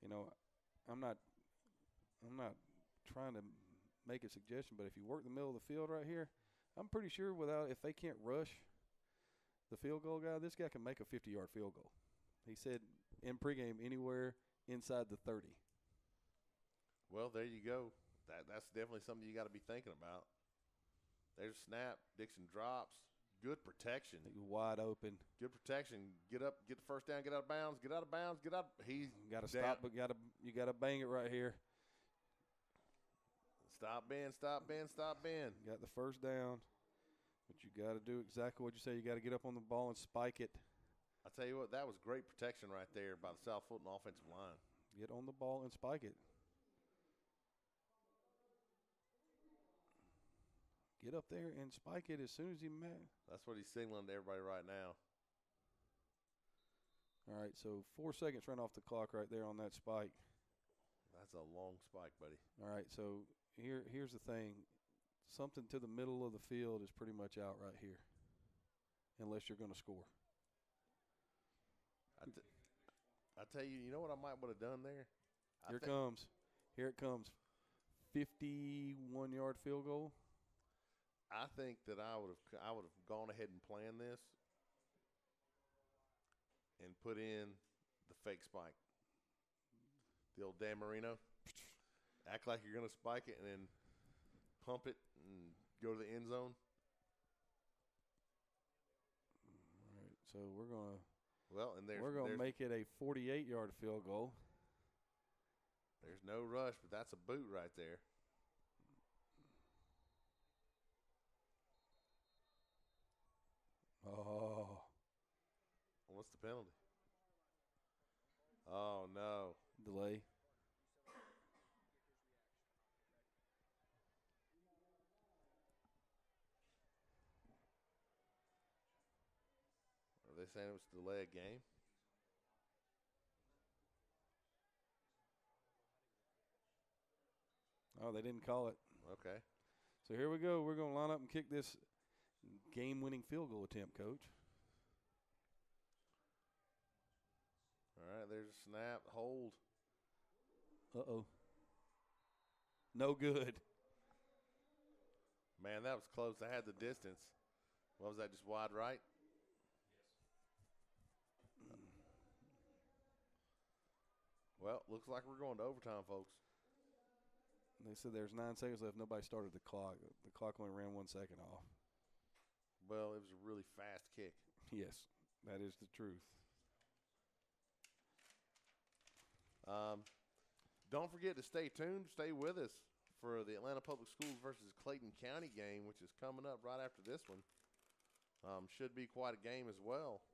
You know, I'm not trying to make a suggestion, but if you work the middle of the field right here, I'm pretty sure if they can't rush the field goal guy, this guy can make a 50-yard field goal. He said in pregame anywhere inside the 30. Well, there you go. That's definitely something you got to be thinking about. There's a snap. Dixon drops. Good protection. Wide open. Good protection. Get up. Get the first down. Get out of bounds. Get out of bounds. Get out. He's got to stop, but you got to bang it right here. Stop, bend, stop, bend, stop, bend. Got the first down, but you got to do exactly what you say. You got to get up on the ball and spike it. I tell you what, that was great protection right there by the South Fulton offensive line. Get on the ball and spike it. Get up there and spike it as soon as you met. That's what he's signaling to everybody right now. All right, so 4 seconds run off the clock right there on that spike. That's a long spike, buddy. All right, so here's the thing. Something to the middle of the field is pretty much out right here, unless you're going to score. I tell you, you know what I might would have done there? Here it comes. 51-yard field goal. I think that I would have gone ahead and planned this and put in the fake spike. The old Dan Marino. Act like you're going to spike it and then pump it and go to the end zone. All right, so we're going to. Well, and we're going to make it a 48-yard field goal. There's no rush, but that's a boot right there. Oh. What's the penalty? Oh, no. Delay. Are they saying it was to delay a game? Oh, they didn't call it. Okay. So here we go. We're going to line up and kick this game-winning field goal attempt, Coach. All right, there's a snap, hold. Uh-oh. No good. Man, that was close. I had the distance. What was that, just wide right? Yes. Well, looks like we're going to overtime, folks. They said there's 9 seconds left. Nobody started the clock. The clock only ran 1 second off. Well, it was a really fast kick. Yes, that is the truth. Don't forget to stay tuned. Stay with us for the Atlanta Public Schools versus Clayton County game, which is coming up right after this one. Should be quite a game as well.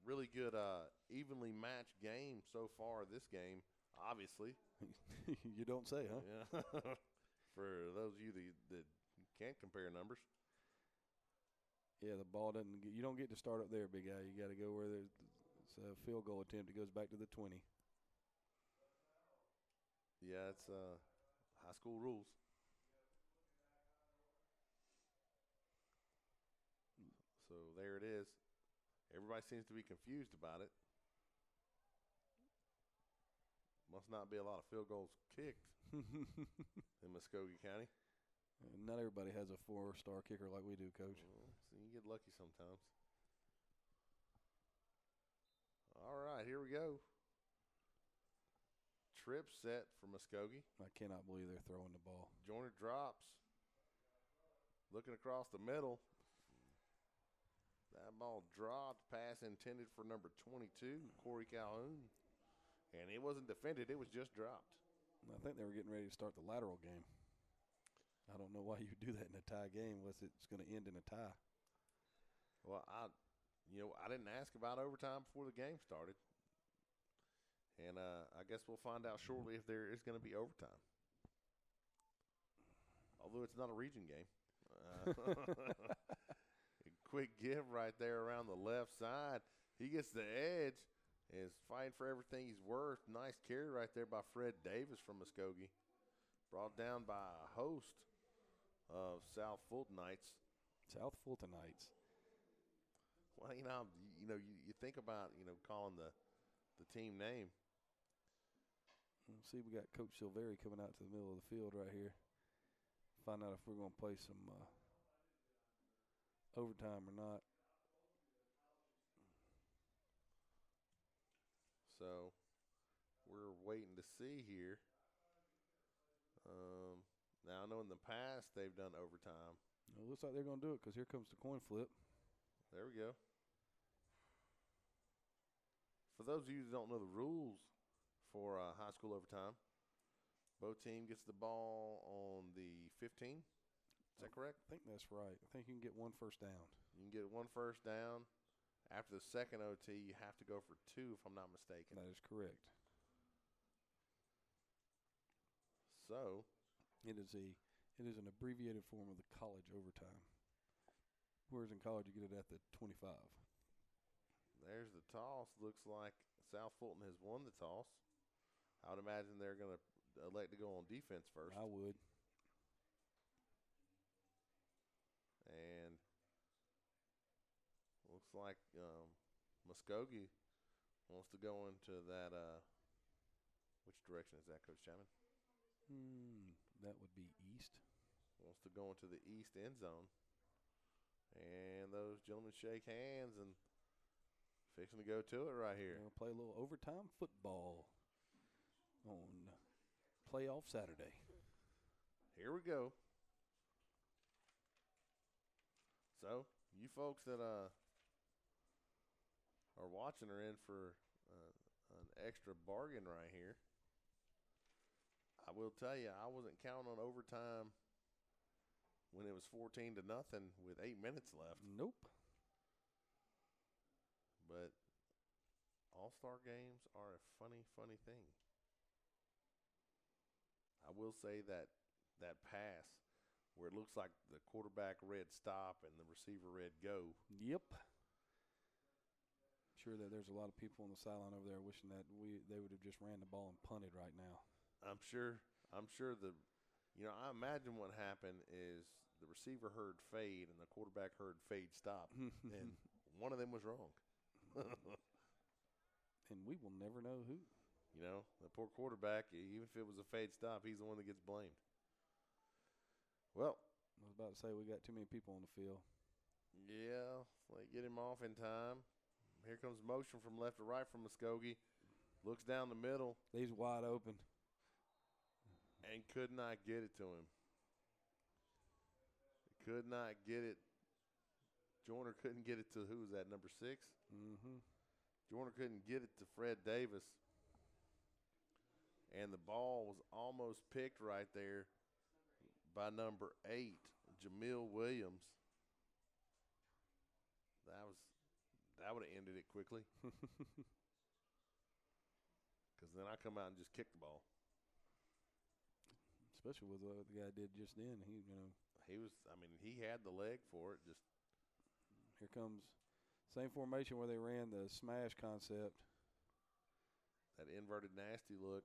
really good evenly matched game so far this game, obviously. You don't say, huh? Yeah. For those of you that can't compare numbers. Yeah, the ball doesn't – you don't get to start up there, big guy. You got to go where there's a field goal attempt. It goes back to the 20. Yeah, it's high school rules. So there it is. Everybody seems to be confused about it. Must not be a lot of field goals kicked in Muscogee County. Not everybody has a 4-star kicker like we do, Coach. Well, so you get lucky sometimes. All right, here we go. Trip set for Muscogee. I cannot believe they're throwing the ball. Joyner drops. Looking across the middle. That ball dropped. Pass intended for number 22, Corey Calhoun. And it wasn't defended. It was just dropped. I think they were getting ready to start the lateral game. I don't know why you do that in a tie game unless it's going to end in a tie. Well, I didn't ask about overtime before the game started. And I guess we'll find out shortly if there is going to be overtime. Although it's not a region game. Quick give right there around the left side. He gets the edge. Is fighting for everything he's worth. Nice carry right there by Fred Davis from Muscogee. Brought down by a host of South Fultonites. South Fultonites. Well, you think about, calling the team name. Let's see, we got Coach Silveri coming out to the middle of the field right here. Find out if we're going to play some overtime or not. So we're waiting to see here. Now, I know in the past they've done overtime. It looks like they're going to do it because here comes the coin flip. There we go. For those of you who don't know the rules for high school overtime, both team gets the ball on the 15. Is that correct? I think that's right. I think you can get one first down. You can get one first down. After the second OT, you have to go for 2, if I'm not mistaken. That is correct. So it is an abbreviated form of the college overtime. Whereas in college you get it at the 25. There's the toss. Looks like South Fulton has won the toss. I would imagine they're going to elect to go on defense first. I would. And looks like Muscogee wants to go into that. Which direction is that, Coach Chapman? That would be east. Wants to go into the east end zone. And those gentlemen shake hands and fixing to go to it right here. We're going to play a little overtime football on playoff Saturday. Here we go. So, you folks that are watching are in for an extra bargain right here. I will tell you, I wasn't counting on overtime when it was 14-0 with 8 minutes left. Nope. But all-star games are a funny, funny thing. I will say that pass where it looks like the quarterback read stop and the receiver read go. Yep. Sure that there's a lot of people on the sideline over there wishing that they would have just ran the ball and punted right now. I'm sure I imagine what happened is the receiver heard fade and the quarterback heard fade stop, and one of them was wrong. And we will never know who. The poor quarterback, even if it was a fade stop, he's the one that gets blamed. Well, I was about to say we got too many people on the field. Yeah, they get him off in time. Here comes motion from left to right from Muscogee. Looks down the middle. He's wide open. And could not get it to him. Could not get it. Joyner couldn't get it to, who was that, number 6? Mm-hmm. Joyner couldn't get it to Fred Davis. And the ball was almost picked right there by number 8, Jamil Williams. That That would have ended it quickly. Because then I come out and just kick the ball. Especially with what the guy did just then. He had the leg for it. Just here comes same formation where they ran the smash concept. That inverted nasty look.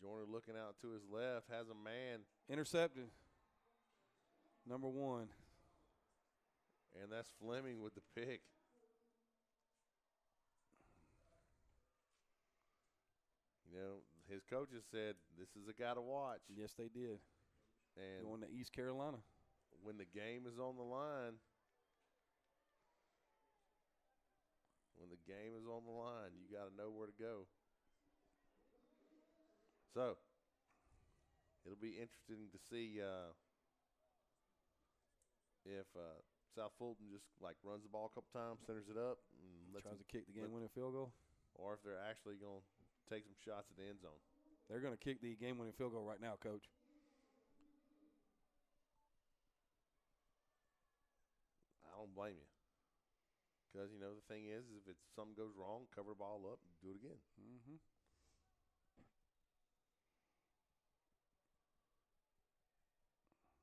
Joyner looking out to his left, has a man. Intercepted. Number 1. And that's Fleming with the pick. You know, his coaches said this is a guy to watch. Yes, they did. And going to East Carolina. When the game is on the line, you got to know where to go. So, it'll be interesting to see if South Fulton just runs the ball a couple times, centers it up, and tries to kick the game-winning field goal, or if they're actually going to take some shots at the end zone. They're going to kick the game-winning field goal right now, Coach. I don't blame you. Because, the thing is if something goes wrong, cover the ball up and do it again. Mm-hmm.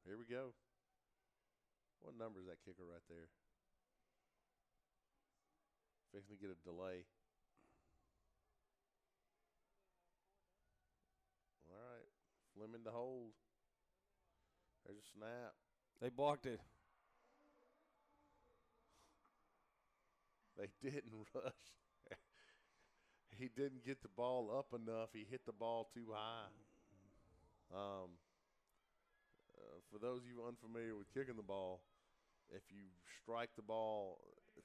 Here we go. What number is that kicker right there? Fixing to get a delay. All right. Fleming to hold. There's a snap. They blocked it. They didn't rush. He didn't get the ball up enough. He hit the ball too high. For those of you unfamiliar with kicking the ball, if you strike the ball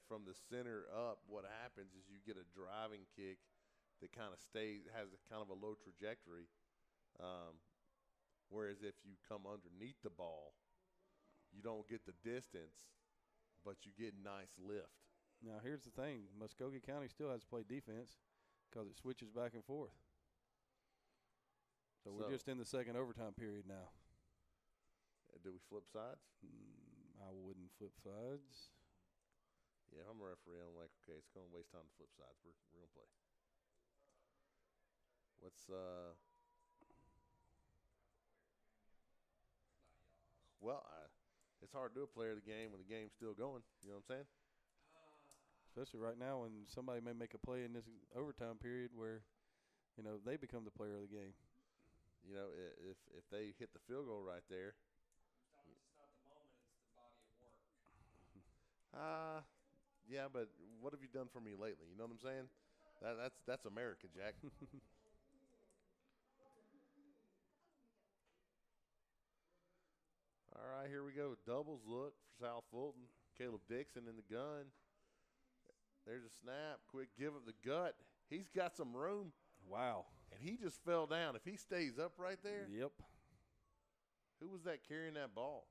from the center up, what happens is you get a driving kick that kind of has kind of a low trajectory. Whereas if you come underneath the ball, you don't get the distance, but you get nice lift. Now, here's the thing. Muscogee County still has to play defense because it switches back and forth. So we're just in the second overtime period now. Do we flip sides? I wouldn't flip sides. Yeah, if I'm a referee, I'm like, okay, it's going to waste time to flip sides. We're going to play. It's hard to do a player of the game when the game's still going. You know what I'm saying? Especially right now when somebody may make a play in this overtime period where, they become the player of the game. If they hit the field goal right there. It's not the moment, it's the body of work. Yeah, but what have you done for me lately? You know what I'm saying? That's America, Jack. All right, here we go. Doubles look for South Fulton. Caleb Dixon in the gun. There's a snap. Quick give of the gut. He's got some room. Wow. And he just fell down. If he stays up right there. Yep. Who was that carrying that ball?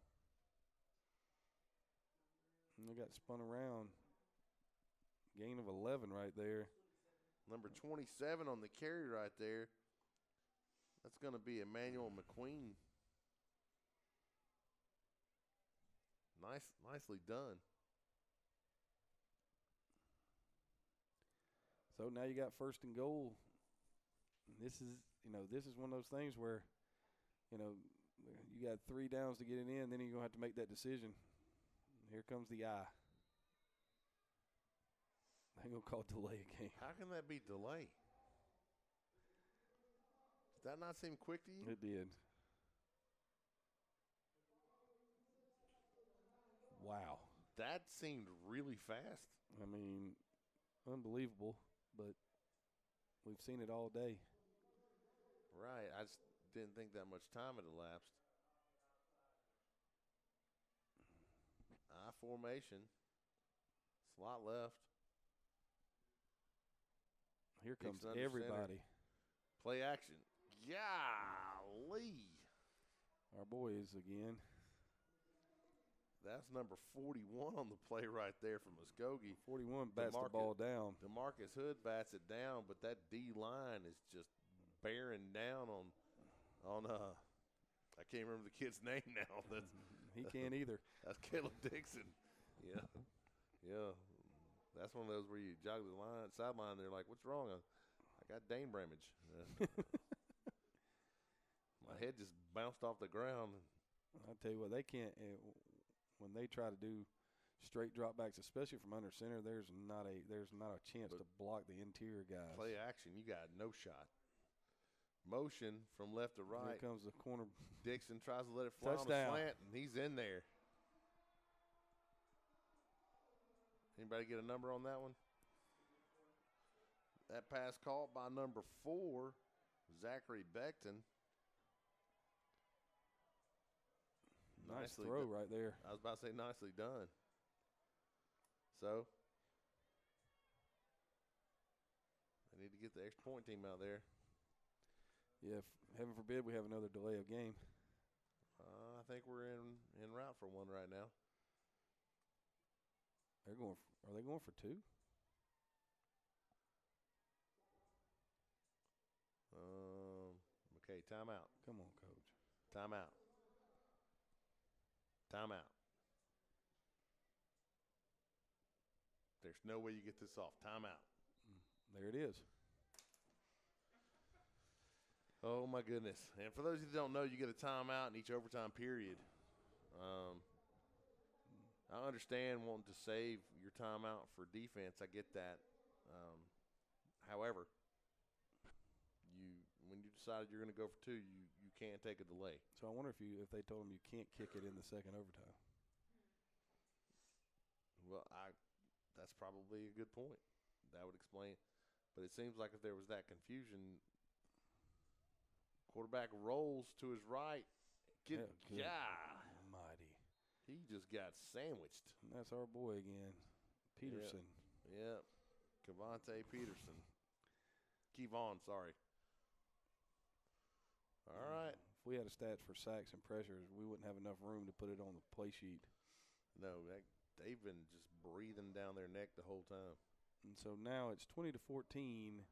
And they got spun around. Gain of 11 right there. Number 27 on the carry right there. That's going to be Emmanuel McQueen. Nicely done. So now you got first and goal. This is one of those things where, you got 3 downs to get it in, then you're going to have to make that decision. Here comes the eye. They're going to call delay a game. How can that be delay? Did that not seem quick to you? It did. Wow. That seemed really fast. I mean, unbelievable, but we've seen it all day. Right. I just didn't think that much time had elapsed. I formation. Slot left. Here comes everybody. Center. Play action. Golly. Our boys again. That's number 41 on the play right there from Muscogee. 41 bats the ball down. DeMarcus Hood bats it down, but that D-line is just bearing down on I can't remember the kid's name now. He can't either. That's Caleb Dixon. Yeah. That's one of those where you jog the sideline. They're like, "What's wrong?" I got Dane Bramage. My head just bounced off the ground. I'll tell you what, they can't when they try to do straight dropbacks, especially from under center. There's not a chance to block the interior guys. Play action, you got no shot. Motion from left to right. Here comes the corner. Dixon tries to let it fly Touchdown. on a slant, and he's in there. Anybody get a number on that one? That pass caught by number 4, Zachary Beckton. Nice throw right there. I was about to say nicely done. So, I need to get the extra point team out there. Yeah, heaven forbid we have another delay of game. I think we're en route for one right now. Are they going for 2? Okay, timeout. Come on, coach. Timeout. Timeout. There's no way you get this off. Timeout. There it is. Oh, my goodness. And for those who don't know, you get a timeout in each overtime period. I understand wanting to save your timeout for defense. I get that. However, when you decided you're going to go for 2, you can't take a delay. So I wonder if they told them you can't kick it in the second overtime. Well, that's probably a good point. That would explain. But it seems like if there was that confusion, quarterback rolls to his right. Mighty. He just got sandwiched. And that's our boy again, Peterson. Yep. Kevontae Peterson. Kevon, sorry. All right. If we had a stats for sacks and pressures, we wouldn't have enough room to put it on the play sheet. No, they've been just breathing down their neck the whole time. And so now it's 20-14,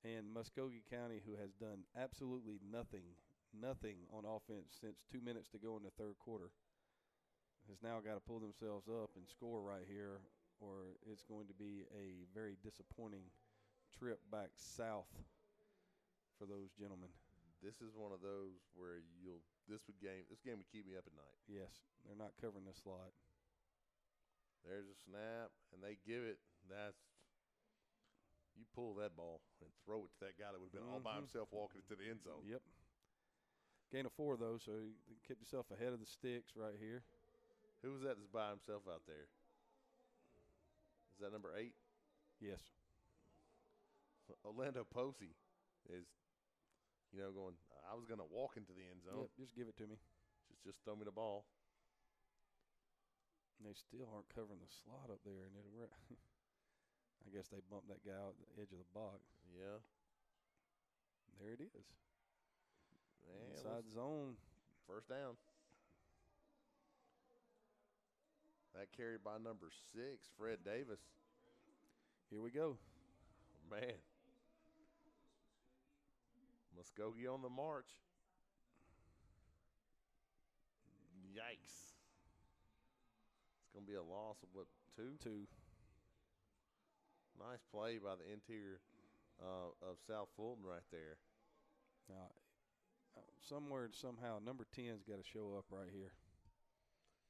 and Muscogee County, who has done absolutely nothing on offense since 2 minutes to go in the third quarter, has now got to pull themselves up and score right here, or it's going to be a very disappointing trip back south for those gentlemen. This is one of those where this game would keep me up at night. Yes, they're not covering the slot. There's a snap, and they give it. You pull that ball and throw it to that guy that would have been all by himself walking into the end zone. Yep. Gain of 4, though, so you kept yourself ahead of the sticks right here. Who was that that's by himself out there? Is that number 8? Yes. Orlando Posey is, going, I was going to walk into the end zone. Yep, just give it to me. Just throw me the ball. And they still aren't covering the slot up there. And I guess they bumped that guy out the edge of the box. Yeah. There it is. Man, inside zone. First down. That carried by number 6, Fred Davis. Here we go. Man. Muscogee on the march. Yikes. It's going to be a loss of, 2? 2. Nice play by the interior of South Fulton right there. Now, somewhere, somehow, number 10's got to show up right here.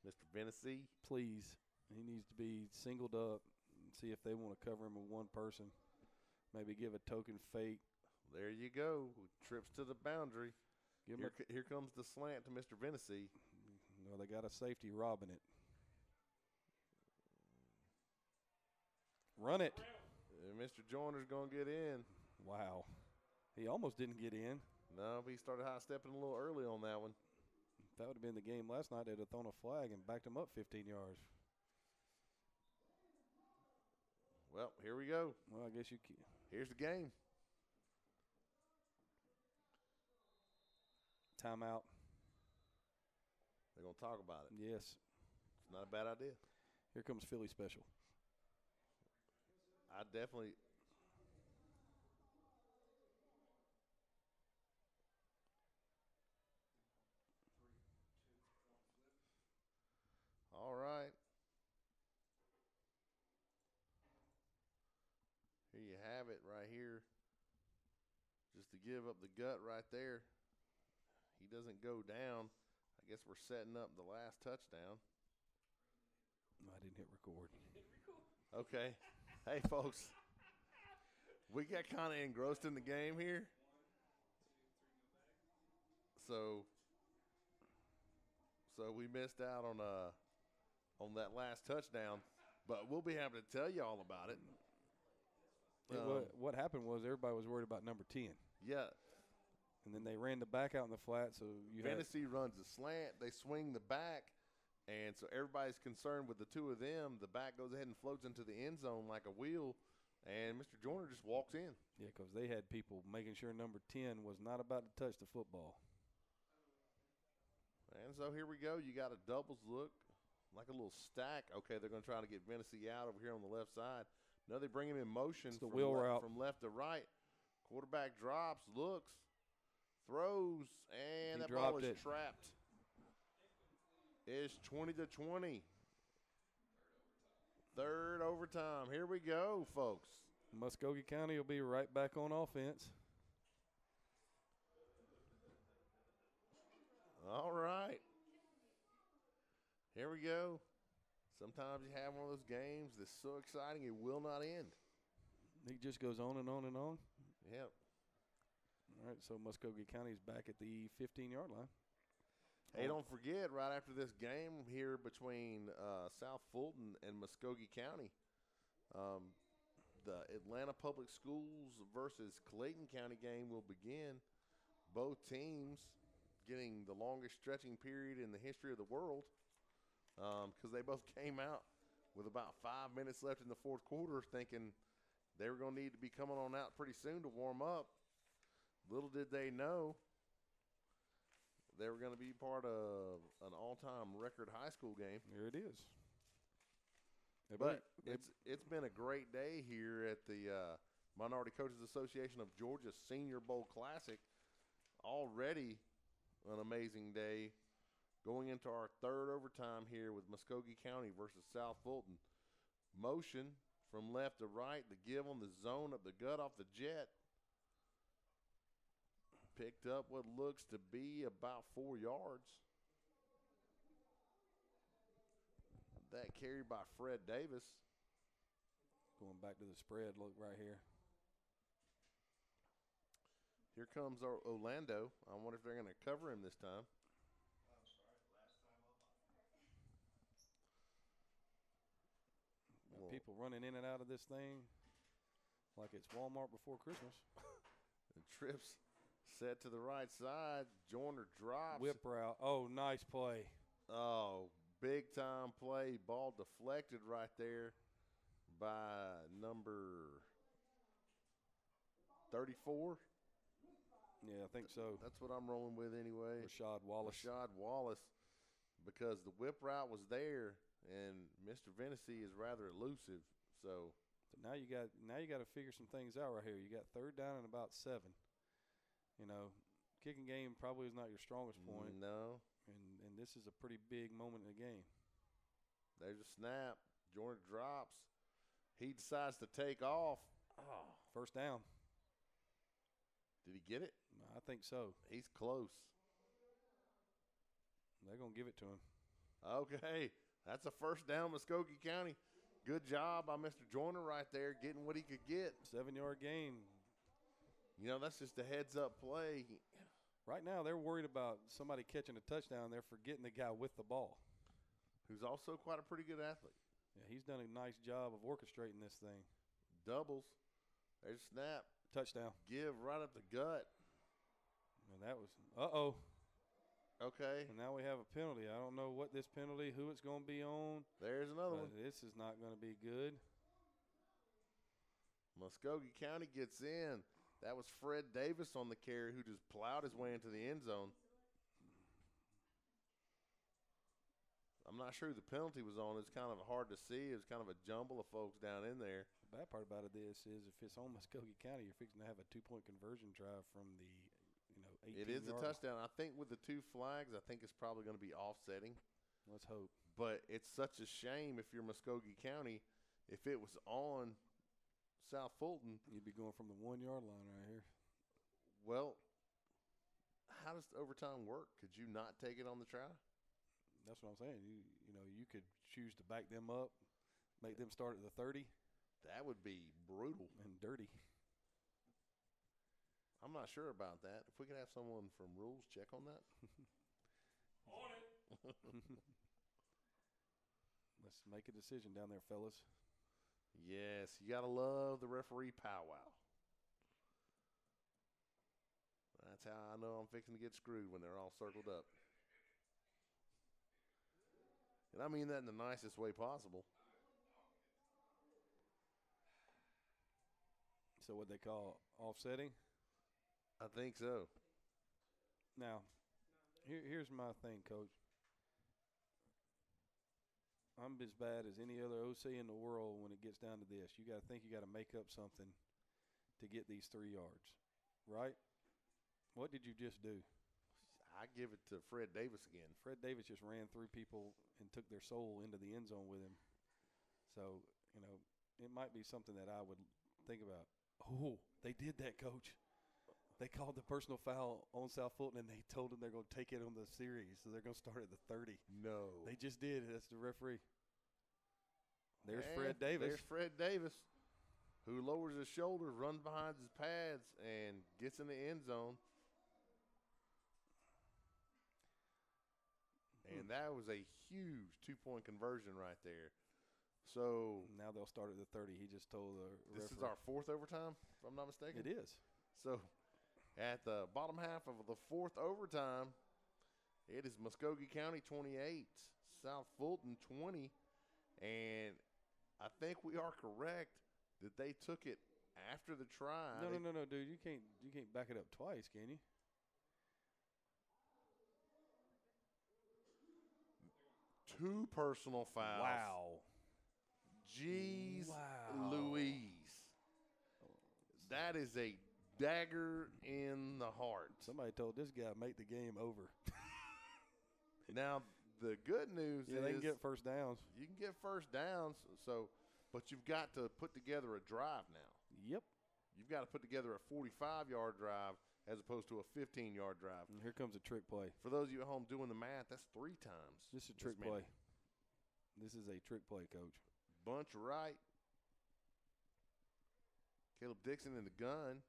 Mr. Vennessy. Please. He needs to be singled up and see if they want to cover him with one person. Maybe give a token fake. There you go. Trips to the boundary. Here comes the slant to Mr. Vennessy. No, they got a safety robbing it. Run it. And Mr. Joyner's going to get in. Wow. He almost didn't get in. No, but he started high-stepping a little early on that one. If that would have been the game last night, they'd have thrown a flag and backed him up 15 yards. Well, here we go. Well, I guess you can. Here's the game. Timeout. They're going to talk about it. Yes. It's not a bad idea. Here comes Philly special. I definitely – all right. have it right here. Just to give up the gut right there. He doesn't go down. I guess we're setting up the last touchdown. No, I didn't hit record. Okay. Hey, folks. We got kind of engrossed in the game here. So we missed out on that last touchdown. But we'll be happy to tell you all about it. What happened was everybody was worried about number 10. Yeah. And then they ran the back out in the flat. So Fantasy runs the slant. They swing the back. And so everybody's concerned with the two of them. The back goes ahead and floats into the end zone like a wheel. And Mr. Joyner just walks in. Yeah, because they had people making sure number 10 was not about to touch the football. And so here we go. You got a doubles look, like a little stack. Okay, they're going to try to get Fantasy out over here on the left side. No, they bring him in motion from left to right. Quarterback drops, looks, throws, and that ball is trapped. It's 20-20. Third overtime. Here we go, folks. Muscogee County will be right back on offense. All right. Here we go. Sometimes you have one of those games that's so exciting it will not end. It just goes on and on and on. Yep. All right, so Muscogee County is back at the 15-yard line. Hey, don't forget, right after this game here between South Fulton and Muscogee County, the Atlanta Public Schools versus Clayton County game will begin. Both teams getting the longest stretching period in the history of the world because they both came out with about 5 minutes left in the fourth quarter thinking they were going to need to be coming on out pretty soon to warm up. Little did they know they were going to be part of an all-time record high school game. There it is. But it's been a great day here at the Minority Coaches Association of Georgia Senior Bowl Classic. Already an amazing day going into our third overtime here with Muscogee County versus South Fulton. Motion from left to right, the give on the zone up the gut off the jet. Picked up what looks to be about 4 yards. That carried by Fred Davis. Going back to the spread look right here. Here comes our Orlando. I wonder if they're going to cover him this time. People running in and out of this thing like it's Walmart before Christmas. The trips set to the right side. Joyner drops. Whip route. Oh, nice play. Oh, big time play. Ball deflected right there by number 34. Yeah, I think so. That's what I'm rolling with anyway. Rashad Wallace. Because the whip route was there, and Mr. Vennessy is rather elusive. So now you got to figure some things out right here. You got third down and about 7. You know, kicking game probably is not your strongest point. No. And this is a pretty big moment in the game. There's a snap. Jordan drops. He decides to take off. Oh. First down. Did he get it? I think so. He's close. They're going to give it to him. Okay. That's a first down, Muscogee County. Good job by Mr. Joyner right there getting what he could get. 7-yard gain. You know, that's just a heads-up play. Right now they're worried about somebody catching a touchdown. They're forgetting the guy with the ball. Who's also quite a pretty good athlete. Yeah, he's done a nice job of orchestrating this thing. Doubles. There's a snap. Touchdown. Give right up the gut. And that was uh-oh. Okay. And now we have a penalty. I don't know what this penalty, who it's going to be on. There's another one. This is not going to be good. Muscogee County gets in. That was Fred Davis on the carry who just plowed his way into the end zone. I'm not sure who the penalty was on. It's kind of hard to see. It was kind of a jumble of folks down in there. The bad part about this is if it's on Muscogee County, you're fixing to have a 2-point conversion drive from the 18 It is a touchdown. I think with the 2 flags, I think it's probably going to be offsetting. Let's hope. But it's such a shame if you're Muscogee County. If it was on South Fulton. You'd be going from the 1 yard line right here. Well, how does overtime work? Could you not take it on the try? That's what I'm saying. You could choose to back them up, make them start at the 30. That would be brutal and dirty. I'm not sure about that. If we could have someone from rules check on that. On it. Let's make a decision down there, fellas. Yes, you got to love the referee powwow. That's how I know I'm fixing to get screwed when they're all circled up. And I mean that in the nicest way possible. So what they call offsetting? I think so. Now, here's my thing, Coach. I'm as bad as any other OC in the world when it gets down to this. You got to think you got to make up something to get these 3 yards, right? What did you just do? I give it to Fred Davis again. Fred Davis just ran through people and took their soul into the end zone with him. So, it might be something that I would think about. Oh, they did that, Coach. They called the personal foul on South Fulton, and they told them they're going to take it on the series, so they're going to start at the 30. No. They just did. That's the referee. There's Fred Davis. There's Fred Davis, who lowers his shoulder, runs behind his pads, and gets in the end zone. And that was a huge 2-point conversion right there. So now they'll start at the 30. He just told the referee. This is our 4th overtime, if I'm not mistaken? It is. So at the bottom half of the 4th overtime, it is Muscogee County 28, South Fulton 20. And I think we are correct that they took it after the try. No, dude. You can't back it up twice, can you? Two personal fouls. Wow. Jeez Louise. That is a dagger in the heart. Somebody told this guy make the game over. Now, the good news is they can get first downs. You can get first downs, but you've got to put together a drive now. Yep. You've got to put together a 45-yard drive as opposed to a 15-yard drive. And here comes a trick play. For those of you at home doing the math, that's 3 times. This is a trick play. This is a trick play, Coach. Bunch right. Caleb Dixon in the gun.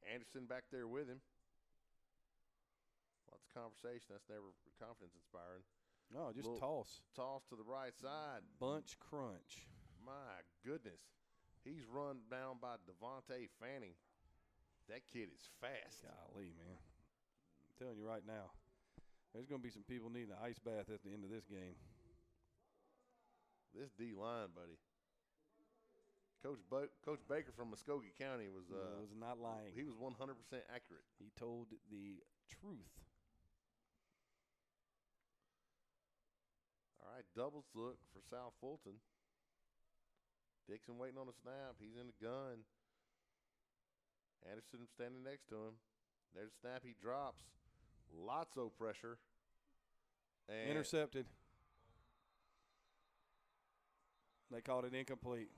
Anderson back there with him. Lots of conversation. That's never confidence inspiring. No, just toss. Toss to the right side. Bunch crunch. My goodness. He's run down by Devontae Fanning. That kid is fast. Golly, man. I'm telling you right now, there's going to be some people needing an ice bath at the end of this game. This D-line, buddy. Coach Baker from Muscogee County was not lying. He was 100% accurate. He told the truth. All right, doubles look for South Fulton. Dixon waiting on a snap. He's in the gun. Anderson standing next to him. There's a snap. He drops. Lots of pressure. And intercepted. They called it incomplete.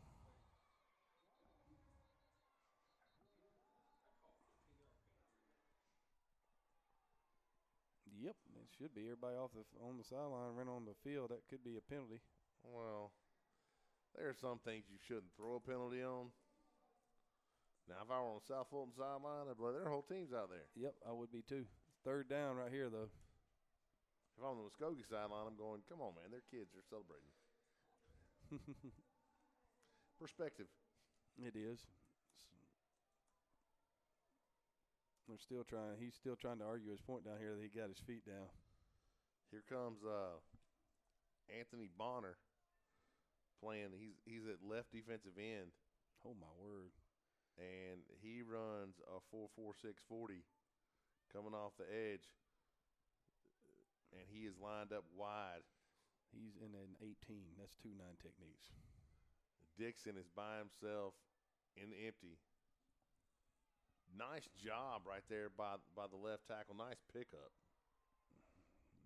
Yep, it should be. Everybody on the sideline ran on the field. That could be a penalty. Well, there are some things you shouldn't throw a penalty on. Now, if I were on the South Fulton sideline, I'd be like, their whole team's out there. Yep, I would be too. 3rd down right here, though. If I'm on the Muscogee sideline, I'm going, come on, man, their kids are celebrating. Perspective. It is. They're still trying. He's still trying to argue his point down here that he got his feet down. Here comes Anthony Bonner playing. He's at left defensive end. Oh, my word. And he runs a 4.46 40 coming off the edge. And he is lined up wide. He's in an 18. That's 2-9 techniques. Dixon is by himself in the empty. Nice job right there by the left tackle. Nice pickup.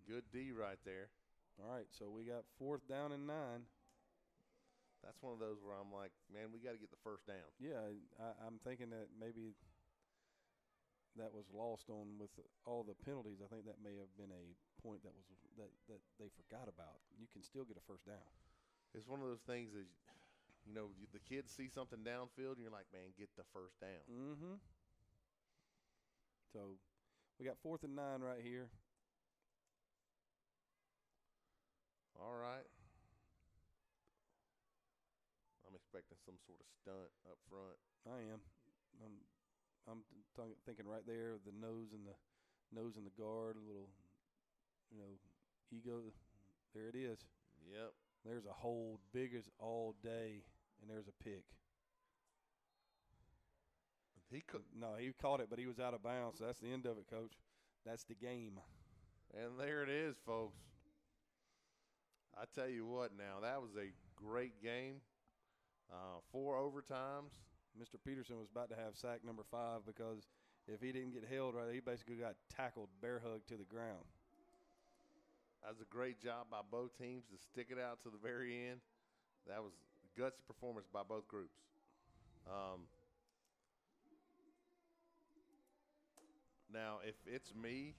Good D right there. All right, so we got 4th down and 9. That's one of those where I'm like, man, we got to get the first down. Yeah, I'm thinking that maybe that was lost on with all the penalties. I think that may have been a point that they forgot about. You can still get a first down. It's one of those things that, the kids see something downfield, and you're like, man, get the first down. Mm-hmm. So we got 4th and 9 right here. All right. I'm expecting some sort of stunt up front. I am. I'm thinking right there, the nose and the guard, a little, ego. There it is. Yep. There's a hold, big as all day, and there's a pick. He caught it, but he was out of bounds. So that's the end of it, Coach. That's the game. And there it is, folks. I tell you what now, that was a great game. 4 overtimes. Mr. Peterson was about to have sack number 5 because if he didn't get held right, he basically got tackled, bear hugged to the ground. That was a great job by both teams to stick it out to the very end. That was a gutsy performance by both groups. Now, if it's me,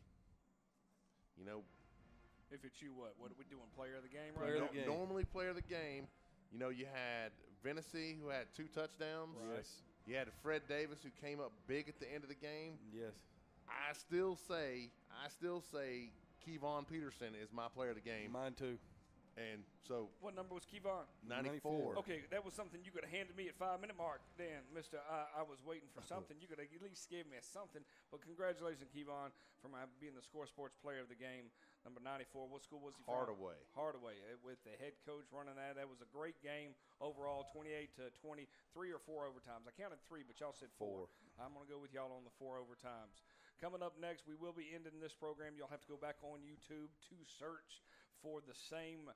If it's you, what? What are we doing? Player of the game, Player right? of the game. Normally player of the game. You had Vennessy, who had 2 touchdowns. Yes. You had Fred Davis, who came up big at the end of the game. Yes. I still say Kevon Peterson is my player of the game. Mine too. And so What number was Kevon? 94. Okay, that was something you could have handed me at 5-minute mark. Dan, Mister, I was waiting for something. You could have at least give me something. But congratulations, Kevon, for being the Score Sports Player of the Game, number 94. What school was he from? Hardaway. With the head coach running that. That was a great game overall, 28-20, 3 or 4 overtimes. I counted 3, but y'all said 4. I'm going to go with y'all on the 4 overtimes. Coming up next, we will be ending this program. You'll have to go back on YouTube to search for the same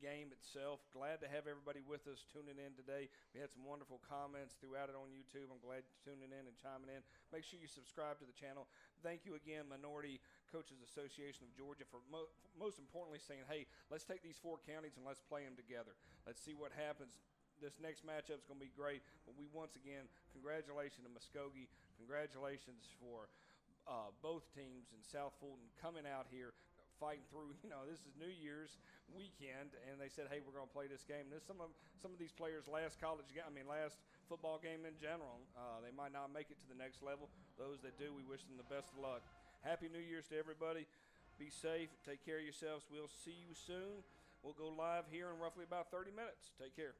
game itself. Glad to have everybody with us tuning in today. We had some wonderful comments throughout it on YouTube. I'm glad you're tuning in and chiming in. Make sure you subscribe to the channel. Thank you again, Minority Coaches Association of Georgia, for most importantly saying, hey, let's take these 4 counties and let's play them together. Let's see what happens. This next matchup is going to be great. But we once again, congratulations to Muscogee. Congratulations for both teams in South Fulton coming out here, fighting through. This is New Year's weekend, and they said, hey, we're going to play this game. This some of these players' last football game in general. They might not make it to the next level. Those that do, we wish them the best of luck. Happy New Year's to everybody. Be safe. Take care of yourselves. We'll see you soon. We'll go live here in roughly about 30 minutes. Take care.